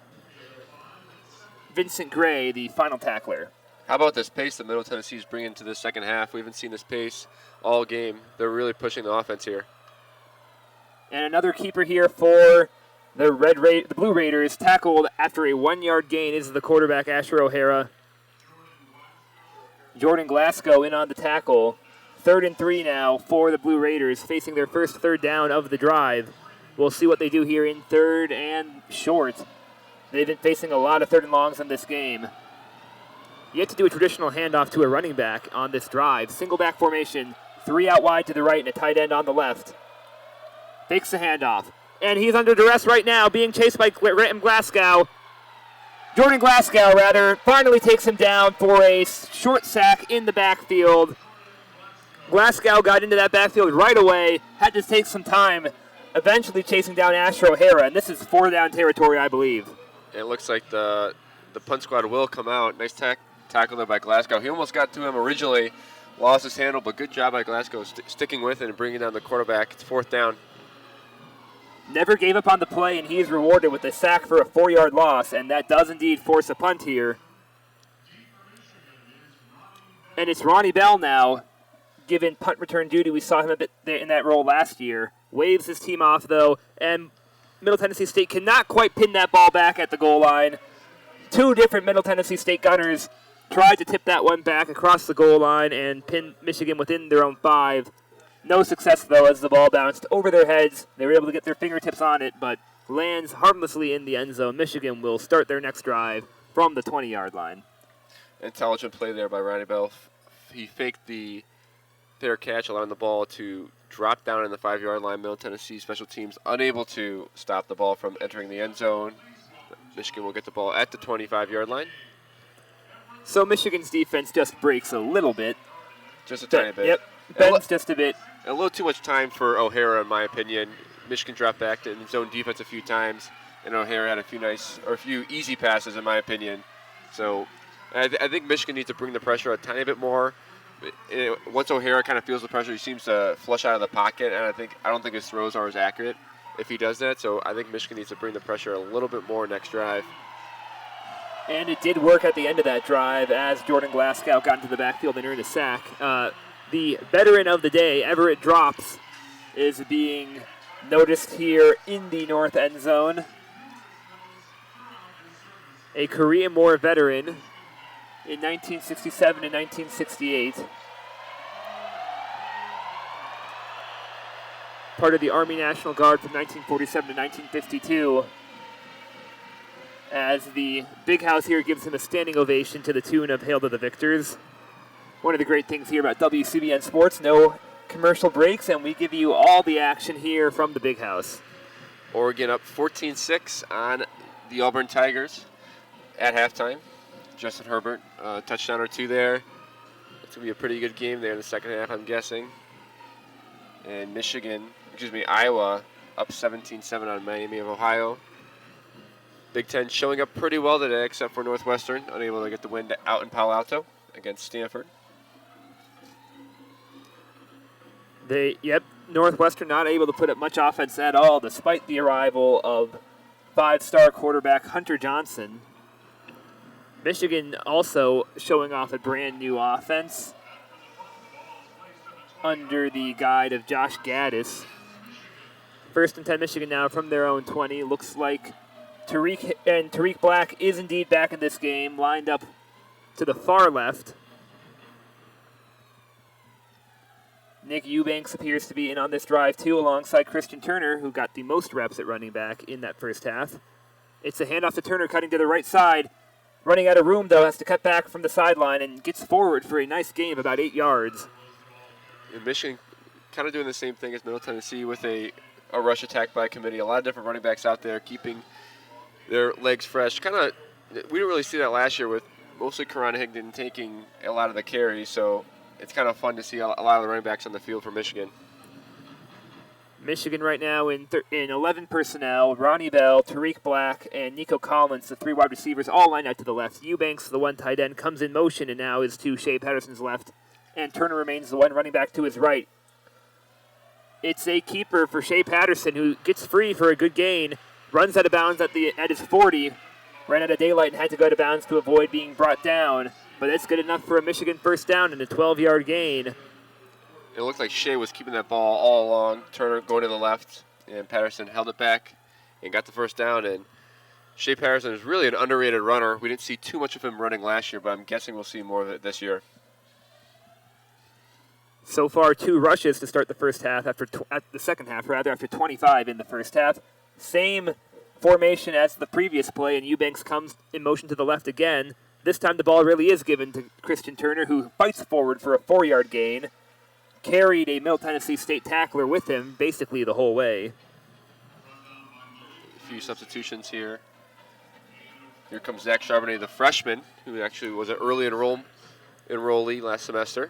Vincent Gray, the final tackler. How about this pace that Middle Tennessee is bringing to the second half? We haven't seen this pace all game. They're really pushing the offense here. And another keeper here for the Blue Raiders, tackled after a 1-yard gain, is the quarterback, Asher O'Hara. Jordan Glasgow in on the tackle. 3rd and 3 now for the Blue Raiders, facing their first 3rd down of the drive. We'll see what they do here in 3rd and short. They've been facing a lot of 3rd and longs in this game. Yet to do a traditional handoff to a running back on this drive. Single back formation, 3 out wide to the right and a tight end on the left. Fakes the handoff. And he's under duress right now, being chased by Glasgow. Jordan Glasgow, finally takes him down for a short sack in the backfield. Glasgow got into that backfield right away, had to take some time, eventually chasing down Asher O'Hara, and this is 4 down territory, I believe. It looks like the punt squad will come out. Nice tackle there by Glasgow. He almost got to him originally, lost his handle, but good job by Glasgow sticking with it and bringing down the quarterback. It's 4th down. Never gave up on the play, and he is rewarded with a sack for a 4-yard loss, and that does indeed force a punt here. And it's Ronnie Bell now, given punt return duty. We saw him a bit in that role last year. Waves his team off, though, and Middle Tennessee State cannot quite pin that ball back at the goal line. 2 different Middle Tennessee State gunners tried to tip that one back across the goal line and pin Michigan within their own 5. No success, though, as the ball bounced over their heads. They were able to get their fingertips on it, but lands harmlessly in the end zone. Michigan will start their next drive from the 20-yard line. Intelligent play there by Ronnie Bell. He faked the fair catch, allowing the ball to drop down in the 5-yard line. Middle Tennessee special teams unable to stop the ball from entering the end zone. Michigan will get the ball at the 25-yard line. So Michigan's defense just breaks a little bit. Just a tiny bit. Yep, bends just a bit. A little too much time for O'Hara, in my opinion. Michigan dropped back in zone defense a few times, and O'Hara had a few easy passes, in my opinion. So I think Michigan needs to bring the pressure a tiny bit more. Once O'Hara kind of feels the pressure, he seems to flush out of the pocket, and I don't think his throws are as accurate if he does that. So I think Michigan needs to bring the pressure a little bit more next drive. And it did work at the end of that drive as Jordan Glasgow got into the backfield and earned a sack. The veteran of the day, Everett Drops, is being noticed here in the north end zone. A Korean War veteran in 1967 and 1968. part of the Army National Guard from 1947 to 1952. As the big house here gives him a standing ovation to the tune of Hail to the Victors. One of the great things here about WCBN Sports, no commercial breaks, and we give you all the action here from the big house. Oregon up 14-6 on the Auburn Tigers at halftime. Justin Herbert, touchdown or two there. It's going to be a pretty good game there in the second half, I'm guessing. And Iowa up 17-7 on Miami of Ohio. Big Ten showing up pretty well today, except for Northwestern, unable to get the win out in Palo Alto against Stanford. Northwestern not able to put up much offense at all, despite the arrival of five-star quarterback Hunter Johnson. Michigan also showing off a brand new offense under the guide of Josh Gaddis. First and 10 Michigan now from their own 20. Looks like Tarik Black is indeed back in this game, lined up to the far left. Nick Eubanks appears to be in on this drive too, alongside Christian Turner, who got the most reps at running back in that first half. It's a handoff to Turner, cutting to the right side. Running out of room, though, has to cut back from the sideline and gets forward for a nice gain of about 8 yards. And Michigan kind of doing the same thing as Middle Tennessee with a rush attack by committee. A lot of different running backs out there keeping their legs fresh. We didn't really see that last year with mostly Karan Higdon taking a lot of the carries, so it's kind of fun to see a lot of the running backs on the field for Michigan. Michigan right now in 11 personnel. Ronnie Bell, Tarik Black, and Nikko Collins, the three wide receivers, all lined out to the left. Eubanks, the one tight end, comes in motion and now is to Shea Patterson's left, and Turner remains the one running back to his right. It's a keeper for Shea Patterson, who gets free for a good gain, runs out of bounds at his 40, ran out of daylight and had to go to bounds to avoid being brought down. But that's good enough for a Michigan first down and a 12-yard gain. It looked like Shea was keeping that ball all along. Turner going to the left, and Patterson held it back and got the first down. And Shea Patterson is really an underrated runner. We didn't see too much of him running last year, but I'm guessing we'll see more of it this year. So far, 2 rushes to start the first half, after 25 in the first half. Same formation as the previous play, and Eubanks comes in motion to the left again. This time the ball really is given to Christian Turner, who fights forward for a 4-yard gain. Carried a Middle Tennessee State tackler with him basically the whole way. A few substitutions here. Here comes Zach Charbonnet, the freshman, who actually was an early enrollee last semester.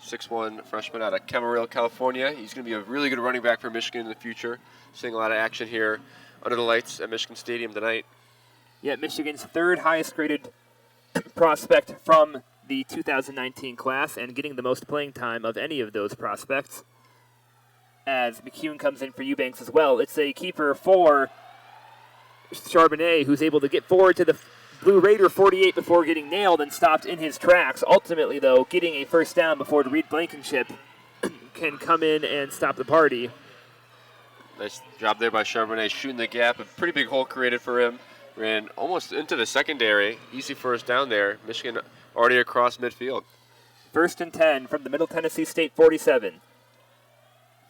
6'1" freshman out of Camarillo, California. He's going to be a really good running back for Michigan in the future. Seeing a lot of action here under the lights at Michigan Stadium tonight. Yeah, Michigan's third highest graded prospect from the 2019 class, and getting the most playing time of any of those prospects. As McKeon comes in for Eubanks as well. It's a keeper for Charbonnet, who's able to get forward to the Blue Raider 48 before getting nailed and stopped in his tracks. Ultimately, though, getting a first down before Reed Blankenship can come in and stop the party. Nice job there by Charbonnet, shooting the gap. A pretty big hole created for him. Ran almost into the secondary. Easy first down there. Michigan already across midfield. First and 10 from the Middle Tennessee State 47.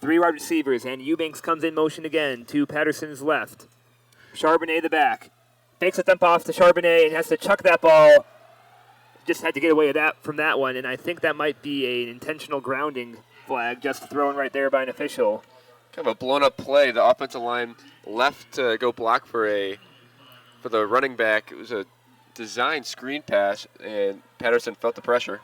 3 wide receivers, and Eubanks comes in motion again to Patterson's left. Charbonnet the back. Takes a dump off to Charbonnet and has to chuck that ball. Just had to get away from that one, and I think that might be an intentional grounding flag just thrown right there by an official. Kind of a blown-up play. The offensive line left to go block for the running back. It was a design screen pass, and Patterson felt the pressure.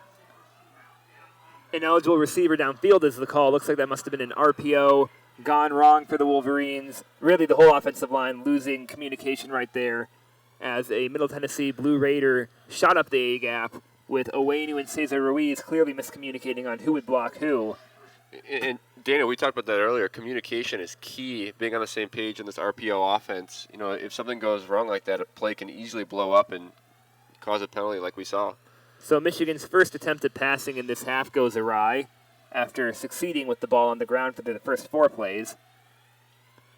Ineligible receiver downfield is the call. Looks like that must have been an RPO gone wrong for the Wolverines. Really, the whole offensive line losing communication right there as a Middle Tennessee Blue Raider shot up the A-gap with Owenu and Cesar Ruiz clearly miscommunicating on who would block who. And Dana, we talked about that earlier. Communication is key, being on the same page in this RPO offense. You know, if something goes wrong like that, a play can easily blow up and cause a penalty like we saw. So Michigan's first attempt at passing in this half goes awry after succeeding with the ball on the ground for the first 4 plays.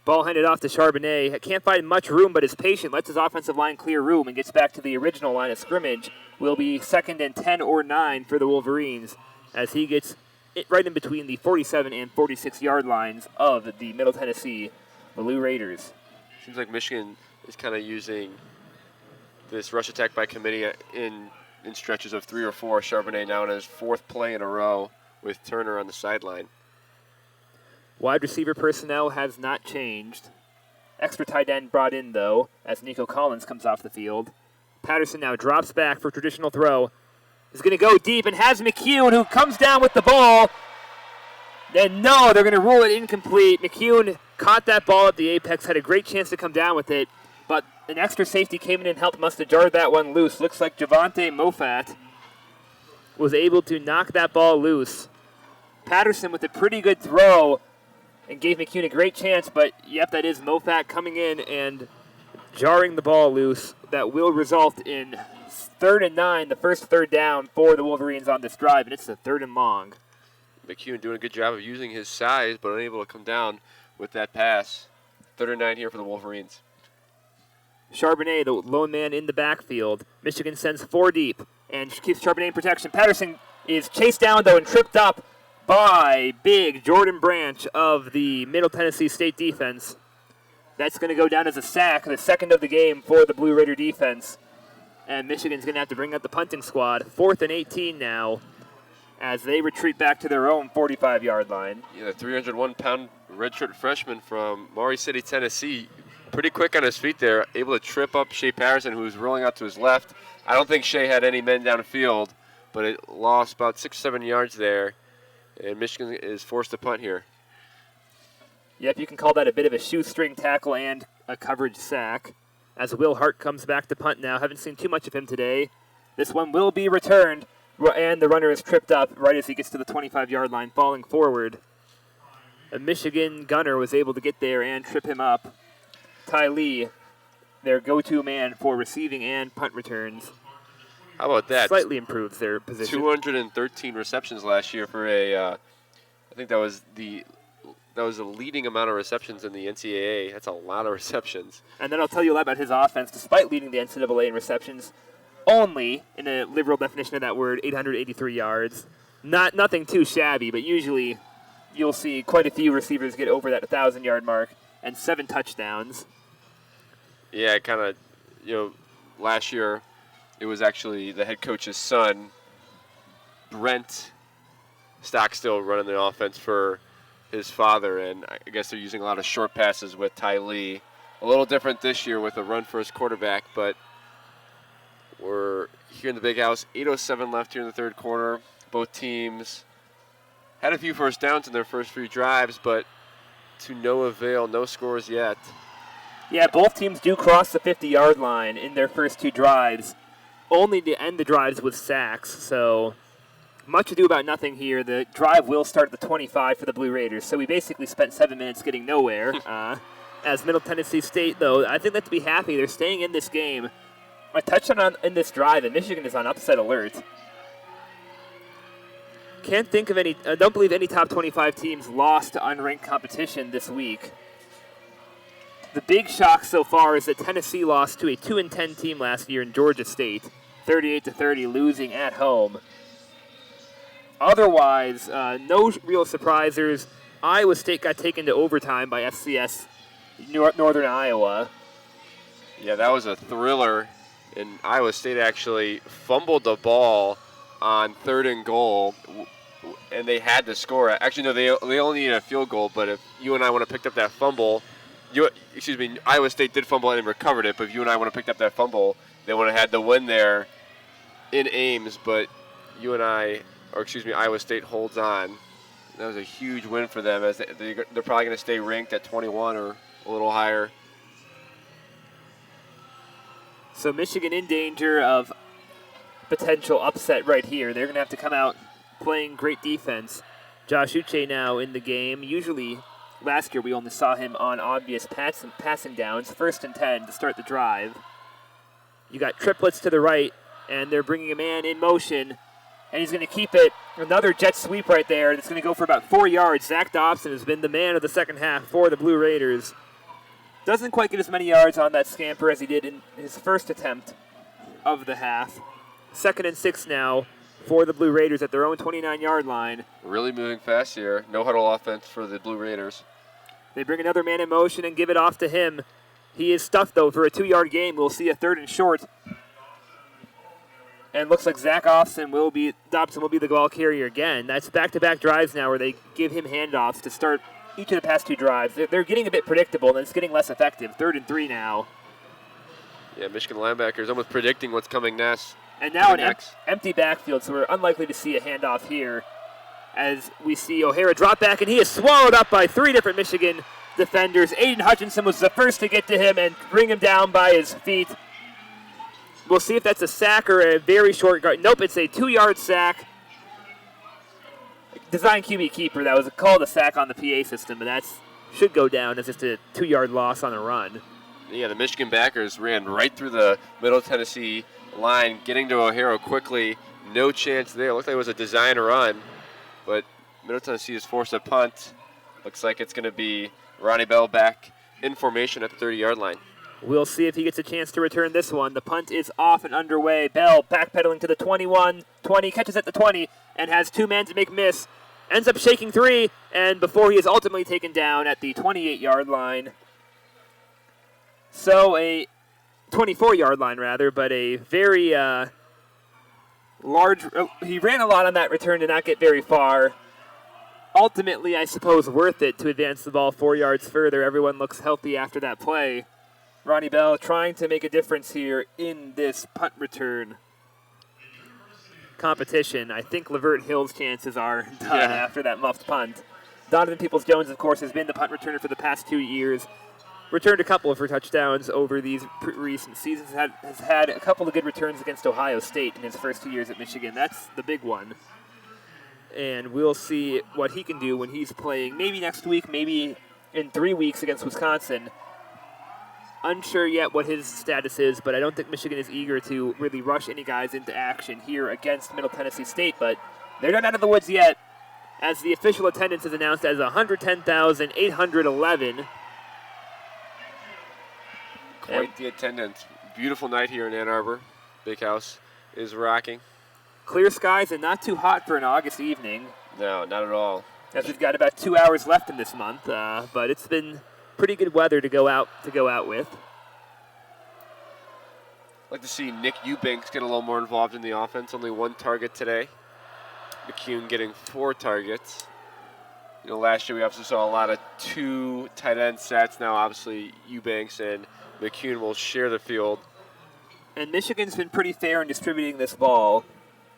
Ball handed off to Charbonnet. Can't find much room, but is patient, lets his offensive line clear room, and gets back to the original line of scrimmage. Will be 2nd and 10 or 9 for the Wolverines as he gets right in between the 47 and 46 yard lines of the Middle Tennessee Blue Raiders. Seems like Michigan is kind of using this rush attack by committee in stretches of 3 or 4. Charbonnet now in his 4th play in a row with Turner on the sideline. Wide receiver personnel has not changed. Extra tight end brought in, though, as Nikko Collins comes off the field. Patterson now drops back for traditional throw. Is going to go deep and has McKeon, who comes down with the ball. Then no, they're going to rule it incomplete. McKeon caught that ball at the apex, had a great chance to come down with it, but an extra safety came in and helped, must have jarred that one loose. Looks like Javonte Mofat was able to knock that ball loose. Patterson with a pretty good throw and gave McKeon a great chance, but yep, that is Mofat coming in and jarring the ball loose. That will result in 3rd and 9, the first 3rd down for the Wolverines on this drive, and it's the 3rd and long. McKeon doing a good job of using his size, but unable to come down with that pass. 3rd and 9 here for the Wolverines. Charbonnet, the lone man in the backfield. Michigan sends 4 deep and keeps Charbonnet in protection. Patterson is chased down, though, and tripped up by big Jordan Branch of the Middle Tennessee State defense. That's going to go down as a sack, the 2nd of the game for the Blue Raider defense. And Michigan's going to have to bring out the punting squad. 4th and 18 now as they retreat back to their own 45-yard line. Yeah, the 301-pound redshirt freshman from Maury City, Tennessee, pretty quick on his feet there, able to trip up Shea Patterson, who was rolling out to his left. I don't think Shea had any men downfield, but it lost about 6 or 7 yards there, and Michigan is forced to punt here. Yep, you can call that a bit of a shoestring tackle and a coverage sack. As Will Hart comes back to punt now. Haven't seen too much of him today. This one will be returned, and the runner is tripped up right as he gets to the 25-yard line, falling forward. A Michigan gunner was able to get there and trip him up. Ty Lee, their go-to man for receiving and punt returns. How about that? Slightly improves their position. 213 receptions last year for I think that was the leading amount of receptions in the NCAA. That's a lot of receptions. And then I'll tell you a lot about his offense. Despite leading the NCAA in receptions, only, in a liberal definition of that word, 883 yards. Nothing too shabby, but usually you'll see quite a few receivers get over that 1,000-yard mark, and 7 touchdowns. Yeah, kind of, last year it was actually the head coach's son, Brent Stockstill, running the offense for his father, and I guess they're using a lot of short passes with Ty Lee. A little different this year with a run-first quarterback, but we're here in the Big House. 8:07 left here in the 3rd quarter. Both teams had a few first downs in their first few drives, but to no avail, no scores yet. Yeah, both teams do cross the 50-yard line in their first 2 drives, only to end the drives with sacks, so much ado about nothing here. The drive will start at the 25 for the Blue Raiders, so we basically spent 7 minutes getting nowhere. As Middle Tennessee State, though, I think they have to be happy. They're staying in this game. A touchdown in this drive, and Michigan is on upset alert. Can't think of any, don't believe any top 25 teams lost to unranked competition this week. The big shock so far is that Tennessee lost to a 2-10 team last year in Georgia State, 38-30, losing at home. Otherwise, no real surprisers. Iowa State got taken to overtime by FCS Northern Iowa. Yeah, that was a thriller, and Iowa State actually fumbled the ball on 3rd and goal, and they had to score. Actually, no, they only needed a field goal, but if you and I would have picked up that fumble, Iowa State did fumble and recovered it, but if you and I would have picked up that fumble, they would have had the win there in Ames, but Iowa State holds on. That was a huge win for them, as they're probably going to stay ranked at 21 or a little higher. So Michigan in danger of potential upset right here. They're going to have to come out playing great defense. Josh Uche now in the game. Usually, last year we only saw him on obvious passing downs. 1st and 10 to start the drive. You got triplets to the right, and they're bringing a man in motion, and he's going to keep it. Another jet sweep right there. It's going to go for about 4 yards. Zach Dobson has been the man of the second half for the Blue Raiders. Doesn't quite get as many yards on that scamper as he did in his first attempt of the half. 2nd and 6 now for the Blue Raiders at their own 29-yard line. Really moving fast here. No huddle offense for the Blue Raiders. They bring another man in motion and give it off to him. He is stuffed, though, for a 2-yard gain. We'll see a 3rd and short. And looks like Zach Dobson will be the ball carrier again. That's back-to-back drives now where they give him handoffs to start each of the past 2 drives. They're getting a bit predictable, and it's getting less effective. 3rd and 3 now. Yeah, Michigan linebackers almost predicting what's coming next. And now an empty backfield, so we're unlikely to see a handoff here. As we see O'Hara drop back, and he is swallowed up by 3 different Michigan defenders. Aiden Hutchinson was the first to get to him and bring him down by his feet. We'll see if that's a sack or a very short guard. Nope, it's a 2-yard sack. Design QB keeper. That was called a sack on the PA system, but that should go down as just a 2-yard loss on a run. Yeah, the Michigan backers ran right through the Middle Tennessee line, getting to O'Hara quickly. No chance there. It looked like it was a design run, but Middle Tennessee is forced to punt. Looks like it's going to be Ronnie Bell back in formation at the 30-yard line. We'll see if he gets a chance to return this one. The punt is off and underway. Bell backpedaling to the 21, 20, catches at the 20, and has 2 men to make miss. Ends up shaking 3, and before he is ultimately taken down at the 28-yard line. So a 24-yard line, rather, but a very large... he ran a lot on that return to not get very far. Ultimately, I suppose, worth it to advance the ball 4 yards further. Everyone looks healthy after that play. Ronnie Bell trying to make a difference here in this punt return competition. I think Lavert Hill's chances are done after that muffed punt. Donovan Peoples-Jones, of course, has been the punt returner for the past 2 years. Returned a couple of her touchdowns over these recent seasons. Has had a couple of good returns against Ohio State in his first 2 years at Michigan. That's the big one. And we'll see what he can do when he's playing maybe next week, maybe in 3 weeks against Wisconsin. Unsure yet what his status is, but I don't think Michigan is eager to really rush any guys into action here against Middle Tennessee State, but they're not out of the woods yet, as the official attendance is announced as 110,811. Quite the attendance. Beautiful night here in Ann Arbor. Big House is rocking. Clear skies and not too hot for an August evening. No, not at all. As we've got about 2 hours left in this month, but it's been pretty good weather to go out with. I'd like to see Nick Eubanks get a little more involved in the offense. Only 1 target today. McKeon getting 4 targets. You know, last year we obviously saw a lot of 2 tight end sets. Now, obviously, Eubanks and McKeon will share the field. And Michigan's been pretty fair in distributing this ball.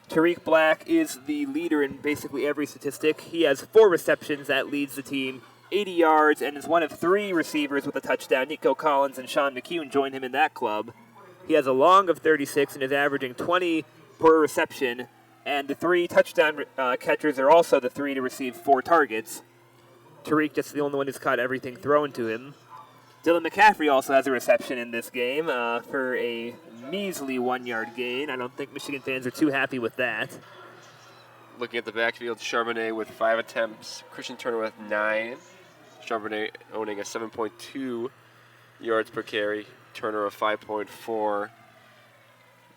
Tarik Black is the leader in basically every statistic. He has 4 receptions. That leads the team 80 yards and is one of 3 receivers with a touchdown. Nikko Collins and Sean McKeon joined him in that club. He has a long of 36 and is averaging 20 per reception. And the 3 touchdown catchers are also the 3 to receive 4 targets. Tarik just the only one who's caught everything thrown to him. Dylan McCaffrey also has a reception in this game for a measly 1-yard gain. I don't think Michigan fans are too happy with that. Looking at the backfield, Charbonnet with 5 attempts, Christian Turner with 9. Charbonnet owning a 7.2 yards per carry, Turner a 5.4.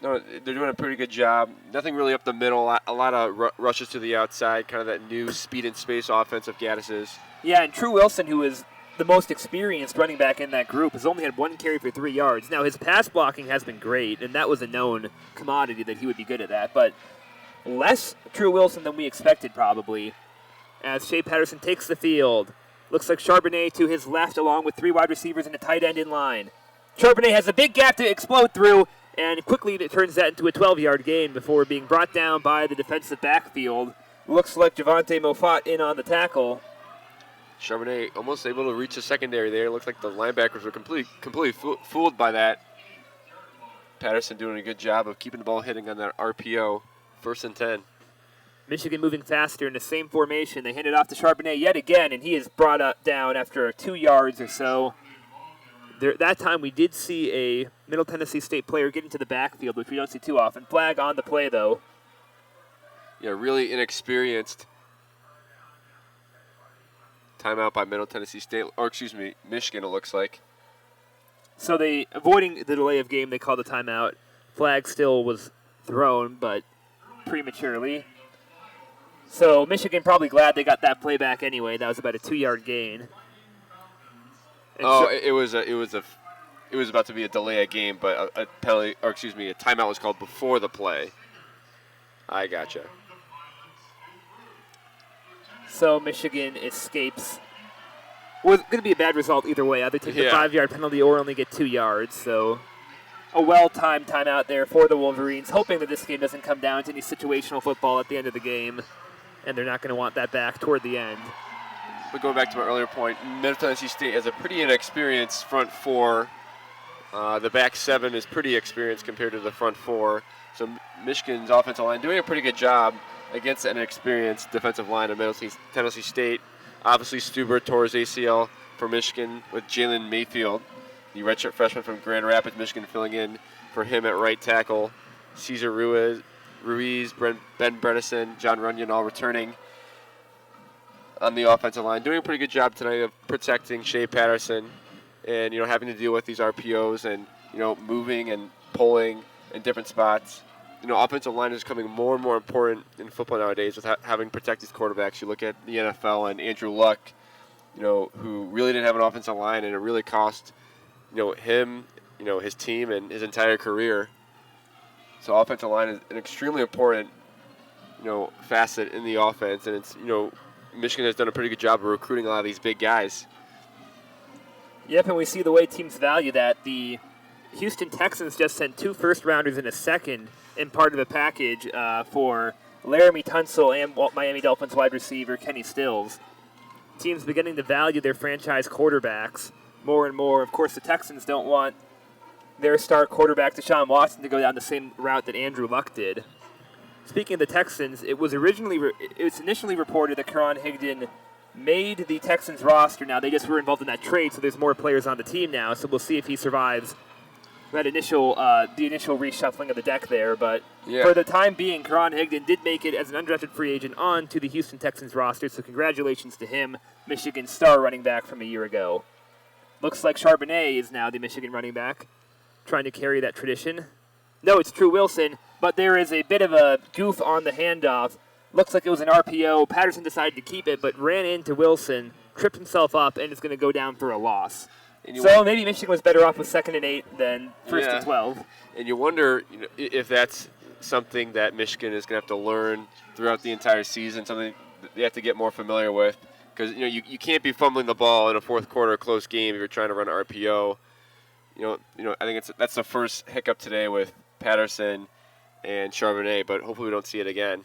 No, they're doing a pretty good job. Nothing really up the middle. A lot of rushes to the outside, kind of that new speed and space offense of Gaddis's. Yeah, and True Wilson, who is the most experienced running back in that group, has only had 1 carry for 3 yards. Now, his pass blocking has been great, and that was a known commodity that he would be good at that. But less True Wilson than we expected, probably, as Shea Patterson takes the field. Looks like Charbonnet to his left, along with 3 wide receivers and a tight end in line. Charbonnet has a big gap to explode through, and quickly it turns that into a 12-yard gain before being brought down by the defensive backfield. Looks like Javante Moffat in on the tackle. Charbonnet almost able to reach the secondary there. Looks like the linebackers were completely fooled by that. Patterson doing a good job of keeping the ball hitting on that RPO. 1st and 10. Michigan moving faster in the same formation. They hand it off to Charbonnet yet again, and he is brought down after 2 yards or so. That time we did see a Middle Tennessee State player get into the backfield, which we don't see too often. Flag on the play, though. Yeah, really inexperienced. Timeout by Middle Tennessee State, or excuse me, Michigan, it looks like. So avoiding the delay of game, they called the timeout. Flag still was thrown, but prematurely. So Michigan probably glad they got that play back anyway. That was about a 2-yard gain. And it was about to be a delay of game, but a penalty, or excuse me, a timeout was called before the play. I gotcha. So Michigan escapes. Was going to be a bad result either way. Either take the 5-yard penalty or only get 2 yards. So a well-timed timeout there for the Wolverines, hoping that this game doesn't come down to any situational football at the end of the game, and they're not going to want that back toward the end. But going back to my earlier point, Middle Tennessee State has a pretty inexperienced front four. The back seven is pretty experienced compared to the front four. So Michigan's offensive line doing a pretty good job against an inexperienced defensive line of Middle Tennessee State. Obviously, Stuber tore his ACL for Michigan with Jalen Mayfield, the redshirt freshman from Grand Rapids, Michigan, filling in for him at right tackle. Cesar Ruiz, Ben Bredesen, John Runyon all returning on the offensive line. Doing a pretty good job tonight of protecting Shea Patterson and, having to deal with these RPOs and, moving and pulling in different spots. Offensive line is becoming more and more important in football nowadays with having protected quarterbacks. You look at the NFL and Andrew Luck, who really didn't have an offensive line, and it really cost, him, his team and his entire career. So offensive line is an extremely important, facet in the offense, and it's, Michigan has done a pretty good job of recruiting a lot of these big guys. Yep, and we see the way teams value that. The Houston Texans just sent 2 first-rounders and a second in part of the package for Laramie Tunsil and Miami Dolphins wide receiver Kenny Stills. Teams beginning to value their franchise quarterbacks more and more. Of course, the Texans don't want their star quarterback Deshaun Watson to go down the same route that Andrew Luck did. Speaking of the Texans, it was initially reported that Karan Higdon made the Texans roster. Now, they just were involved in that trade, so there's more players on the team now, so we'll see if he survives that the initial reshuffling of the deck there. But for the time being, Karan Higdon did make it as an undrafted free agent on to the Houston Texans roster, so congratulations to him, Michigan's star running back from a year ago. Looks like Charbonnet is now the Michigan running back, trying to carry that tradition. No, it's True Wilson, but there is a bit of a goof on the handoff. Looks like it was an RPO. Patterson decided to keep it, but ran into Wilson, tripped himself up, and is going to go down for a loss. So maybe Michigan was better off with 2nd and 8 than 1st and 12. And you wonder if that's something that Michigan is going to have to learn throughout the entire season, something that they have to get more familiar with. Because you can't be fumbling the ball in a fourth quarter close game if you're trying to run an RPO. I think that's the first hiccup today with Patterson and Charbonnet, but hopefully we don't see it again.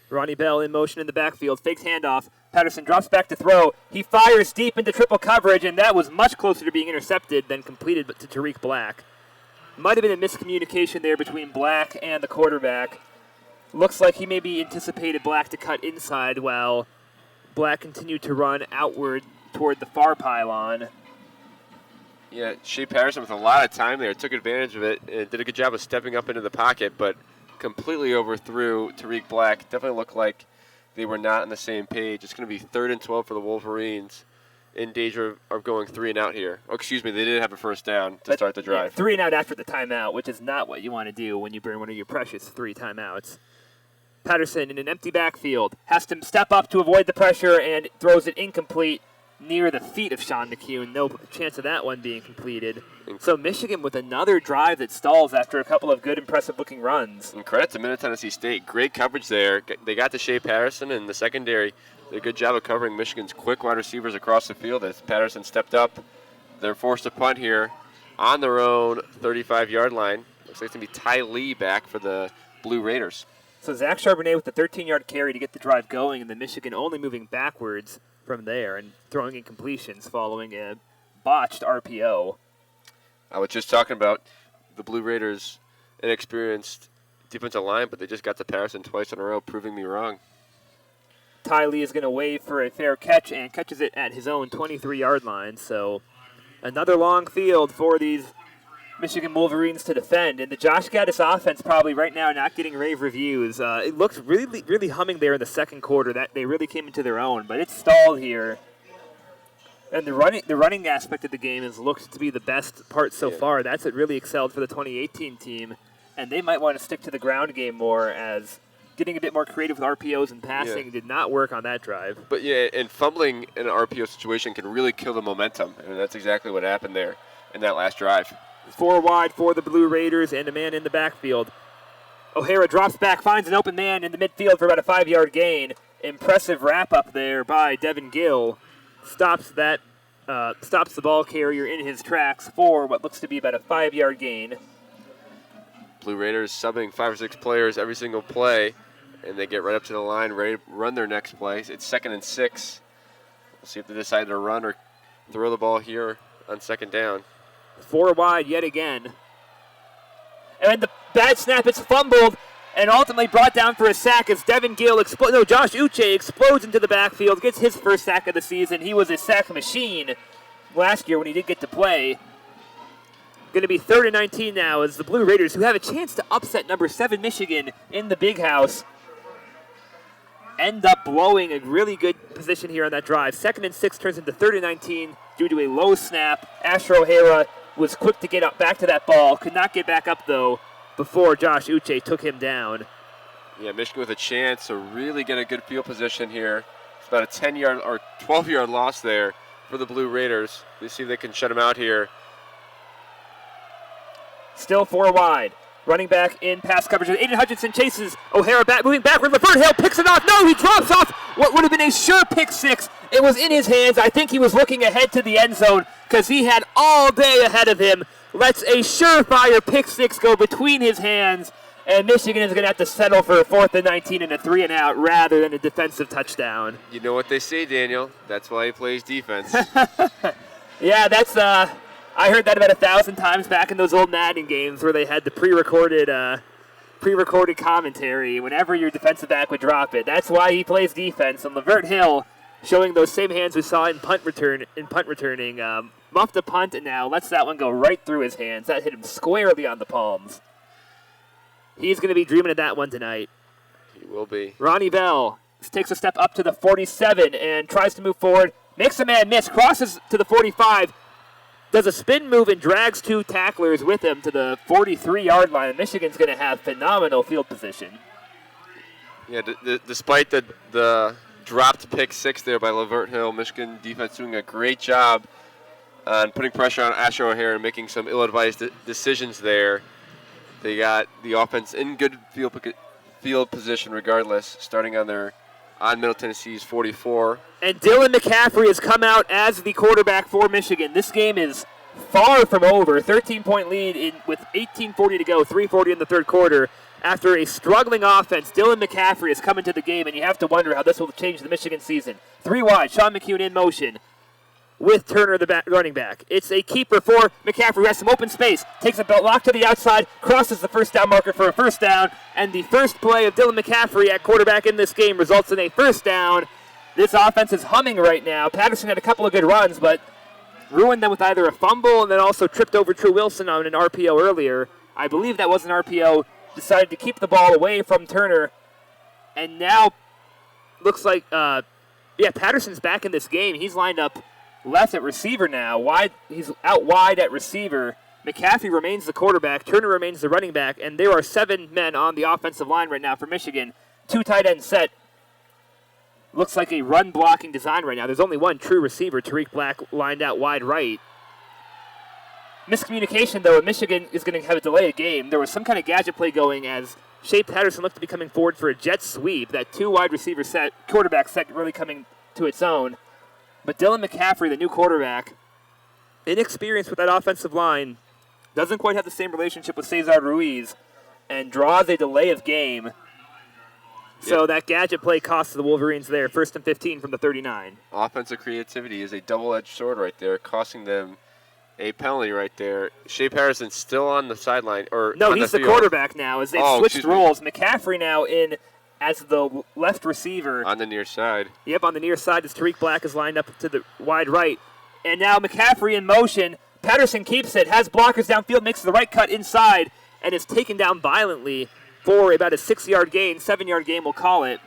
Ronnie Bell in motion in the backfield, fakes handoff. Patterson drops back to throw. He fires deep into triple coverage, and that was much closer to being intercepted than completed to Tarik Black. Might have been a miscommunication there between Black and the quarterback. Looks like he maybe anticipated Black to cut inside while Black continued to run outward toward the far pylon. Yeah, Shea Patterson with a lot of time there, took advantage of it, and did a good job of stepping up into the pocket, but completely overthrew Tarik Black. Definitely looked like they were not on the same page. It's going to be 3rd and 12 for the Wolverines, in danger of going 3 and out here. Oh, excuse me, they did have a first down to start the drive. 3 and out after the timeout, which is not what you want to do when you burn one of your precious 3 timeouts. Patterson in an empty backfield has to step up to avoid the pressure and throws it incomplete near the feet of Sean McKeon. No chance of that one being completed. So Michigan with another drive that stalls after a couple of good, impressive-looking runs. And credit to Middle Tennessee State. Great coverage there. They got to Shea Patterson, and the secondary did a good job of covering Michigan's quick wide receivers across the field as Patterson stepped up. They're forced to punt here on their own 35-yard line. Looks like it's going to be Ty Lee back for the Blue Raiders. So Zach Charbonnet with the 13-yard carry to get the drive going, and the Michigan only moving backwards from there and throwing incompletions following a botched RPO. I was just talking about the Blue Raiders' inexperienced defensive line, but they just got to Patterson twice in a row, proving me wrong. Ty Lee is going to wave for a fair catch and catches it at his own 23-yard line. So another long field for these Michigan Wolverines to defend. And the Josh Gaddis offense probably right now not getting rave reviews. It looked really, really humming there in the second quarter. That they really came into their own, but it's stalled here. And the running aspect of the game has looked to be the best part so far. That's what really excelled for the 2018 team. And they might want to stick to the ground game more as getting a bit more creative with RPOs and passing. Did not work on that drive. But yeah, and fumbling in an RPO situation can really kill the momentum, and that's exactly what happened there in that last drive. 4 wide for the Blue Raiders and a man in the backfield. O'Hara drops back, finds an open man in the midfield for about a 5-yard gain. Impressive wrap-up there by Devin Gill. Stops the ball carrier in his tracks for what looks to be about a 5-yard gain. Blue Raiders subbing 5 or 6 players every single play, and they get right up to the line, ready to run their next play. It's 2nd and 6. We'll see if they decide to run or throw the ball here on 2nd down. 4 wide yet again. And the bad snap, it's fumbled and ultimately brought down for a sack as Devin Gill Josh Uche explodes into the backfield, gets his first sack of the season. He was a sack machine last year when he did get to play. Going to be 3rd and 19 now as the Blue Raiders, who have a chance to upset number 7 Michigan in the Big House, end up blowing a really good position here on that drive. 2nd and 6 turns into 3rd and 19 due to a low snap. Asher O'Hara was quick to get up back to that ball, could not get back up though before Josh Uche took him down. Yeah, Michigan with a chance to really get a good field position here. It's about a 10-yard or 12-yard loss there for the Blue Raiders. Let's see if they can shut him out here. Still 4 wide. Running back in pass coverage. Aiden Hutchinson chases O'Hara back, moving backward. Levert Hill picks it off. No, he drops off what would have been a sure pick 6. It was in his hands. I think he was looking ahead to the end zone because he had all day ahead of him. Lets a surefire pick 6 go between his hands, and Michigan is going to have to settle for a 4th and 19 and a 3-and-out rather than a defensive touchdown. You know what they say, Daniel. That's why he plays defense. Yeah, that's I heard that about 1,000 times back in those old Madden games where they had the pre-recorded commentary whenever your defensive back would drop it. That's why he plays defense. And Levert Hill showing those same hands we saw in punt returning. Muffed a punt and now lets that one go right through his hands. That hit him squarely on the palms. He's going to be dreaming of that one tonight. He will be. Ronnie Bell takes a step up to the 47 and tries to move forward. Makes a man miss. Crosses to the 45. Does a spin move and drags 2 tacklers with him to the 43-yard line. Michigan's going to have phenomenal field position. Yeah, despite the dropped pick 6 there by Levert Hill, Michigan defense doing a great job on putting pressure on Asher O'Hara and making some ill-advised decisions there. They got the offense in good field position regardless, starting on Middle Tennessee's 44. And Dylan McCaffrey has come out as the quarterback for Michigan. This game is far from over. 13-point lead with 18:40 to go, 3:40 in the third quarter. After a struggling offense, Dylan McCaffrey has come into the game, and you have to wonder how this will change the Michigan season. 3 wide, Sean McKeon in motion with Turner, the running back. It's a keeper for McCaffrey, who has some open space. Takes a block to the outside, crosses the first down marker for a first down, and the first play of Dylan McCaffrey at quarterback in this game results in a first down. This offense is humming right now. Patterson had a couple of good runs, but ruined them with either a fumble and then also tripped over True Wilson on an RPO earlier. I believe that was an RPO. Decided to keep the ball away from Turner, and now looks like, Patterson's back in this game. He's lined up left at receiver now. He's out wide at receiver. McCaffrey remains the quarterback. Turner remains the running back, and there are 7 men on the offensive line right now for Michigan. 2 tight ends set. Looks like a run-blocking design right now. There's only one true receiver, Tarik Black, lined out wide right. Miscommunication, though, and Michigan is going to have a delayed game. There was some kind of gadget play going as Shea Patterson looked to be coming forward for a jet sweep. That 2 wide receiver set, quarterback set really coming to its own. But Dylan McCaffrey, the new quarterback, inexperienced with that offensive line, doesn't quite have the same relationship with Cesar Ruiz, and draws a delay of game. So that gadget play costs the Wolverines there, 1st and 15 from the 39. Offensive creativity is a double-edged sword right there, costing them a penalty right there. Shea Patterson still on the sideline. No, he's the quarterback now as they've switched roles. McCaffrey now in as the left receiver. On the near side. Yep, on the near side as Tarik Black is lined up to the wide right. And now McCaffrey in motion. Patterson keeps it, has blockers downfield, makes the right cut inside, and is taken down violently for about a 6-yard gain, 7-yard gain we'll call it,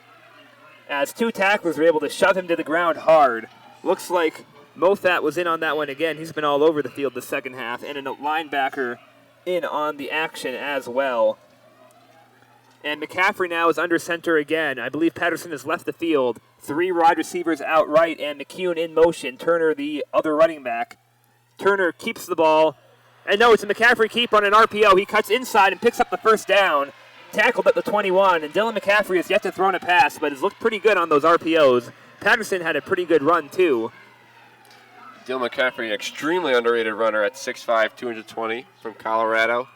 as 2 tacklers were able to shove him to the ground hard. Looks like Mofat was in on that one again. He's been all over the field the second half, and a linebacker in on the action as well. And McCaffrey now is under center again. I believe Patterson has left the field. 3 wide receivers out right, and McKeon in motion. Turner, the other running back. Turner keeps the ball. And no, it's a McCaffrey keep on an RPO. He cuts inside and picks up the first down. Tackled at the 21. And Dylan McCaffrey has yet to throw a pass, but has looked pretty good on those RPOs. Patterson had a pretty good run, too. Dylan McCaffrey, an extremely underrated runner at 6'5", 220 from Colorado.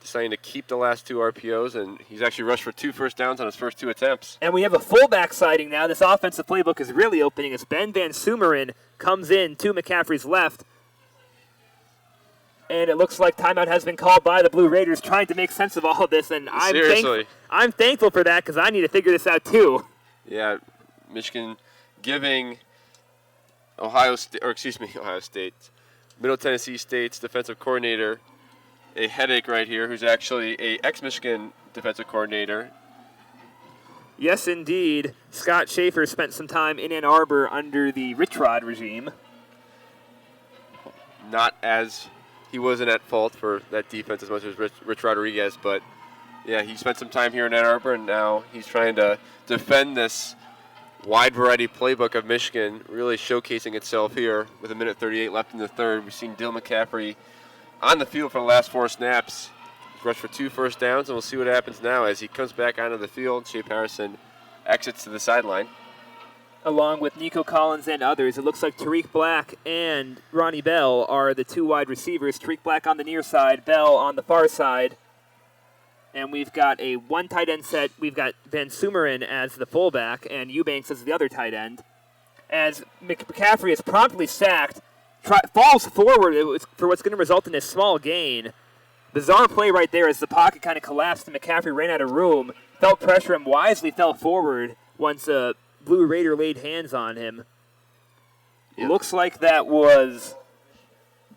Deciding to keep the last 2 RPOs, and he's actually rushed for 2 first downs on his first 2 attempts. And we have a fullback sighting now. This offensive playbook is really opening as Ben Van Sumeren comes in to McCaffrey's left. And it looks like timeout has been called by the Blue Raiders, trying to make sense of all of this. And I'm thankful for that because I need to figure this out too. Yeah, Michigan giving Ohio State, Middle Tennessee State's defensive coordinator a headache right here, who's actually a ex-Michigan defensive coordinator. Yes, indeed. Scott Schaefer spent some time in Ann Arbor under the Rich Rod regime. Not as he wasn't at fault for that defense as much as Rich Rodriguez, but yeah, he spent some time here in Ann Arbor, and now he's trying to defend this wide variety playbook of Michigan, really showcasing itself here with 1:38 left in the third. We've seen Dylan McCaffrey on the field for the last 4 snaps. He's rushed for 2 first downs, and we'll see what happens now as he comes back onto the field. Shea Patterson exits to the sideline. Along with Nikko Collins and others, it looks like Tarik Black and Ronnie Bell are the 2 wide receivers. Tarik Black on the near side, Bell on the far side. And we've got a 1 tight end set. We've got Van Sumeren as the fullback and Eubanks as the other tight end. As McCaffrey is promptly sacked, falls forward for what's going to result in a small gain. Bizarre play right there as the pocket kind of collapsed and McCaffrey ran out of room, felt pressure and wisely fell forward once a Blue Raider laid hands on him. Yep. Looks like that was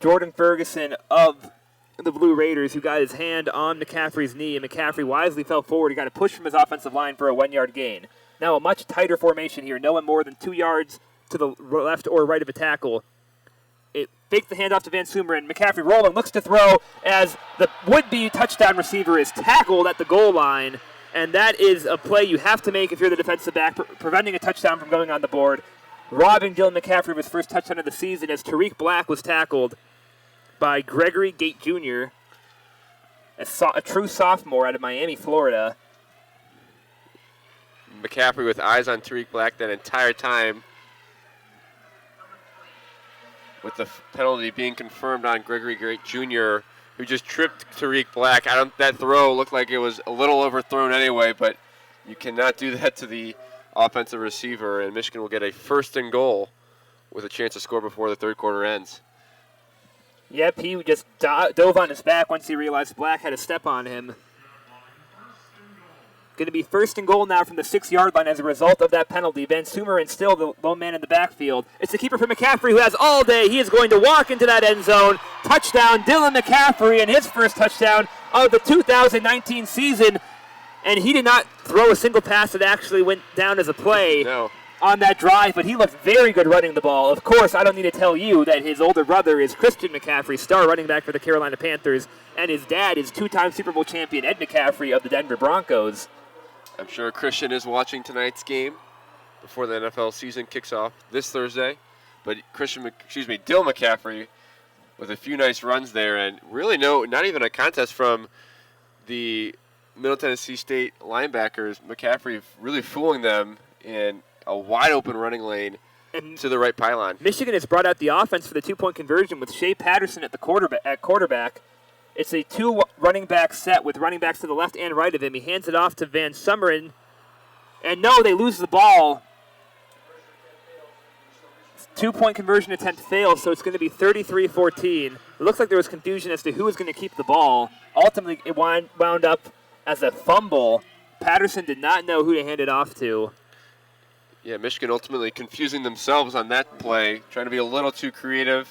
Jordan Ferguson of the Blue Raiders who got his hand on McCaffrey's knee, and McCaffrey wisely fell forward. He got a push from his offensive line for a 1-yard gain. Now a much tighter formation here, no one more than 2 yards to the left or right of a tackle. It faked the handoff to Van Sumeren. McCaffrey rolling, looks to throw as the would-be touchdown receiver is tackled at the goal line. And that is a play you have to make if you're the defensive back, preventing a touchdown from going on the board. Robbing Dylan McCaffrey of his first touchdown of the season as Tarik Black was tackled by Gregory Gate Jr., a true sophomore out of Miami, Florida. McCaffrey with eyes on Tarik Black that entire time, with the penalty being confirmed on Gregory Gate Jr., who just tripped Tarik Black. That throw looked like it was a little overthrown anyway, but you cannot do that to the offensive receiver, and Michigan will get a 1st and goal with a chance to score before the third quarter ends. Yep, he just dove on his back once he realized Black had a step on him. Going to be 1st and goal now from the 6-yard line as a result of that penalty. Van Sumeren still the lone man in the backfield. It's the keeper for McCaffrey who has all day. He is going to walk into that end zone. Touchdown, Dylan McCaffrey, and his first touchdown of the 2019 season. And he did not throw a single pass that actually went down as a play on that drive, but he looked very good running the ball. Of course, I don't need to tell you that his older brother is Christian McCaffrey, star running back for the Carolina Panthers, and his dad is 2-time Super Bowl champion Ed McCaffrey of the Denver Broncos. I'm sure Christian is watching tonight's game before the NFL season kicks off this Thursday. But Dylan McCaffrey with a few nice runs there, and really not even a contest from the Middle Tennessee State linebackers. McCaffrey really fooling them in a wide open running lane and to the right pylon. Michigan has brought out the offense for the 2-point conversion with Shea Patterson at quarterback. It's a 2 running back set with running backs to the left and right of him. He hands it off to Van Sumeren. And no, they lose the ball. 2-point conversion attempt fails, so it's going to be 33-14. It looks like there was confusion as to who was going to keep the ball. Ultimately, it wound up as a fumble. Patterson did not know who to hand it off to. Yeah, Michigan ultimately confusing themselves on that play, trying to be a little too creative.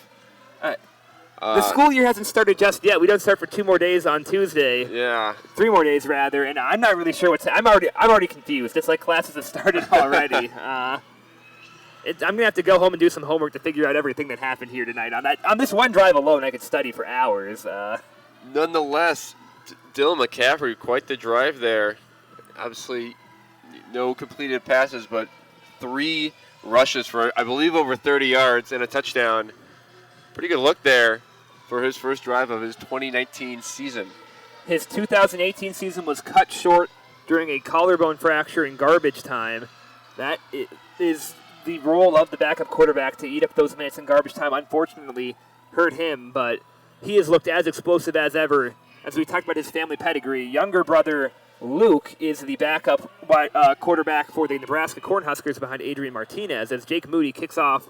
The school year hasn't started just yet. We don't start for 2 more days on Tuesday. Yeah. 3 more days, rather, and I'm not really sure I'm already confused. It's like classes have started already. I'm going to have to go home and do some homework to figure out everything that happened here tonight. On this one drive alone, I could study for hours. Nonetheless, Dylan McCaffrey, quite the drive there. obviously no completed passes, but 3 rushes for, I believe, over 30 yards and a touchdown. Pretty good look there for his first drive of his 2019 season. His 2018 season was cut short during a collarbone fracture in garbage time. That is the role of the backup quarterback, to eat up those minutes in garbage time. Unfortunately, hurt him, but he has looked as explosive as ever. As we talked about his family pedigree, younger brother Luke is the backup quarterback for the Nebraska Cornhuskers behind Adrian Martinez, as Jake Moody kicks off,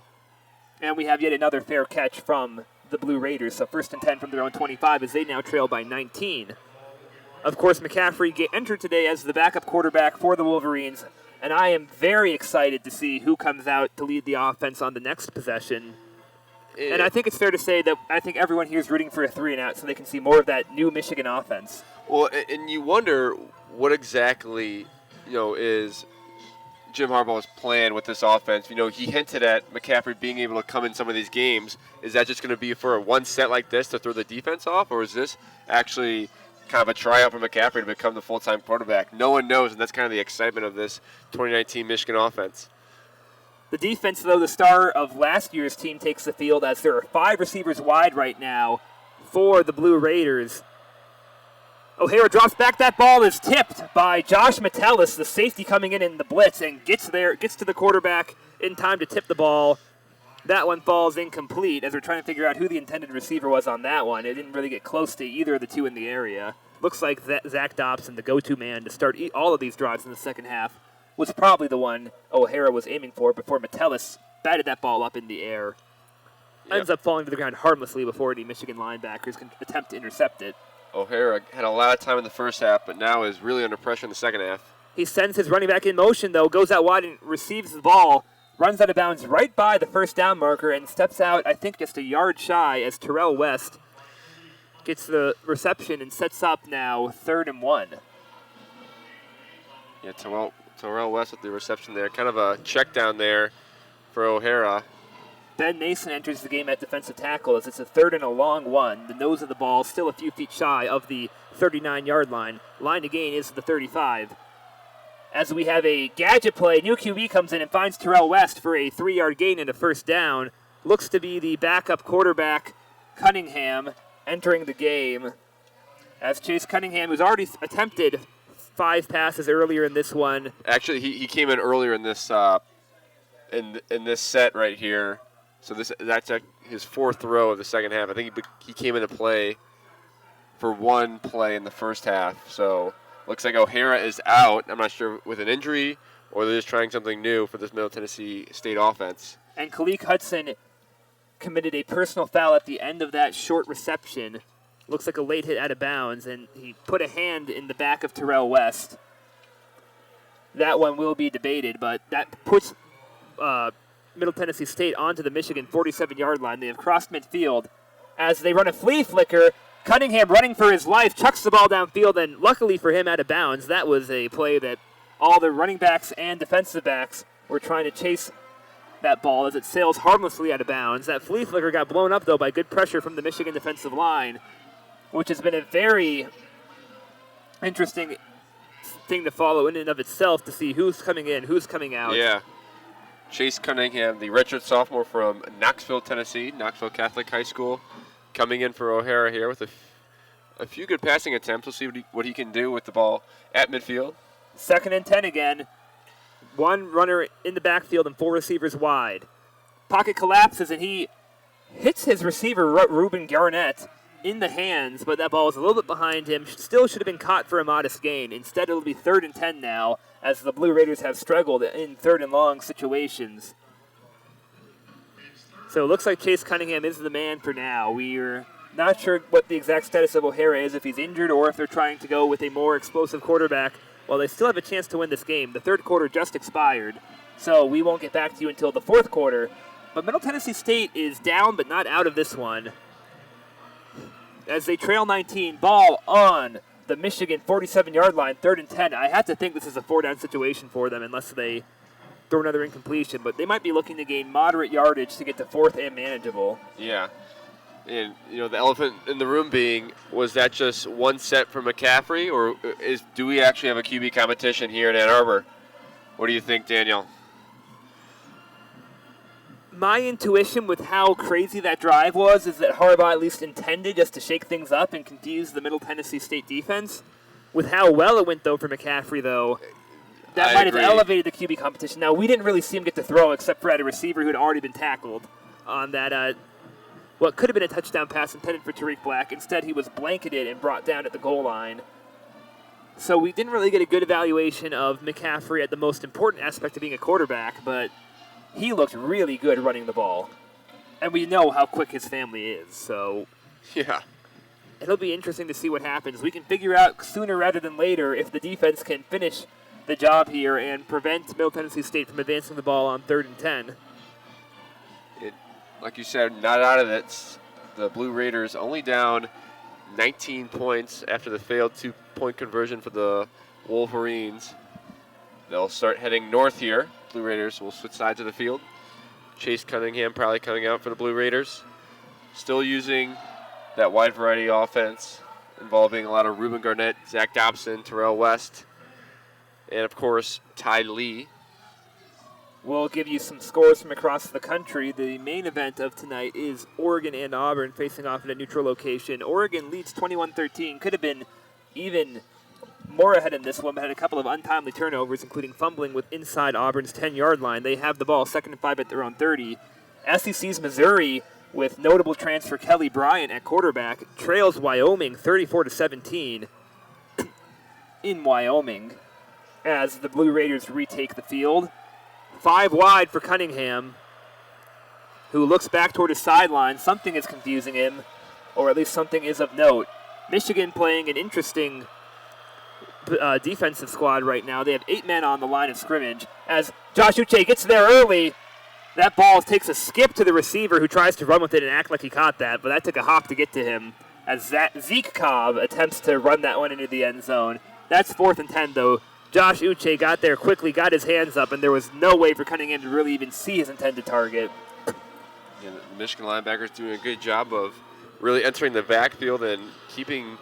and we have yet another fair catch from the Blue Raiders. So 1st and 10 from their own 25 as they now trail by 19. Of course, McCaffrey entered today as the backup quarterback for the Wolverines, and I am very excited to see who comes out to lead the offense on the next possession. And I think it's fair to say that I think everyone here is rooting for a 3-and-out so they can see more of that new Michigan offense. Well, and you wonder what exactly, is Jim Harbaugh's plan with this offense. He hinted at McCaffrey being able to come in some of these games. Is that just going to be for one set like this to throw the defense off, or is this actually kind of a tryout for McCaffrey to become the full-time quarterback? No one knows, and that's kind of the excitement of this 2019 Michigan offense. The defense, though, the star of last year's team, takes the field as there are 5 receivers wide right now for the Blue Raiders. O'Hara drops back. That ball is tipped by Josh Metellus, the safety coming in the blitz, and gets to the quarterback in time to tip the ball. That one falls incomplete as we're trying to figure out who the intended receiver was on that one. It didn't really get close to either of the two in the area. Looks like Zach Dobson, the go-to man to start all of these drives in the second half, was probably the one O'Hara was aiming for before Metellus batted that ball up in the air. Yep. Ends up falling to the ground harmlessly before the Michigan linebackers can attempt to intercept it. O'Hara had a lot of time in the first half, but now is really under pressure in the second half. He sends his running back in motion, though, goes out wide and receives the ball, runs out of bounds right by the first down marker, and steps out, I think, just a yard shy as Terrell West gets the reception and sets up now 3rd and 1. Yeah, Terrell West with the reception there. Kind of a check down there for O'Hara. Ben Nason enters the game at defensive tackle as it's a 3rd and a long one. The nose of the ball still a few feet shy of the 39-yard line. Line to gain is the 35. As we have a gadget play, new QB comes in and finds Terrell West for a 3-yard gain and a first down. Looks to be the backup quarterback, Cunningham, entering the game. As Chase Cunningham, who's already attempted 5 passes earlier in this one. Actually, he came in earlier in this in this set right here. So that's his 4th throw of the second half. I think he came into play for 1 play in the first half. So looks like O'Hara is out. I'm not sure with an injury or they're just trying something new for this Middle Tennessee State offense. And Khaleke Hudson committed a personal foul at the end of that short reception. Looks like a late hit out of bounds, and he put a hand in the back of Terrell West. That one will be debated, but that puts Middle Tennessee State onto the Michigan 47-yard line. They have crossed midfield as they run a flea flicker. Cunningham running for his life, chucks the ball downfield, and luckily for him out of bounds. That was a play that all the running backs and defensive backs were trying to chase that ball as it sails harmlessly out of bounds. That flea flicker got blown up, though, by good pressure from the Michigan defensive line, which has been a very interesting thing to follow in and of itself to see who's coming in, who's coming out. Yeah. Chase Cunningham, the redshirt sophomore from Knoxville, Tennessee, Knoxville Catholic High School, coming in for O'Hara here with a few good passing attempts. We'll see what he can do with the ball at midfield. 2nd and 10 again. 1 runner in the backfield and 4 receivers wide. Pocket collapses and he hits his receiver, Reuben Garnett, in the hands, but that ball was a little bit behind him. Still should have been caught for a modest gain. Instead, it'll be 3rd and 10 now, as the Blue Raiders have struggled in 3rd and long situations. So it looks like Chase Cunningham is the man for now. We're not sure what the exact status of O'Hara is, if he's injured or if they're trying to go with a more explosive quarterback. Well, they still have a chance to win this game. The 3rd quarter just expired, so we won't get back to you until the 4th quarter. But Middle Tennessee State is down but not out of this one, as they trail 19, ball on the Michigan 47-yard line, 3rd and 10. I have to think this is a 4-down situation for them unless they throw another incompletion, but they might be looking to gain moderate yardage to get to 4th and manageable. Yeah. And, the elephant in the room being, was that just one set for McCaffrey, or do we actually have a QB competition here in Ann Arbor? What do you think, Daniel? My intuition with how crazy that drive was is that Harbaugh at least intended just to shake things up and confuse the Middle Tennessee State defense. With how well it went, though, for McCaffrey, though, that might have elevated the QB competition. Now, we didn't really see him get to throw except for at a receiver who had already been tackled on that, what could have been a touchdown pass intended for Tarik Black. Instead, he was blanketed and brought down at the goal line. So we didn't really get a good evaluation of McCaffrey at the most important aspect of being a quarterback, but he looked really good running the ball. And we know how quick his family is, so yeah, it'll be interesting to see what happens. We can figure out sooner rather than later if the defense can finish the job here and prevent Middle Tennessee State from advancing the ball on 3rd and 10. Like you said, not out of it. The Blue Raiders only down 19 points after the failed 2-point conversion for the Wolverines. They'll start heading north here. Blue Raiders will switch sides of the field. Chase Cunningham probably coming out for the Blue Raiders. Still using that wide variety offense involving a lot of Reuben Garnett, Zach Dobson, Terrell West, and, of course, Ty Lee. We'll give you some scores from across the country. The main event of tonight is Oregon and Auburn facing off at a neutral location. Oregon leads 21-13. Could have been even more ahead in this one, but had a couple of untimely turnovers, including fumbling with inside Auburn's 10-yard line. They have the ball 2nd and 5 at their own 30. SEC's Missouri, with notable transfer Kelly Bryant at quarterback, trails Wyoming 34-17 in Wyoming as the Blue Raiders retake the field. 5 wide for Cunningham, who looks back toward his sideline. Something is confusing him, or at least something is of note. Michigan playing an interesting defensive squad right now. They have 8 men on the line of scrimmage. As Josh Uche gets there early, that ball takes a skip to the receiver who tries to run with it and act like he caught that, but that took a hop to get to him as Zeke Cobb attempts to run that one into the end zone. That's 4th and 10, though. Josh Uche got there quickly, got his hands up, and there was no way for Cunningham to really even see his intended target. Yeah, the Michigan linebackers doing a good job of really entering the backfield and keeping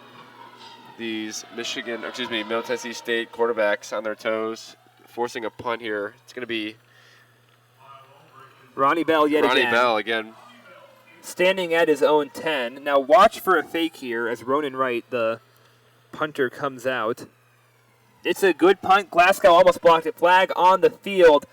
these Middle Tennessee State quarterbacks on their toes, forcing a punt here. It's going to be Ronnie Bell again. Standing at his own 10. Now watch for a fake here as Ronan Wright, the punter, comes out. It's a good punt. Glasgow almost blocked it. Flag on the field.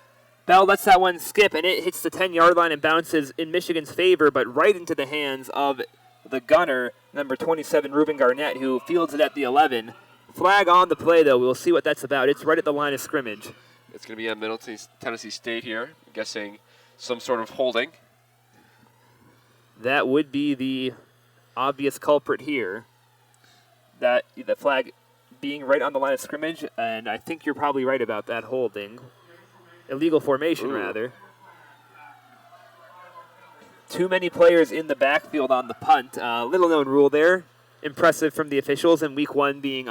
Bell lets that one skip, and it hits the 10-yard line and bounces in Michigan's favor, but right into the hands of the gunner, number 27, Reuben Garnett, who fields it at the 11. Flag on the play, though. We'll see what that's about. It's right at the line of scrimmage. It's going to be on Middle Tennessee State here. I'm guessing some sort of holding. That would be the obvious culprit here. That the flag being right on the line of scrimmage, and I think you're probably right about that holding. Illegal formation, rather. Too many players in the backfield on the punt. Little-known rule there. Impressive from the officials, and Week 1 being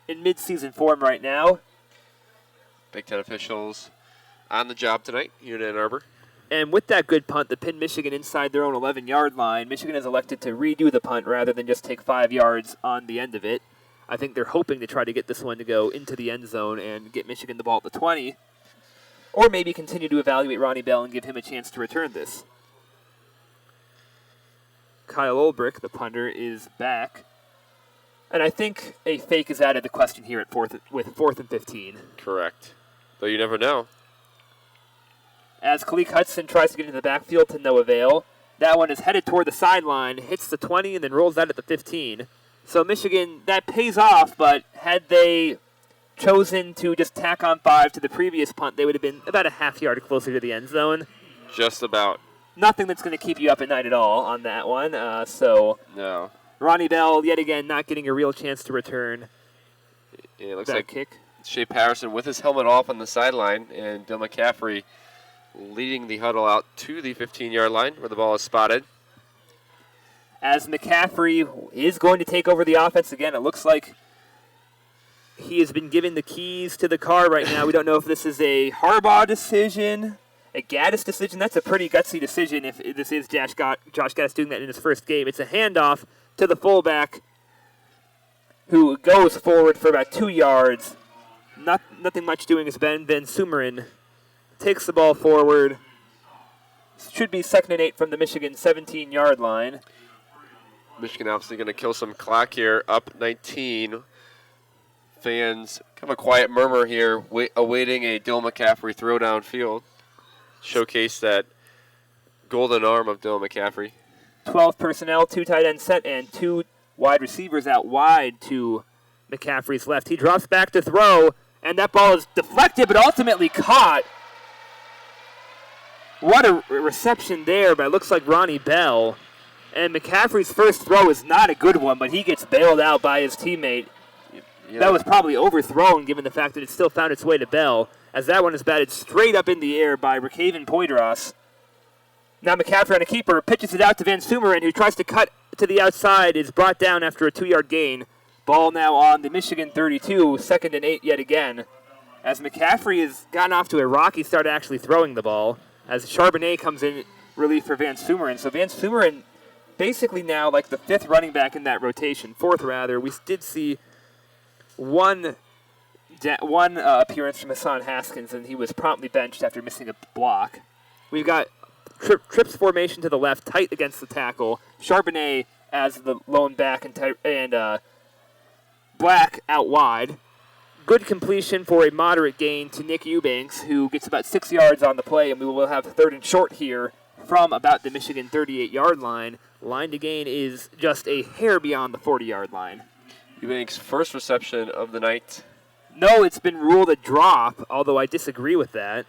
in mid-season form right now. Big Ten officials on the job tonight here in Ann Arbor. And with that good punt that pinned Michigan inside their own 11-yard line, Michigan has elected to redo the punt rather than just take 5 yards on the end of it. I think they're hoping to try to get this one to go into the end zone and get Michigan the ball at the 20. Or maybe continue to evaluate Ronnie Bell and give him a chance to return this. Kyle Ulbrich, the punter, is back. And I think a fake is out of the question here at with 4th and 15. Correct. Though you never know. As Khaleke Hudson tries to get into the backfield to no avail. That one is headed toward the sideline, hits the 20, and then rolls out at the 15. So Michigan, that pays off, but had they chosen to just tack on 5 to the previous punt, they would have been about a half yard closer to the end zone. Just about. Nothing that's going to keep you up at night at all on that one. No. Ronnie Bell, yet again, not getting a real chance to return. It looks that like kick. Shea Patterson with his helmet off on the sideline, and Bill McCaffrey leading the huddle out to the 15-yard line where the ball is spotted. As McCaffrey is going to take over the offense again, it looks like he has been given the keys to the car right now. We don't know if this is a Harbaugh decision a Gaddis decision. That's a pretty gutsy decision if this is Josh Gaddis doing that in his first game. It's a handoff to the fullback who goes forward for about 2 yards. Nothing much doing as Ben Sumerin takes the ball forward. Should be 2nd and 8 from the Michigan 17-yard line. Michigan obviously going to kill some clock here, up 19. Fans, kind of a quiet murmur here, awaiting a Dylan McCaffrey throw downfield. Showcase that golden arm of Dylan McCaffrey. 12 personnel, 2 tight end set, and 2 wide receivers out wide to McCaffrey's left. He drops back to throw, and that ball is deflected but ultimately caught. What a reception there by, looks like, Ronnie Bell. And McCaffrey's first throw is not a good one, but he gets bailed out by his teammate. Yeah. That was probably overthrown given the fact that it still found its way to Bell, as that one is batted straight up in the air by Rakaven Poitras. Now McCaffrey on a keeper pitches it out to Van Sumeren, who tries to cut to the outside, is brought down after a 2-yard gain. Ball now on the Michigan 32, 2nd and 8 yet again. As McCaffrey has gotten off to a rocky start actually throwing the ball, as Charbonnet comes in relief for Van Sumeren. So Van Sumeren basically now like the 5th running back in that rotation, 4th rather. We did see one appearance from Hassan Haskins, and he was promptly benched after missing a block. We've got trips formation to the left, tight against the tackle. Charbonnet as the lone back, and Black out wide. Good completion for a moderate gain to Nick Eubanks, who gets about 6 yards on the play, and we will have 3rd and short here from about the Michigan 38-yard line. Line to gain is just a hair beyond the 40-yard line. Eubanks' first reception of the night. No, it's been ruled a drop, although I disagree with that.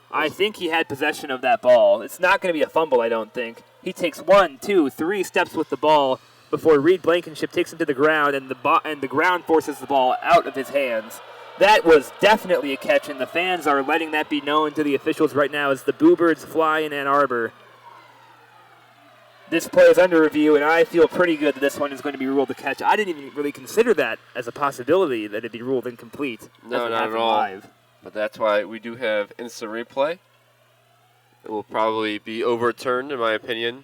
I think he had possession of that ball. It's not going to be a fumble, I don't think. He takes 1, 2, 3 steps with the ball before Reed Blankenship takes him to the ground, and the ground forces the ball out of his hands. That was definitely a catch, and the fans are letting that be known to the officials right now as the Boo Birds fly in Ann Arbor. This play is under review, and I feel pretty good that this one is going to be ruled a catch. I didn't even really consider that as a possibility, that it'd be ruled incomplete. No, not at all. Live. But that's why we do have instant replay. It will probably be overturned, in my opinion.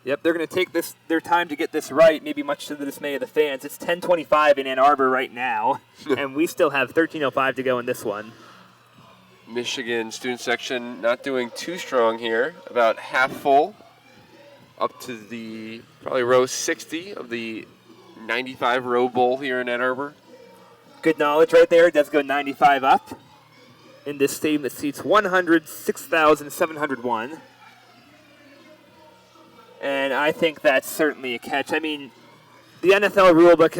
Yep, they're going to take their time to get this right, maybe much to the dismay of the fans. It's 10:25 in Ann Arbor right now, and we still have 13:05 to go in this one. Michigan student section not doing too strong here, about half full, up to the probably row 60 of the 95 row bowl here in Ann Arbor. Good knowledge right there. It does go 95 up in this stadium that seats 106,701. And I think that's certainly a catch. I mean, the NFL rulebook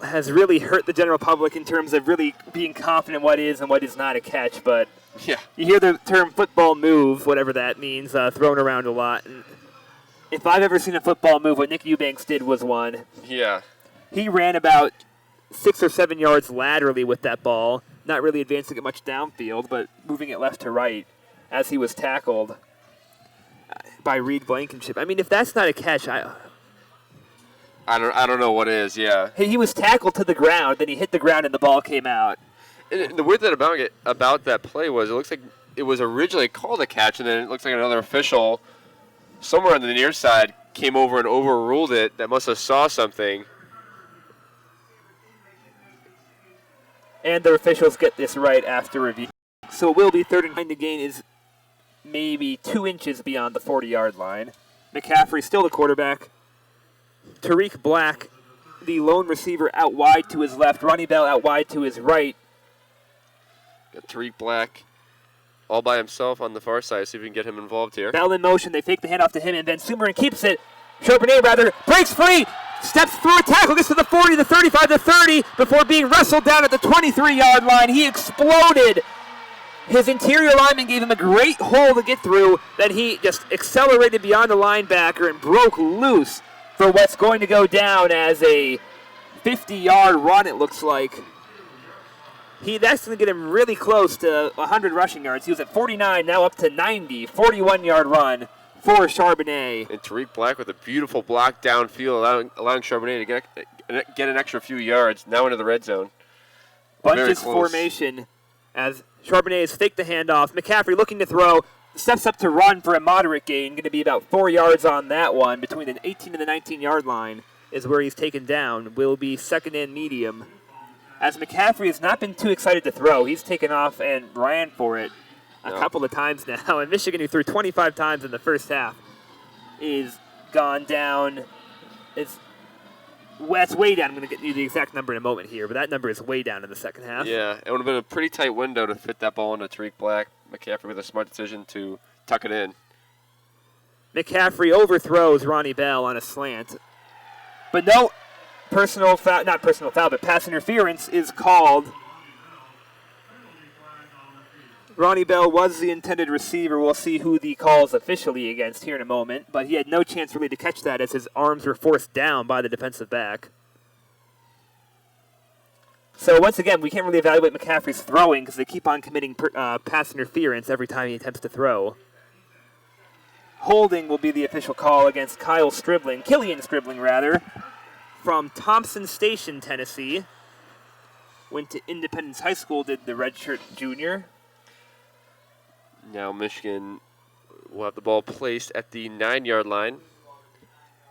has really hurt the general public in terms of really being confident what is and what is not a catch. But yeah, you hear the term football move, whatever that means, thrown around a lot. And if I've ever seen a football move, what Nick Eubanks did was one. Yeah. He ran about 6 or 7 yards laterally with that ball, not really advancing it much downfield, but moving it left to right as he was tackled by Reed Blankenship. I mean, if that's not a catch, I don't know what is. Yeah. He was tackled to the ground, then he hit the ground, and the ball came out. And the weird thing about that play was it looks like it was originally called a catch, and then it looks like another official somewhere on the near side came over and overruled it. That must have saw something. And the officials get this right after review. So it will be 3rd and 9. The gain is maybe 2 inches beyond the 40-yard line. McCaffrey still the quarterback. Tarik Black, the lone receiver, out wide to his left. Ronnie Bell out wide to his right. Got Tarik Black all by himself on the far side. See if we can get him involved here. Bell in motion. They fake the handoff to him, and then Sumerin keeps it. Charbonnet, breaks free. Steps through a tackle, gets to the 40, the 35, the 30, before being wrestled down at the 23-yard line. He exploded. His interior lineman gave him a great hole to get through. Then he just accelerated beyond the linebacker and broke loose for what's going to go down as a 50-yard run, it looks like. That's going to get him really close to 100 rushing yards. He was at 49, now up to 90, 41-yard run for Charbonnet. And Tarik Black with a beautiful block downfield, allowing Charbonnet to get an extra few yards, now into the red zone. Bunches formation as Charbonnet has faked the handoff. McCaffrey looking to throw, steps up to run for a moderate gain, going to be about 4 yards on that one. Between the 18 and the 19-yard line is where he's taken down. Will be second and medium. As McCaffrey has not been too excited to throw, he's taken off and ran for it a couple of times now. And Michigan, who threw 25 times in the first half, is gone down. It's way down. I'm going to get you the exact number in a moment here, but that number is way down in the second half. Yeah, it would have been a pretty tight window to fit that ball into Tarik Black. McCaffrey with a smart decision to tuck it in. McCaffrey overthrows Ronnie Bell on a slant. But no personal foul, not personal foul, but pass interference is called. Ronnie Bell was the intended receiver. We'll see who the call is officially against here in a moment, but he had no chance really to catch that as his arms were forced down by the defensive back. So once again, we can't really evaluate McCaffrey's throwing because they keep on committing pass interference every time he attempts to throw. Holding will be the official call against Killian Stribling, from Thompson Station, Tennessee. Went to Independence High School, did the redshirt junior. Now Michigan will have the ball placed at the 9-yard line.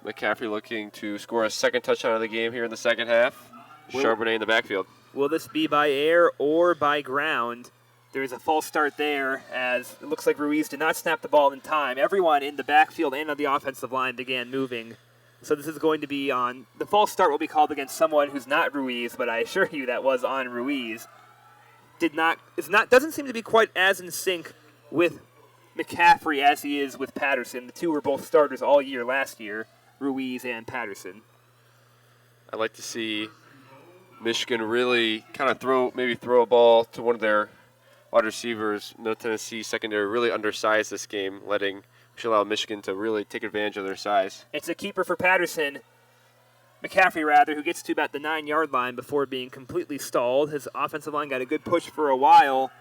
McCaffrey looking to score a second touchdown of the game here in the second half. Charbonnet in the backfield. Will this be by air or by ground? There is a false start there, as it looks like Ruiz did not snap the ball in time. Everyone in the backfield and on the offensive line began moving. So this is going to be on, the false start will be called against someone who's not Ruiz, but I assure you that was on Ruiz. Doesn't seem to be quite as in sync with McCaffrey as he is with Patterson. The two were both starters all year last year, Ruiz and Patterson. I'd like to see Michigan really kind of throw a ball to one of their wide receivers. Middle Tennessee secondary really undersized this game, which allowed Michigan to really take advantage of their size. It's a keeper for Patterson. McCaffrey, who gets to about the 9-yard line before being completely stalled. His offensive line got a good push for a while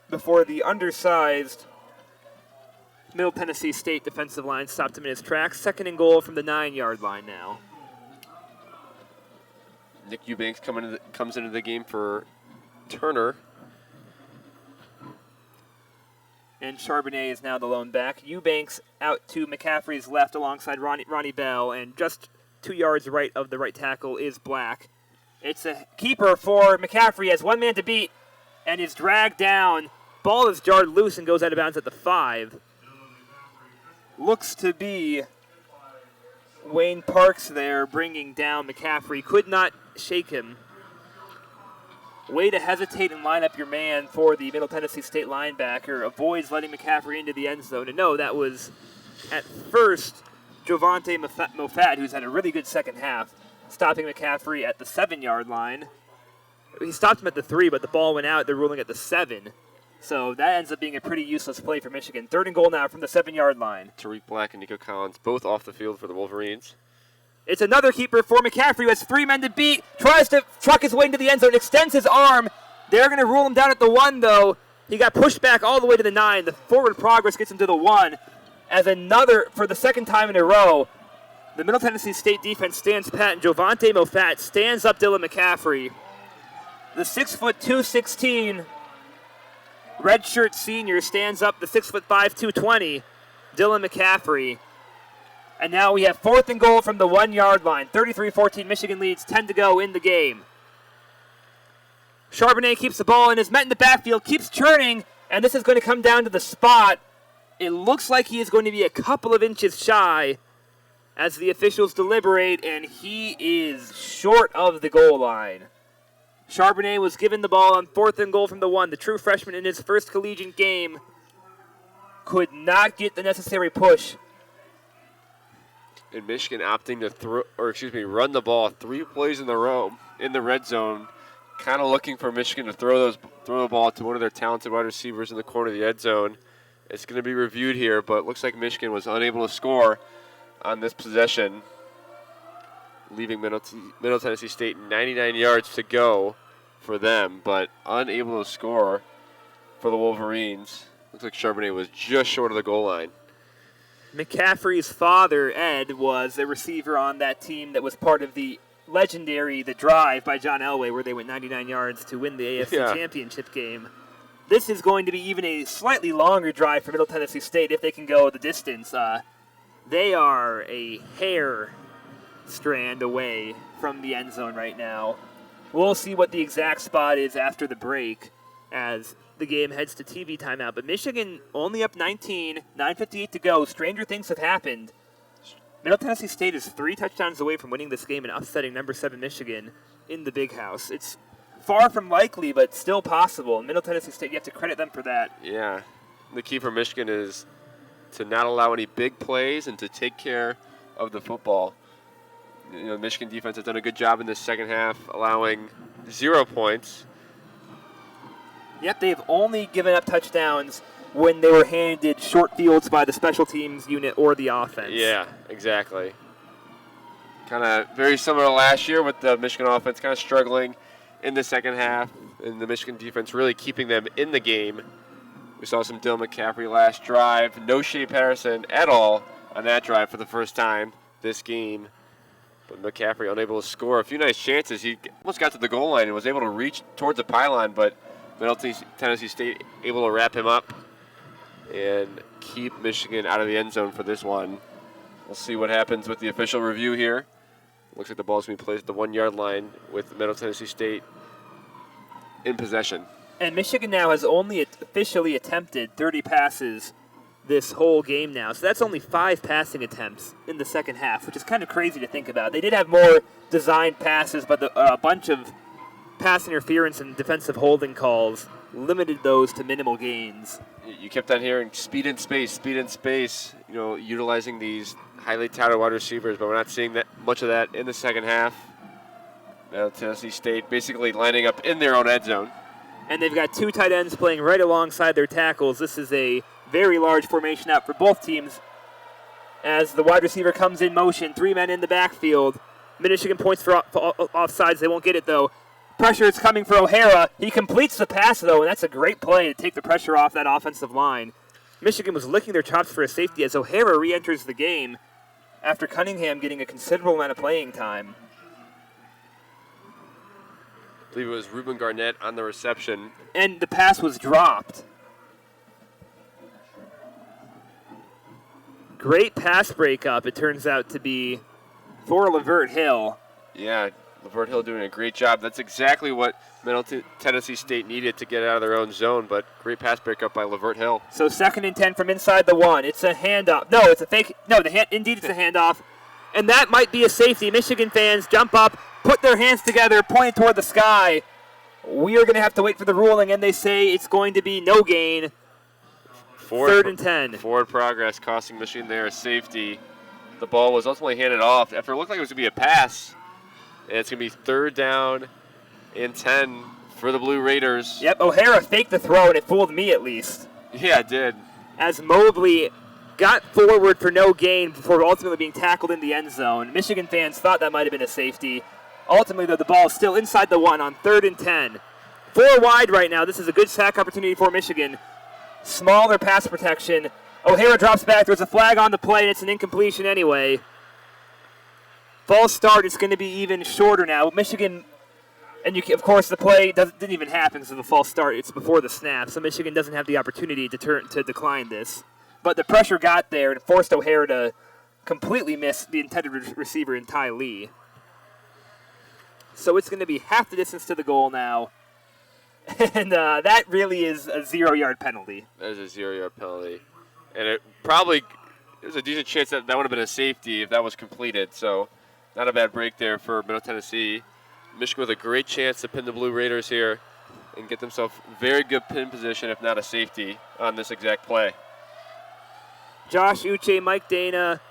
before the undersized Middle Tennessee State defensive line stopped him in his tracks. Second and goal from the 9-yard line now. Nick Eubanks comes into the game for Turner. And Charbonnet is now the lone back. Eubanks out to McCaffrey's left alongside Ronnie Bell, and just 2 yards right of the right tackle is Black. It's a keeper for McCaffrey, has one man to beat, and is dragged down. Ball is jarred loose and goes out of bounds at the 5. Looks to be Wayne Parks there bringing down McCaffrey. Could not shake him. Way to hesitate and line up your man for the Middle Tennessee State linebacker. Avoids letting McCaffrey into the end zone. And no, that was at first Jovante Mofat, who's had a really good second half, stopping McCaffrey at the 7-yard line. He stopped him at the 3, but the ball went out. They're ruling at the 7. So that ends up being a pretty useless play for Michigan. Third and goal now from the 7-yard line. Tarik Black and Nikko Collins both off the field for the Wolverines. It's another keeper for McCaffrey, who has 3 men to beat, tries to truck his way into the end zone, extends his arm. They're going to rule him down at the 1, though. He got pushed back all the way to the 9. The forward progress gets him to the 1. As another, for the second time in a row, the Middle Tennessee State defense stands pat, and Jovante Mofat stands up Dylan McCaffrey. The 6'2", 216 redshirt senior stands up the 6'5", 220, Dylan McCaffrey. And now we have 4th and goal from the 1-yard line. 33-14, Michigan leads, 10 to go in the game. Charbonnet keeps the ball and is met in the backfield, keeps churning, and this is going to come down to the spot. It looks like he is going to be a couple of inches shy as the officials deliberate, and he is short of the goal line. Charbonnet was given the ball on 4th and goal from the 1. The true freshman in his first collegiate game could not get the necessary push. And Michigan opting to run the ball 3 plays in the row in the red zone, kind of looking for Michigan to throw the ball to one of their talented wide receivers in the corner of the end zone. It's going to be reviewed here, but it looks like Michigan was unable to score on this possession, leaving Middle Tennessee State 99 yards to go for them, but unable to score for the Wolverines. Looks like Charbonnet was just short of the goal line. McCaffrey's father, Ed, was a receiver on that team that was part of the legendary The Drive by John Elway, where they went 99 yards to win the AFC championship game. this is going to be even a slightly longer drive for Middle Tennessee State if they can go the distance. They are a hair strand away from the end zone right now. We'll see what the exact spot is after the break as the game heads to TV timeout. But Michigan only up 19, 9:58 to go. Stranger things have happened. Middle Tennessee State is 3 touchdowns away from winning this game and upsetting number 7 Michigan in the Big House. It's far from likely, but still possible. Middle Tennessee State, you have to credit them for that. Yeah. The key for Michigan is to not allow any big plays and to take care of the football. You know, Michigan defense has done a good job in this second half, allowing 0 points. Yet they've only given up touchdowns when they were handed short fields by the special teams unit or the offense. Yeah, exactly. Kind of very similar to last year with the Michigan offense kind of struggling in the second half and the Michigan defense really keeping them in the game. We saw some Dylan McCaffrey last drive. No Shea Patterson at all on that drive for the first time this game. But McCaffrey unable to score. A few nice chances. He almost got to the goal line and was able to reach towards the pylon, but Middle Tennessee State able to wrap him up and keep Michigan out of the end zone for this one. We'll see what happens with the official review here. Looks like the ball's going to be placed at the 1-yard line with Middle Tennessee State in possession. And Michigan now has only officially attempted 30 passes this whole game now. So that's only 5 passing attempts in the second half, which is kind of crazy to think about. They did have more designed passes, but a bunch of pass interference and defensive holding calls limited those to minimal gains. You kept on hearing speed in space, you know, utilizing these highly touted wide receivers, but we're not seeing that much of that in the second half. Now Tennessee State basically lining up in their own end zone. And they've got 2 tight ends playing right alongside their tackles. This is a very large formation out for both teams. As the wide receiver comes in motion, 3 men in the backfield. Michigan points for offsides. They won't get it, though. Pressure is coming for O'Hara. He completes the pass, though, and that's a great play to take the pressure off that offensive line. Michigan was licking their chops for a safety as O'Hara re-enters the game after Cunningham getting a considerable amount of playing time. I believe it was Ruben Garnett on the reception. And the pass was dropped. Great pass breakup, it turns out to be for Lavert Hill. Yeah, Lavert Hill doing a great job. That's exactly what Middle Tennessee State needed to get out of their own zone, but great pass breakup by Lavert Hill. So 2nd and 10 from inside the 1. It's a handoff. No, it's a fake. No, indeed it's a handoff. And that might be a safety. Michigan fans jump up, put their hands together, point toward the sky. We are going to have to wait for the ruling, and they say it's going to be no gain. 3rd and 10. Forward progress costing Michigan there a safety. The ball was ultimately handed off after it looked like it was going to be a pass. And it's going to be 3rd down and 10 for the Blue Raiders. Yep, O'Hara faked the throw, and it fooled me at least. Yeah, it did. As Mobley got forward for no gain before ultimately being tackled in the end zone. Michigan fans thought that might have been a safety. Ultimately, though, the ball is still inside the 1 on 3rd and 10. 4 wide right now. This is a good sack opportunity for Michigan. Smaller pass protection. O'Hara drops back. There's a flag on the play, and it's an incompletion anyway. False start is going to be even shorter now. Michigan, and of course, the play didn't even happen because of the false start. It's before the snap, so Michigan doesn't have the opportunity to decline this. But the pressure got there and forced O'Hara to completely miss the intended receiver in Ty Lee. So it's going to be half the distance to the goal now. And that really is a 0-yard penalty. That is a 0-yard penalty. And there's a decent chance that would have been a safety if that was completed. So not a bad break there for Middle Tennessee. Michigan with a great chance to pin the Blue Raiders here and get themselves very good pin position, if not a safety, on this exact play. Josh Uche, Mike Dana,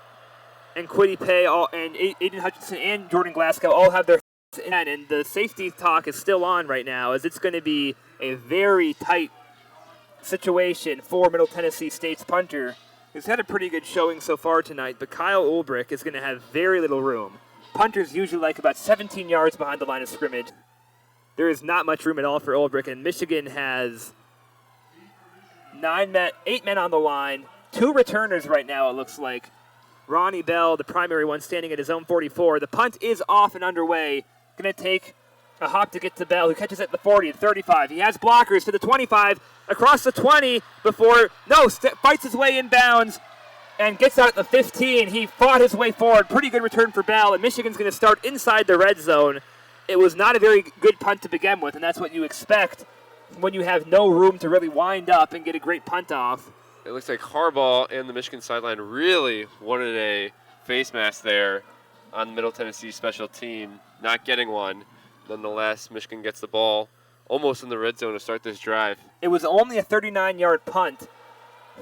and Quiddy Pay, and Aiden Hutchinson and Jordan Glasgow all have their in, and the safety talk is still on right now, as it's going to be a very tight situation for Middle Tennessee State's punter, who's had a pretty good showing so far tonight, but Kyle Ulbrich is going to have very little room. Punters usually like about 17 yards behind the line of scrimmage. There is not much room at all for Ulbrich, and Michigan has 8 men on the line, 2 returners right now, it looks like. Ronnie Bell, the primary one, standing at his own 44. The punt is off and underway. Going to take A hop to get to Bell, who catches it at the 40, the 35. He has blockers to the 25, across the 20 fights his way inbounds and gets out at the 15. He fought his way forward. Pretty good return for Bell, and Michigan's going to start inside the red zone. It was not a very good punt to begin with, and that's what you expect when you have no room to really wind up and get a great punt off. It looks like Harbaugh and the Michigan sideline really wanted a face mask there on the Middle Tennessee special team, not getting one. Nonetheless, Michigan gets the ball almost in the red zone to start this drive. It was only a 39-yard punt,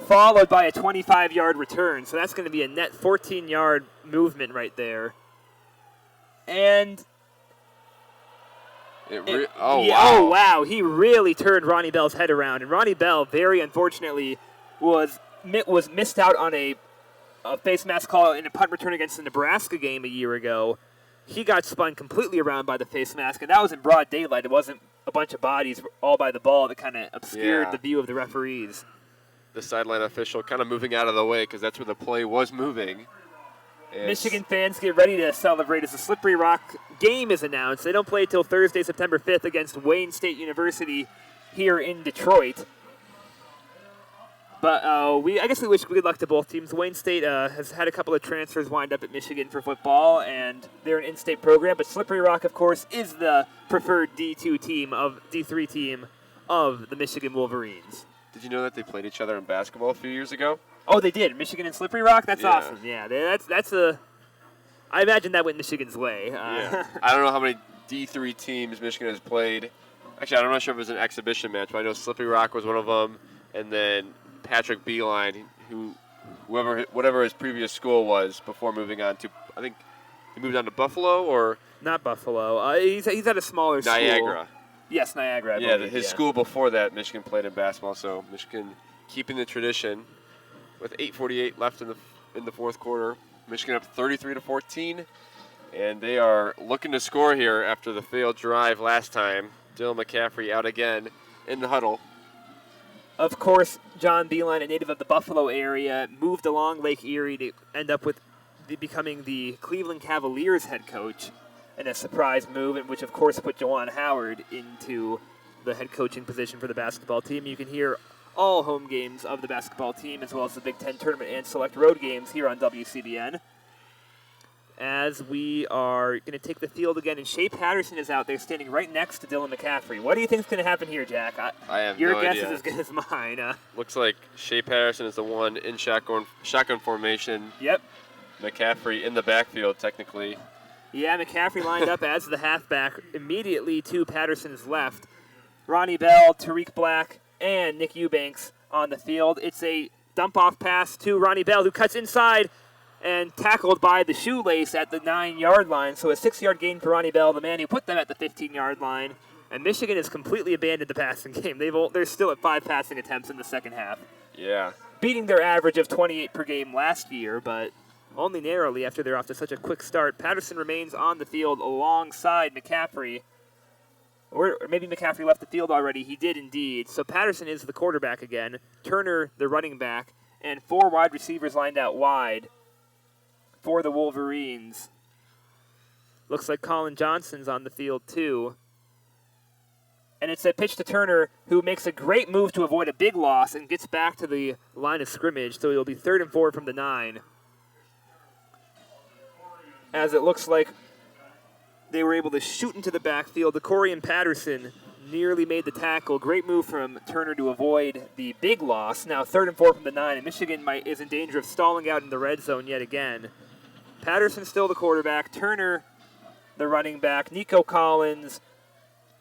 followed by a 25-yard return. So that's going to be a net 14-yard movement right there. And wow, he really turned Ronnie Bell's head around. And Ronnie Bell, very unfortunately, was missed out on a face mask call in a punt return against the Nebraska game a year ago. He got spun completely around by the face mask, and that was in broad daylight. It wasn't a bunch of bodies all by the ball that kind of obscured the view of the referees. The sideline official kind of moving out of the way because that's where the play was moving. Michigan fans get ready to celebrate as the Slippery Rock game is announced. They don't play till Thursday, September 5th against Wayne State University here in Detroit. But I guess we wish good luck to both teams. Wayne State has had a couple of transfers wind up at Michigan for football, and they're an in-state program. But Slippery Rock, of course, is the preferred D3 team of the Michigan Wolverines. Did you know that they played each other in basketball a few years ago? Oh, they did. Michigan and Slippery Rock. That's awesome. Yeah, that's a. I imagine that went Michigan's way. I don't know how many D3 teams Michigan has played. Actually, I'm not sure if it was an exhibition match, but I know Slippery Rock was one of them, and then Patrick Beeline, whatever his previous school was before moving on to, I think he moved on to Buffalo or not Buffalo. He's at a smaller school. Niagara. Yes, Niagara. His school before that, Michigan played in basketball. So Michigan keeping the tradition with 8:48 left in the fourth quarter. Michigan up 33-14, and they are looking to score here after the failed drive last time. Dylan McCaffrey out again in the huddle. Of course, John Beeline, a native of the Buffalo area, moved along Lake Erie to end up with becoming the Cleveland Cavaliers head coach in a surprise move, in which, of course, put Juwan Howard into the head coaching position for the basketball team. You can hear all home games of the basketball team, as well as the Big Ten tournament and select road games here on WCBN. As we are going to take the field again, and Shea Patterson is out there standing right next to Dylan McCaffrey. What do you think is going to happen here, Jack? I have your no guess idea. is as good as mine. Looks like Shea Patterson is the one in shotgun formation. Yep. McCaffrey in the backfield, technically. Yeah, McCaffrey lined up as the halfback immediately to Patterson's left. Ronnie Bell, Tarik Black, and Nick Eubanks on the field. It's a dump-off pass to Ronnie Bell, who cuts inside and tackled by the shoelace at the 9-yard line. So a 6-yard gain for Ronnie Bell, the man who put them at the 15-yard line. And Michigan has completely abandoned the passing game. They're still at 5 passing attempts in the second half. Yeah. Beating their average of 28 per game last year, but only narrowly after they're off to such a quick start. Patterson remains on the field alongside McCaffrey. Or maybe McCaffrey left the field already. He did indeed. So Patterson is the quarterback again. Turner, the running back. And 4 wide receivers lined out wide for the Wolverines. Looks like Colin Johnson's on the field too. And it's a pitch to Turner, who makes a great move to avoid a big loss and gets back to the line of scrimmage. So it'll be 3rd and 4 from the 9. As it looks like they were able to shoot into the backfield. Decorian Patterson nearly made the tackle. Great move from Turner to avoid the big loss. Now 3rd and 4 from the 9, and Michigan is in danger of stalling out in the red zone yet again. Patterson still the quarterback. Turner the running back. Nikko Collins,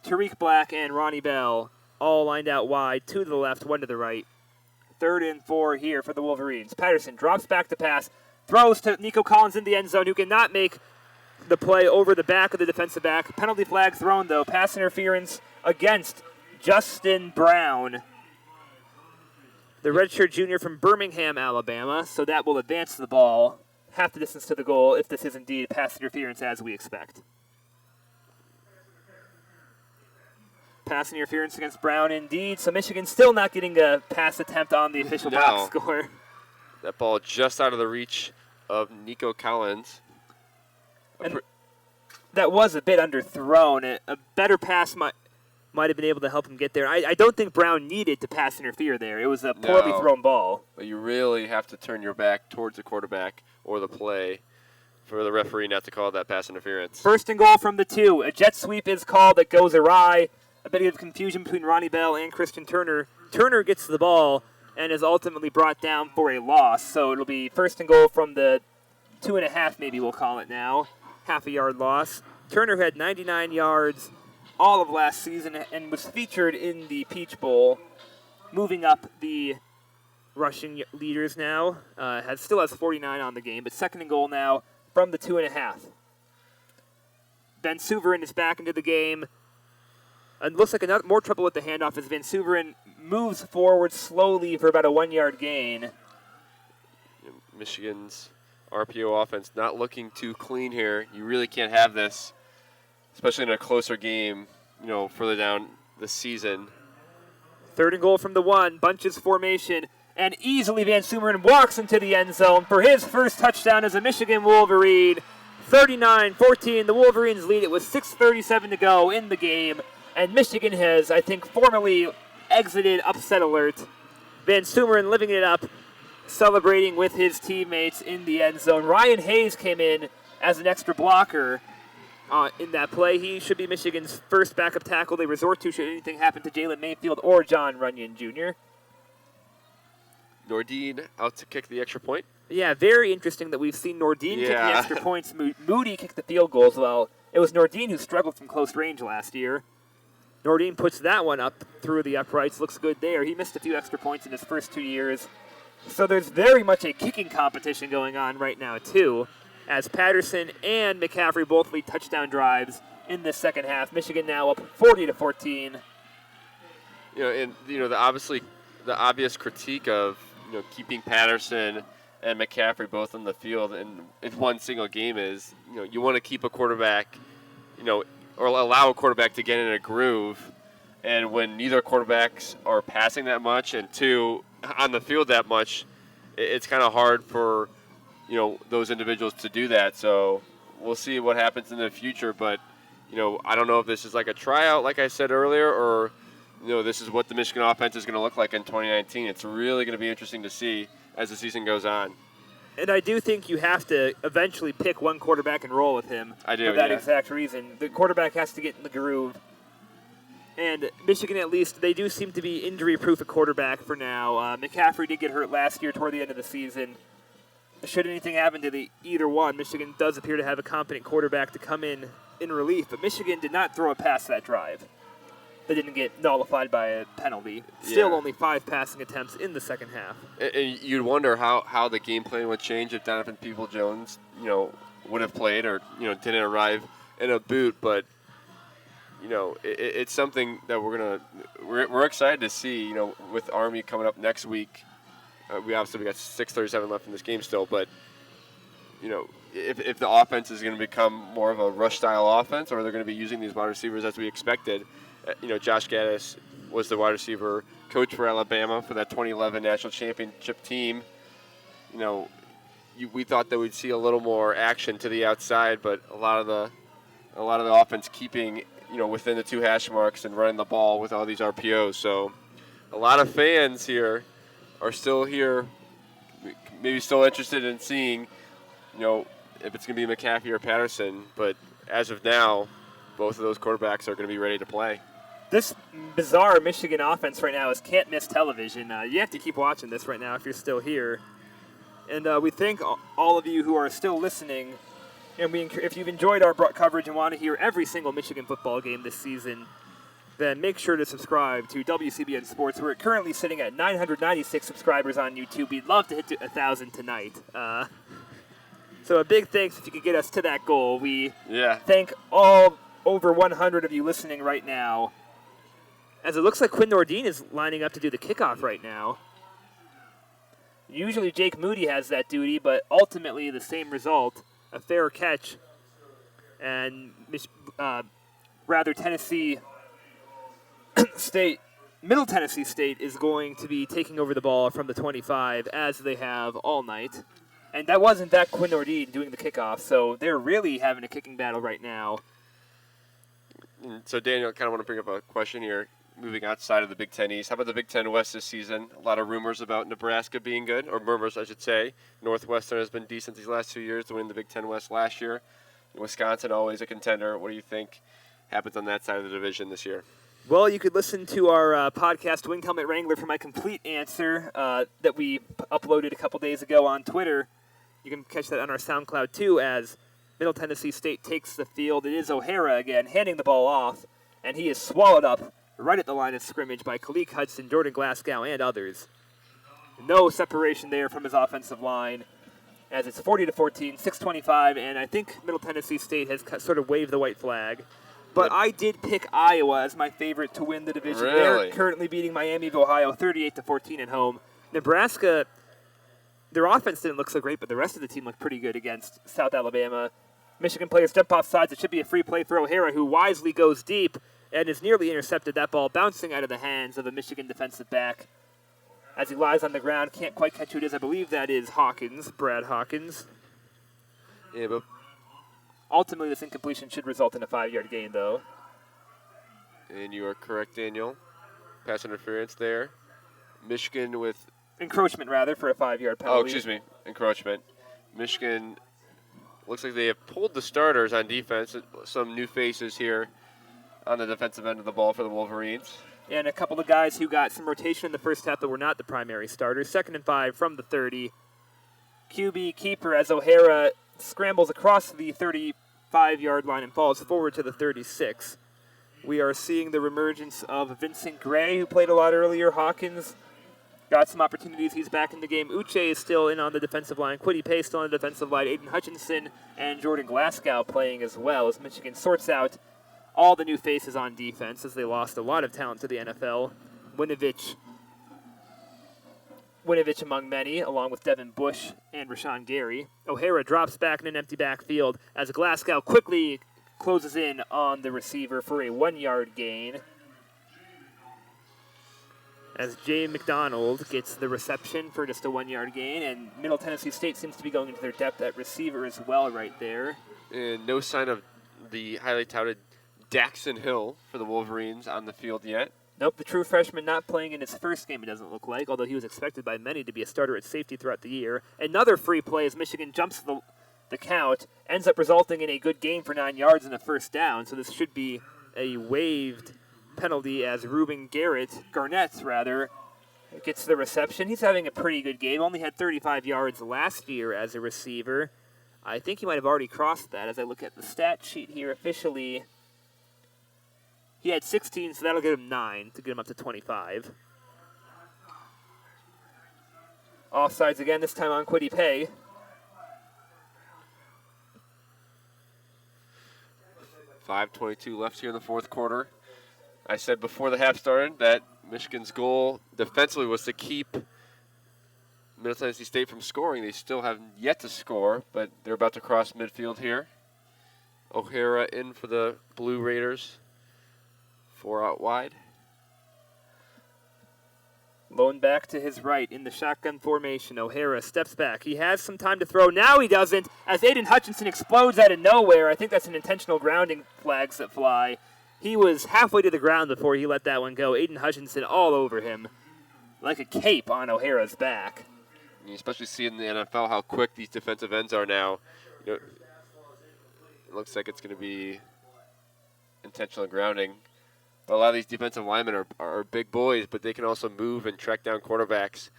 Tarik Black, and Ronnie Bell all lined out wide. 2 to the left, 1 to the right. 3rd and 4 here for the Wolverines. Patterson drops back to pass. Throws to Nikko Collins in the end zone, who cannot make the play over the back of the defensive back. Penalty flag thrown, though. Pass interference against Justin Brown, the redshirt junior from Birmingham, Alabama. So that will advance the ball half the distance to the goal if this is indeed pass interference as we expect. Pass interference against Brown indeed. So Michigan still not getting a pass attempt on the official box score. That ball just out of the reach of Nikko Collins. And that was a bit underthrown. A better pass might have been able to help him get there. I don't think Brown needed to pass interfere there. It was a poorly thrown ball. But you really have to turn your back towards the quarterback or the play for the referee not to call that pass interference. First and goal from the 2. A jet sweep is called that goes awry. A bit of confusion between Ronnie Bell and Christian Turner. Turner gets the ball and is ultimately brought down for a loss. So it'll be first and goal from the 2.5, maybe we'll call it now. Half a yard loss. Turner had 99 yards all of last season and was featured in the Peach Bowl, moving up the rushing leaders now. Still has 49 on the game, but second and goal now from the 2.5. Van Suveren is back into the game. And looks like more trouble with the handoff as Van Suveren moves forward slowly for about a 1-yard gain. Michigan's RPO offense not looking too clean here. You really can't have this, especially in a closer game, further down the season. Third and goal from the 1, bunches formation, and easily Van Suveren walks into the end zone for his first touchdown as a Michigan Wolverine. 39-14, the Wolverines lead it with 6:37 to go in the game, and Michigan has, I think, formally exited upset alert. Van Suveren living it up, celebrating with his teammates in the end zone. Ryan Hayes came in as an extra blocker in that play. He should be Michigan's first backup tackle they resort to should anything happen to Jalen Mayfield or John Runyon Jr. Nordine out to kick the extra point. Yeah, very interesting that we've seen Nordine kick the extra points. Moody kicked the field goals. Well, it was Nordine who struggled from close range last year. Nordine puts that one up through the uprights. Looks good there. He missed a few extra points in his first 2 years. So there's very much a kicking competition going on right now, too, as Patterson and McCaffrey both lead touchdown drives in the second half. Michigan now up 40-14. The obvious critique of keeping Patterson and McCaffrey both on the field in one single game is you want to keep a quarterback, or allow a quarterback to get in a groove, and when neither quarterbacks are passing that much and two on the field that much, it's kind of hard for those individuals to do that. So we'll see what happens in the future, but I don't know if this is like a tryout, like I said earlier, or this is what the Michigan offense is going to look like in 2019. It's really going to be interesting to see as the season goes on. And I do think you have to eventually pick one quarterback and roll with him. I do, for that exact reason. The quarterback has to get in the groove. And Michigan, at least, they do seem to be injury-proof at quarterback for now. McCaffrey did get hurt last year toward the end of the season. Should anything happen to either one, Michigan does appear to have a competent quarterback to come in relief. But Michigan did not throw a pass that drive. They didn't get nullified by a penalty. Still only 5 passing attempts in the second half. And you'd wonder how the game plan would change if Donovan Peoples-Jones, would have played or, didn't arrive in a boot. But, it's something that we're excited to see, with Army coming up next week. We got 6:37 left in this game still, but, if the offense is going to become more of a rush-style offense or they're going to be using these wide receivers as we expected. Josh Gaddis was the wide receiver coach for Alabama for that 2011 national championship team. We thought that we'd see a little more action to the outside, but a lot of the offense keeping within the 2 hash marks and running the ball with all these RPOs. So a lot of fans here are still here, maybe still interested in seeing if it's going to be McCaffrey or Patterson. But as of now, both of those quarterbacks are going to be ready to play. This bizarre Michigan offense right now is can't-miss television. You have to keep watching this right now if you're still here. And we thank all of you who are still listening. And if you've enjoyed our coverage and want to hear every single Michigan football game this season, then make sure to subscribe to WCBN Sports. We're currently sitting at 996 subscribers on YouTube. We'd love to hit 1,000 tonight. So a big thanks if you could get us to that goal. We thank all over 100 of you listening right now. As it looks like Quinn Nordine is lining up to do the kickoff right now. Usually Jake Moody has that duty, but ultimately the same result, a fair catch. And Tennessee State, Middle Tennessee State is going to be taking over the ball from the 25 as they have all night. And that was, in fact, Quinn Nordine doing the kickoff, so they're really having a kicking battle right now. So, Daniel, I kind of want to bring up a question here. Moving outside of the Big Ten East, how about the Big Ten West this season? A lot of rumors about Nebraska being good, or murmurs, I should say. Northwestern has been decent these last 2 years, winning the Big Ten West last year. Wisconsin, always a contender. What do you think happens on that side of the division this year? Well, you could listen to our podcast, Winged Helmet Wrangler, for my complete answer that we uploaded a couple days ago on Twitter. You can catch that on our SoundCloud, too, as Middle Tennessee State takes the field. It is O'Hara again, handing the ball off, and he is swallowed up right at the line of scrimmage by Kalik Hudson, Jordan Glasgow, and others. No separation there from his offensive line, as it's 40-14, 6:25, and I think Middle Tennessee State has sort of waved the white flag. But I did pick Iowa as my favorite to win the division. Really? They're currently beating Miami of Ohio 38-14 at home. Nebraska, their offense didn't look so great, but the rest of the team looked pretty good against South Alabama. Michigan players jump off sides. It should be a free play for O'Hara, who wisely goes deep and is nearly intercepted. That ball bouncing out of the hands of a Michigan defensive back. As he lies on the ground, can't quite catch who it is. I believe that is Hawkins, Brad Hawkins. Yeah, but Ultimately, this incompletion should result in a 5-yard gain, though. and you are correct, Daniel. Pass interference there. Michigan with Encroachment, rather, for a 5-yard penalty. Oh, excuse me. Encroachment. Michigan looks like they have pulled the starters on defense. Some new faces here on the defensive end of the ball for the Wolverines. And a couple of guys who got some rotation in the first half that were not the primary starters. 2nd and 5 from the 30. QB keeper as O'Hara scrambles across the 35-yard line and falls forward to the 36. We are seeing the reemergence of Vincent Gray, who played a lot earlier. Hawkins got some opportunities. He's back in the game. Uche is still in on the defensive line. Quiddy Pay still on the defensive line. Aiden Hutchinson and Jordan Glasgow playing as well as Michigan sorts out all the new faces on defense as they lost a lot of talent to the NFL. Winovich among many, along with Devin Bush and Rashawn Gary. O'Hara drops back in an empty backfield as Glasgow quickly closes in on the receiver for a 1-yard gain. As Jay McDonald gets the reception for just a 1-yard gain, and Middle Tennessee State seems to be going into their depth at receiver as well right there. And no sign of the highly touted Daxon Hill for the Wolverines on the field yet. Nope, the true freshman not playing in his first game, it doesn't look like, although he was expected by many to be a starter at safety throughout the year. Another free play as Michigan jumps the count, ends up resulting in a good gain for 9 yards and a first down, so this should be a waived penalty as Ruben Garnett gets the reception. He's having a pretty good game, only had 35 yards last year as a receiver. I think he might have already crossed that as I look at the stat sheet here officially. He had 16, so that'll get him 9 to get him up to 25. Offsides again, this time on Quiddy Pay. .5:22 left here in the fourth quarter. I said before the half started that Michigan's goal defensively was to keep Middle Tennessee State from scoring. They still have yet to score, but they're about to cross midfield here. O'Hara in for the Blue Raiders. 4 out wide. Lone back to his right in the shotgun formation. O'Hara steps back. He has some time to throw. Now he doesn't, as Aiden Hutchinson explodes out of nowhere. I think that's an intentional grounding flags that fly. He was halfway to the ground before he let that one go. Aiden Hutchinson all over him like a cape on O'Hara's back. You especially see in the NFL how quick these defensive ends are now. You know, it looks like it's going to be intentional grounding. But a lot of these defensive linemen are big boys, but they can also move and track down quarterbacks.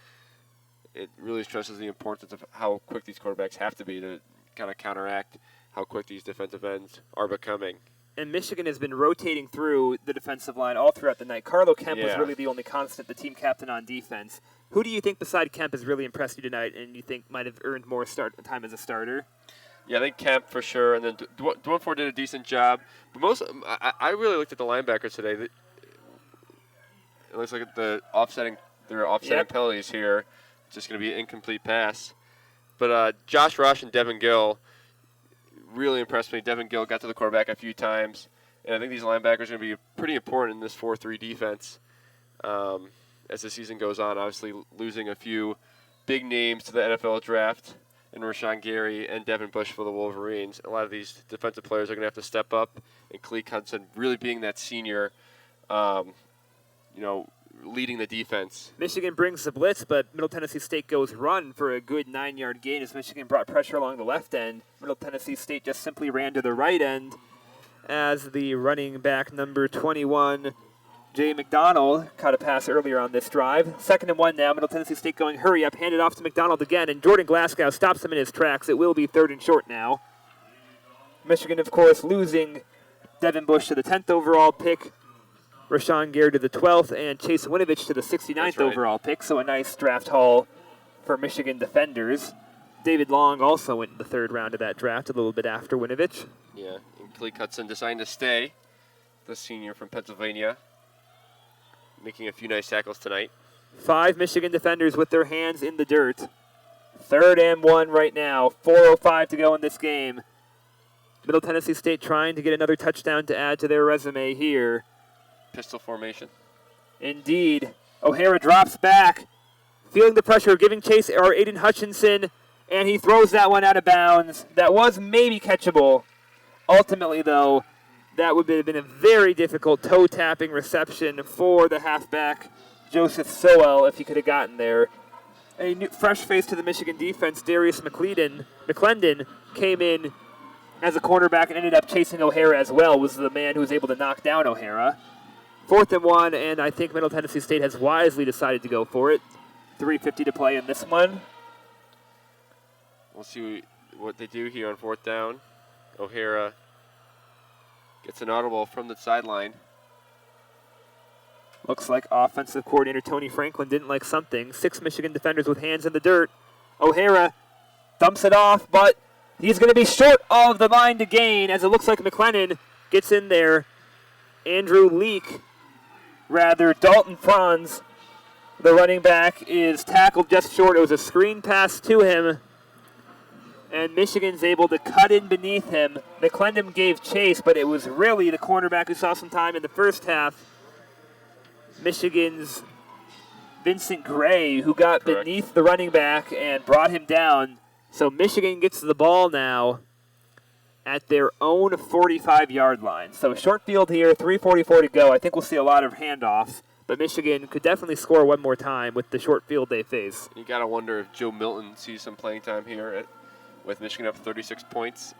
It really stresses the importance of how quick these quarterbacks have to be to kind of counteract how quick these defensive ends are becoming. And Michigan has been rotating through the defensive line all throughout the night. Carlo Kemp was really the only constant, the team captain on defense. Who do you think beside Kemp has really impressed you tonight and you think might have earned more time as a starter? Yeah, I think Kemp for sure, and then Dwonfor did a decent job. But I really looked at the linebackers today. It looks like there are offsetting penalties here. It's just going to be an incomplete pass. But Josh Rush and Devin Gill really impressed me. Devin Gill got to the quarterback a few times, and I think these linebackers are going to be pretty important in this 4-3 defense as the season goes on. Obviously, losing a few big names to the NFL draft and Rashawn Gary and Devin Bush for the Wolverines. A lot of these defensive players are going to have to step up, and Tarik Hudson really being that senior, leading the defense. Michigan brings the blitz, but Middle Tennessee State goes run for a good 9-yard gain as Michigan brought pressure along the left end. Middle Tennessee State just simply ran to the right end as the running back number 21, Jay McDonald, caught a pass earlier on this drive. 2nd and 1 now. Middle Tennessee State going hurry up, handed off to McDonald again, and Jordan Glasgow stops him in his tracks. It will be 3rd and short now. Michigan, of course, losing Devin Bush to the 10th overall pick, Rashawn Gary to the 12th, and Chase Winovich to the 69th overall pick, so a nice draft haul for Michigan defenders. David Long also went in the 3rd round of that draft, a little bit after Winovich. Yeah, and Tarik Hudson deciding to stay, the senior from Pennsylvania, making a few nice tackles tonight. 5 Michigan defenders with their hands in the dirt. 3rd and 1 right now. 4:05 to go in this game. Middle Tennessee State trying to get another touchdown to add to their resume here. Pistol formation. Indeed. O'Hara drops back, feeling the pressure, giving chase or Aiden Hutchinson, and he throws that one out of bounds. That was maybe catchable. Ultimately, though, that would have been a very difficult toe-tapping reception for the halfback, Joseph Sowell, if he could have gotten there. A new, fresh face to the Michigan defense, Darius McClendon, came in as a cornerback and ended up chasing O'Hara as well, was the man who was able to knock down O'Hara. 4th and 1, and I think Middle Tennessee State has wisely decided to go for it. 3:50 to play in this one. We'll see what they do here on 4th down. O'Hara gets an audible from the sideline. Looks like offensive coordinator Tony Franklin didn't like something. 6 Michigan defenders with hands in the dirt. O'Hara dumps it off, but he's going to be short of the line to gain as it looks like McLennan gets in there. Dalton Franz, the running back, is tackled just short. It was a screen pass to him, and Michigan's able to cut in beneath him. McClendon gave chase, but it was really the cornerback who saw some time in the first half. Michigan's Vincent Gray, who got beneath the running back and brought him down. So Michigan gets the ball now at their own 45-yard line. So short field here, 3:44 to go. I think we'll see a lot of handoffs, but Michigan could definitely score one more time with the short field they face. You got to wonder if Joe Milton sees some playing time here with Michigan up 26 points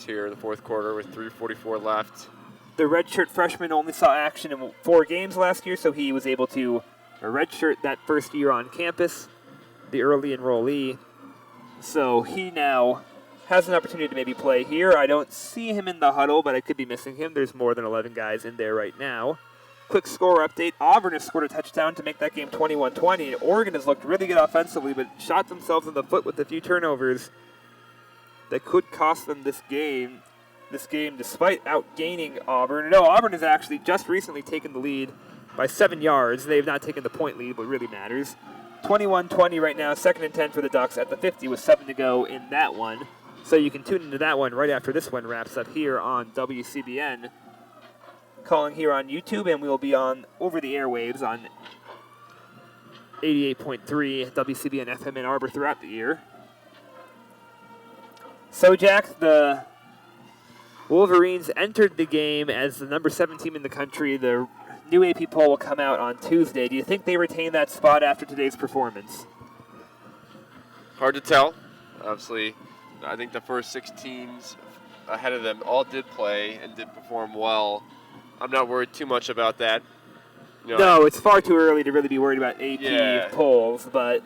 here in the 4th quarter with 3:44 left. The redshirt freshman only saw action in 4 games last year, so he was able to redshirt that first year on campus, the early enrollee. So he now has an opportunity to maybe play here. I don't see him in the huddle, but I could be missing him. There's more than 11 guys in there right now. Quick score update. Auburn has scored a touchdown to make that game 21-20. Oregon has looked really good offensively, but shot themselves in the foot with a few turnovers that could cost them this game despite outgaining Auburn. No, Auburn has actually just recently taken the lead by 7 yards. They have not taken the point lead, but really matters. 21-20 right now, 2nd and 10 for the Ducks at the 50 with 7 to go in that one. So you can tune into that one right after this one wraps up here on WCBN. Calling here on YouTube, and we will be on over the airwaves on 88.3 WCBN FM in Arbor throughout the year. So, Jack, the Wolverines entered the game as the number 7 team in the country. The new AP poll will come out on Tuesday. Do you think they retain that spot after today's performance? Hard to tell. Obviously, I think the first 6 teams ahead of them all did play and did perform well. I'm not worried too much about that. No, it's far too early to really be worried about AP polls, but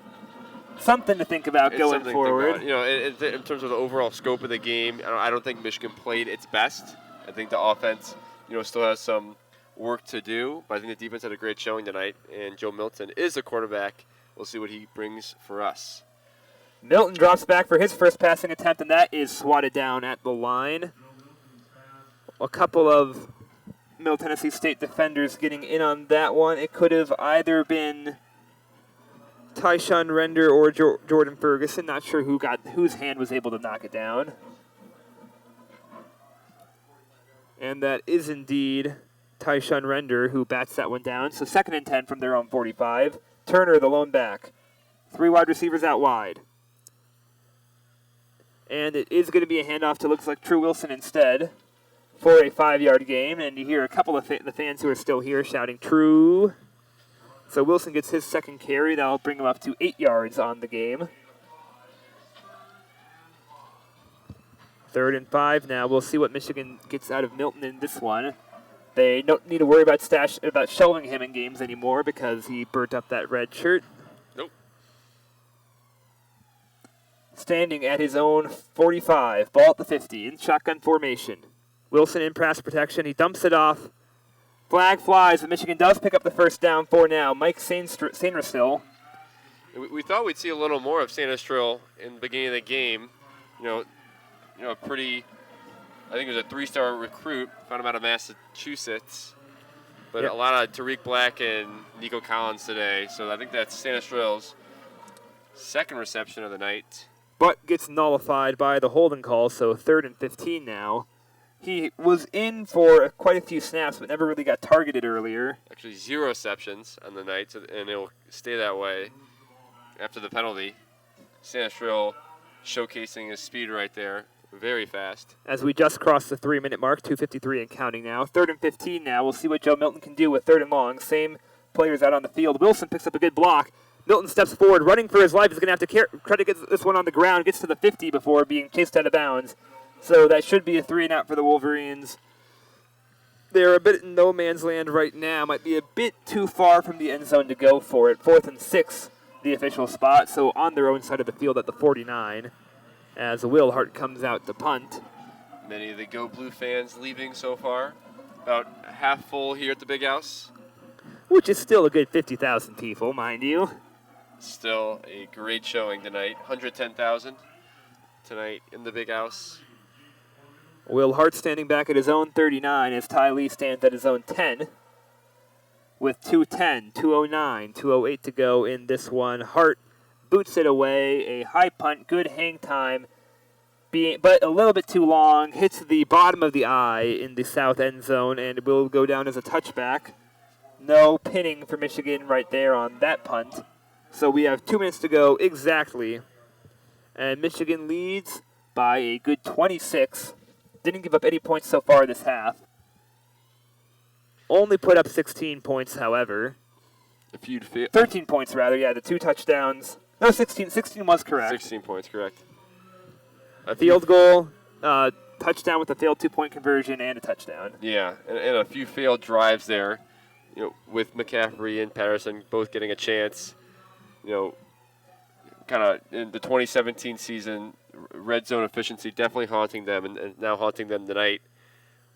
something to think about going forward. In terms of the overall scope of the game, I don't think Michigan played its best. I think the offense, still has some work to do, but I think the defense had a great showing tonight, and Joe Milton is the quarterback. We'll see what he brings for us. Milton drops back for his first passing attempt, and that is swatted down at the line. A couple of Middle Tennessee State defenders getting in on that one. It could have either been Tyshawn Render or Jordan Ferguson. Not sure whose hand was able to knock it down. And that is indeed Tyshawn Render who bats that one down. So 2nd and 10 from their own 45. Turner, the lone back. 3 wide receivers out wide. And it is going to be a handoff to looks like True Wilson instead for a 5-yard gain. And you hear a couple of the fans who are still here shouting True. So Wilson gets his second carry. That'll bring him up to 8 yards on the game. 3rd and 5 now. We'll see what Michigan gets out of Milton in this one. They don't need to worry about shelving him in games anymore because he burnt up that red shirt. Nope. Standing at his own 45, ball at the 50, in shotgun formation. Wilson in pass protection. He dumps it off. Flag flies, and Michigan does pick up the first down for now. Mike Sainristil. We thought we'd see a little more of Sainristil in the beginning of the game. You know, a pretty, I think it was a 3-star recruit, found him out of Massachusetts. But Yep. a lot of Tarik Black and Nikko Collins today. So I think that's Sainristil's second reception of the night. But gets nullified by the holding call, so 3rd and 15 now. He was in for quite a few snaps, but never really got targeted earlier. Actually, 0 receptions on the night, and it'll stay that way after the penalty. Sainristil showcasing his speed right there. Very fast. As we just crossed the 3-minute mark, 2:53 and counting now. 3rd and 15 now. We'll see what Joe Milton can do with 3rd and long. Same players out on the field. Wilson picks up a good block. Milton steps forward, running for his life. He's going to have to try to get this one on the ground. Gets to the 50 before being chased out of bounds. So that should be a 3-and-out for the Wolverines. They're a bit in no man's land right now. Might be a bit too far from the end zone to go for it. 4th and 6, the official spot. So on their own side of the field at the 49. As Will Hart comes out to punt. Many of the Go Blue fans leaving so far. About half full here at the Big House. Which is still a good 50,000 people, mind you. Still a great showing tonight. 110,000 tonight in the Big House. Will Hart standing back at his own 39 as Ty Lee stands at his own 10. With 2:10, 2:09, 2:08 to go in this one. Hart boots it away, a high punt, good hang time, but a little bit too long, hits the bottom of the eye in the south end zone, and will go down as a touchback. No pinning for Michigan right there on that punt. So we have 2 minutes to go exactly, and Michigan leads by a good 26. Didn't give up any points so far this half. Only put up 16 points, however. 13 points, rather, yeah, the 2 touchdowns. No, 16. 16 was correct. 16 points, correct. A field goal, touchdown with a failed 2-point conversion, and a touchdown. Yeah, and a few failed drives there. With McCaffrey and Patterson both getting a chance. Kind of in the 2017 season, red zone efficiency definitely haunting them, and now haunting them tonight.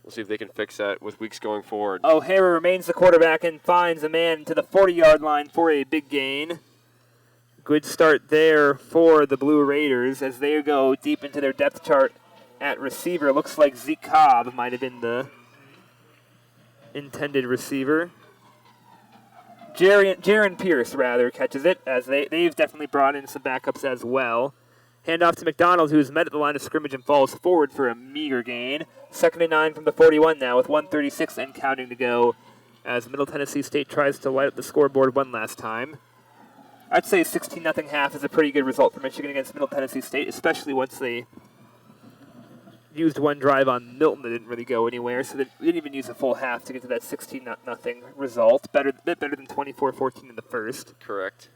We'll see if they can fix that with weeks going forward. O'Hara remains the quarterback and finds a man to the 40-yard line for a big gain. Good start there for the Blue Raiders as they go deep into their depth chart at receiver. Looks like Zeke Cobb might have been the intended receiver. Jaron Pierce, rather, catches it, as they've definitely brought in some backups as well. Handoff to McDonald, who's met at the line of scrimmage and falls forward for a meager gain. 2nd and 9 from the 41 now with 1:36 and counting to go as Middle Tennessee State tries to light up the scoreboard one last time. I'd say 16-0 half is a pretty good result for Michigan against Middle Tennessee State, especially once they used one drive on Milton that didn't really go anywhere, so they didn't even use a full half to get to that 16-0 result. A bit better than 24-14 in the first. Correct.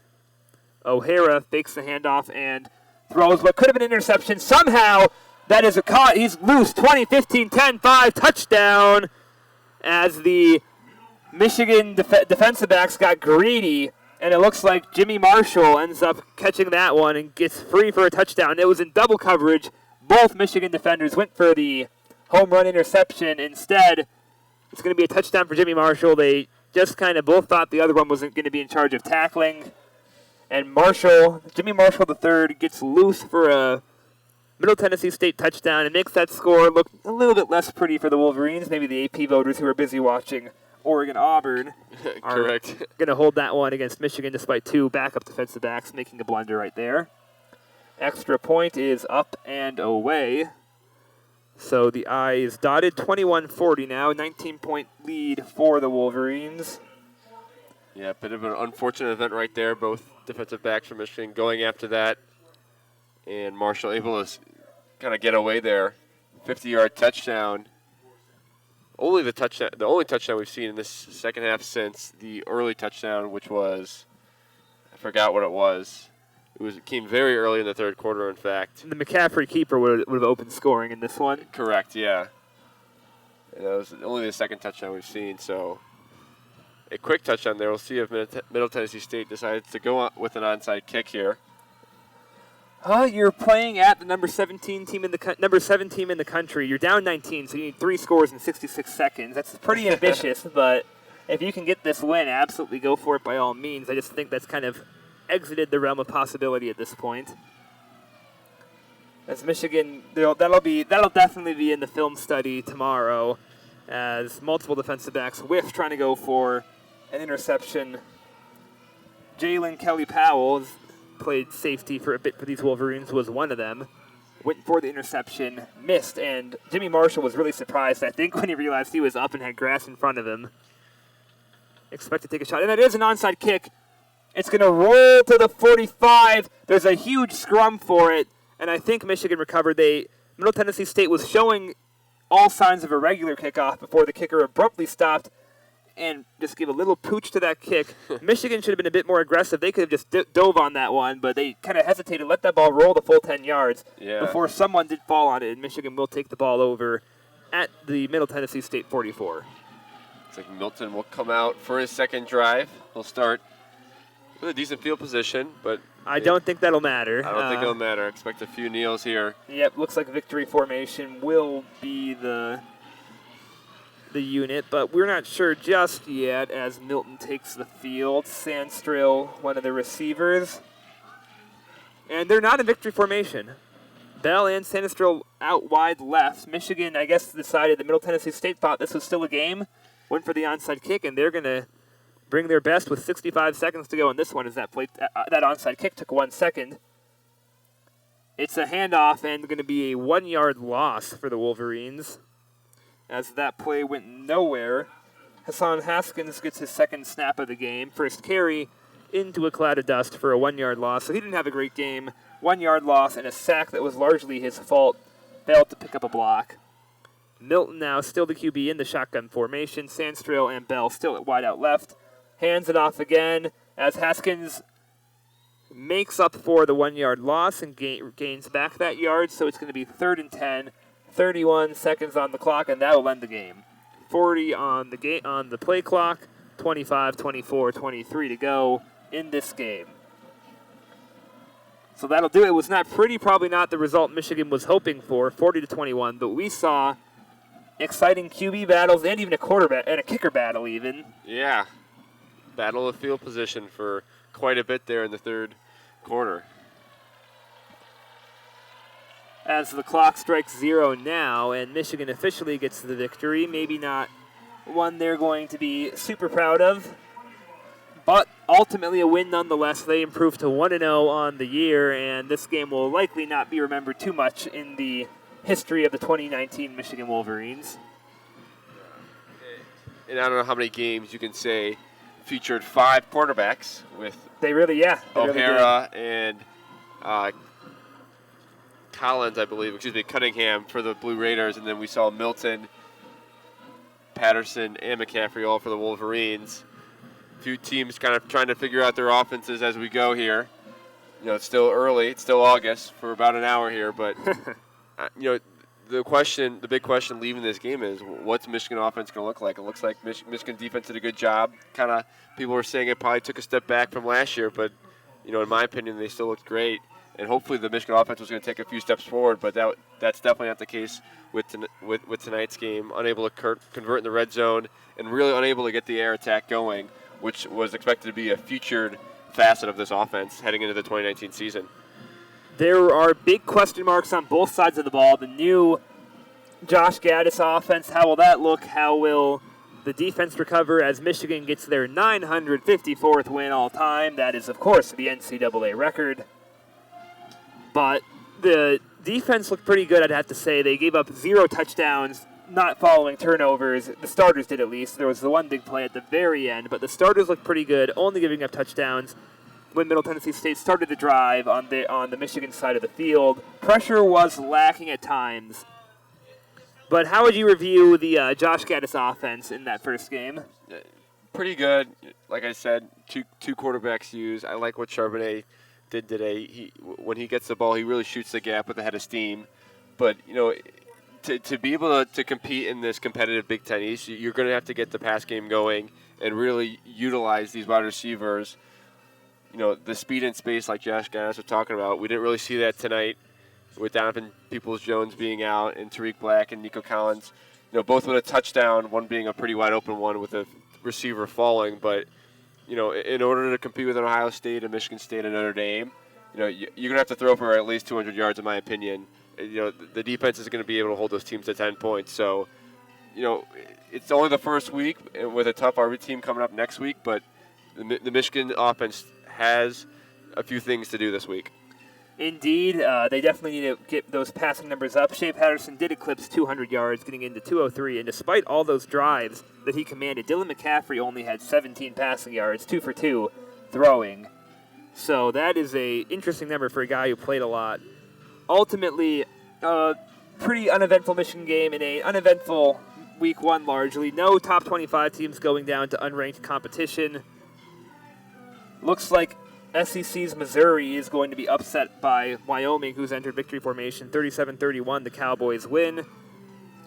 O'Hara fakes the handoff and throws what could have been an interception. Somehow, that is a caught. He's loose. 20, 15, 10, 5, touchdown. As the Michigan defensive backs got greedy, and it looks like Jimmy Marshall ends up catching that one and gets free for a touchdown. It was in double coverage. Both Michigan defenders went for the home run interception. Instead, it's going to be a touchdown for Jimmy Marshall. They just kind of both thought the other one wasn't going to be in charge of tackling. And Jimmy Marshall III gets loose for a Middle Tennessee State touchdown and makes that score look a little bit less pretty for the Wolverines. Maybe the AP voters who are busy watching Oregon-Auburn are Correct. going to hold that one against Michigan despite 2 backup defensive backs making a blunder right there. Extra point is up and away. So the I is dotted. 21-40 now. 19-point lead for the Wolverines. Yeah, a bit of an unfortunate event right there. Both defensive backs from Michigan going after that. And Marshall able to kind of get away there. 50-yard touchdown. The only touchdown we've seen in this second half since the early touchdown, which was, I forgot what it was. It came very early in the third quarter, in fact. The McCaffrey keeper would have opened scoring in this one. Correct, yeah. And that was only the second touchdown we've seen, so a quick touchdown there. We'll see if Middle Tennessee State decides to go with an onside kick here. You're playing at the number 7 team in the country. You're down 19, so you need 3 scores in 66 seconds. That's pretty ambitious, but if you can get this win, absolutely go for it by all means. I just think that's kind of exited the realm of possibility at this point. As Michigan, that'll definitely be in the film study tomorrow, as multiple defensive backs whiff trying to go for an interception. Jalen Kelly Powell played safety for a bit for these Wolverines, was one of them. Went for the interception, missed, and Jimmy Marshall was really surprised, I think, when he realized he was up and had grass in front of him. Expect to take a shot, and it is an onside kick. It's going to roll to the 45. There's a huge scrum for it, and I think Michigan recovered. Middle Tennessee State was showing all signs of a regular kickoff before the kicker abruptly stopped and just gave a little pooch to that kick. Michigan should have been a bit more aggressive. They could have just dove on that one, but they kind of hesitated, let that ball roll the full 10 yards before someone did fall on it, and Michigan will take the ball over at the Middle Tennessee State 44. It's like Milton will come out for his second drive. He'll start with a decent field position, but I don't think that'll matter. I don't think it'll matter. Expect a few kneels here. Yep, looks like victory formation will be the unit, but we're not sure just yet as Milton takes the field. Sandstrill, one of the receivers. And they're not in victory formation. Bell and Sandstrill out wide left. Michigan, I guess, decided that Middle Tennessee State thought this was still a game, went for the onside kick, and they're going to bring their best with 65 seconds to go in this one, as that onside kick took 1 second. It's a handoff and going to be a 1-yard loss for the Wolverines, as that play went nowhere. Hassan Haskins gets his second snap of the game. First carry into a cloud of dust for a 1-yard loss. So he didn't have a great game. 1-yard loss and a sack that was largely his fault. Failed to pick up a block. Milton now still the QB in the shotgun formation. Sandstrill and Bell still at wide out left. Hands it off again as Haskins makes up for the 1-yard loss and gains back that yard. So it's going to be 3rd and 10. 31 seconds on the clock, and that will end the game. 40 on the play clock, 25, 24, 23 to go in this game. So that'll do it. It was not pretty, probably not the result Michigan was hoping for, 40-21, but we saw exciting QB battles and even a quarterback and a kicker battle even. Yeah. Battle of field position for quite a bit there in the third quarter. As the clock strikes 0 now, and Michigan officially gets the victory. Maybe not one they're going to be super proud of, but ultimately a win nonetheless. They improved to 1-0 on the year, and this game will likely not be remembered too much in the history of the 2019 Michigan Wolverines. And I don't know how many games you can say featured 5 quarterbacks with O'Hara and Collins, Cunningham for the Blue Raiders, and then we saw Milton, Patterson, and McCaffrey all for the Wolverines. A few teams kind of trying to figure out their offenses as we go here. You know, it's still early. It's still August for about an hour here, but the big question leaving this game is, what's Michigan offense going to look like? It looks like Michigan defense did a good job. Kind of people were saying it probably took a step back from last year, but in my opinion, they still looked great. And hopefully the Michigan offense was going to take a few steps forward, but that's definitely not the case with tonight's game. Unable to convert in the red zone and really unable to get the air attack going, which was expected to be a featured facet of this offense heading into the 2019 season. There are big question marks on both sides of the ball. The new Josh Gaddis offense, how will that look? How will the defense recover as Michigan gets their 954th win all time? That is, of course, the NCAA record. But the defense looked pretty good, I'd have to say. They gave up 0 touchdowns, not following turnovers. The starters did, at least. There was the one big play at the very end, but the starters looked pretty good, only giving up touchdowns. when Middle Tennessee State started the drive on the Michigan side of the field. Pressure was lacking at times. But how would you review the Josh Gaddis offense in that first game? Pretty good. Like I said, two quarterbacks used. I like what Charbonnet did today. When he gets the ball, he really shoots the gap with a head of steam. But, to be able to compete in this competitive Big Ten East, you're going to have to get the pass game going and really utilize these wide receivers. The speed and space like Josh Gaddis was talking about. We didn't really see that tonight with Donovan Peoples-Jones being out and Tarik Black and Nikko Collins. Both with a touchdown, one being a pretty wide open one with a receiver falling. But, in order to compete with Ohio State and Michigan State and Notre Dame, you're going to have to throw for at least 200 yards, in my opinion. The defense is going to be able to hold those teams to 10 points. So, it's only the first week with a tough RB team coming up next week, but the Michigan offense has a few things to do this week. Indeed, they definitely need to get those passing numbers up. Shea Patterson did eclipse 200 yards, getting into 203, and despite all those drives that he commanded, Dylan McCaffrey only had 17 passing yards, 2 for 2 throwing. So that is a interesting number for a guy who played a lot. Ultimately, pretty uneventful Michigan game in a uneventful week one largely. No top 25 teams going down to unranked competition. Looks like SEC's Missouri is going to be upset by Wyoming, who's entered victory formation. 37-31, the Cowboys win.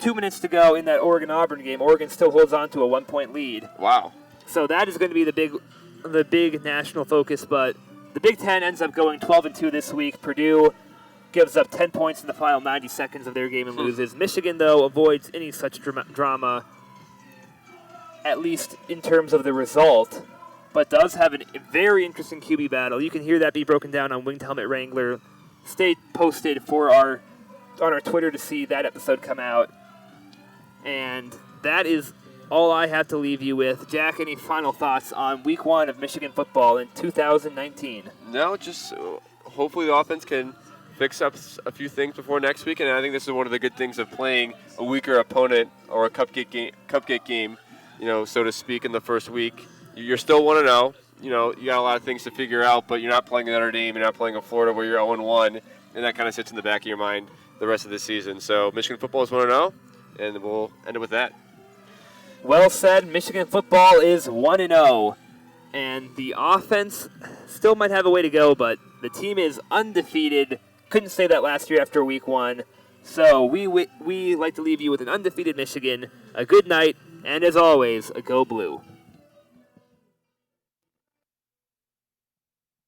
2 minutes to go in that Oregon-Auburn game. Oregon still holds on to a 1-point lead. Wow. So that is going to be the big national focus, but the Big Ten ends up going 12-2 this week. Purdue gives up 10 points in the final 90 seconds of their game and loses. Michigan, though, avoids any such drama, at least in terms of the result, but does have a very interesting QB battle. You can hear that be broken down on Winged Helmet Wrangler. Stay posted on our Twitter to see that episode come out. And that is all I have to leave you with. Jack, any final thoughts on week one of Michigan football in 2019? No, just hopefully the offense can fix up a few things before next week, and I think this is one of the good things of playing a weaker opponent or a cupcake game, so to speak, in the first week. You're still 1-0. You got a lot of things to figure out, but you're not playing Notre Dame, you're not playing a Florida where you're 0-1, and that kind of sits in the back of your mind the rest of the season. So Michigan football is 1-0, and we'll end it with that. Well said. Michigan football is 1-0, and the offense still might have a way to go, but the team is undefeated. Couldn't say that last year after week one. So we like to leave you with an undefeated Michigan, a good night, and as always, a Go Blue.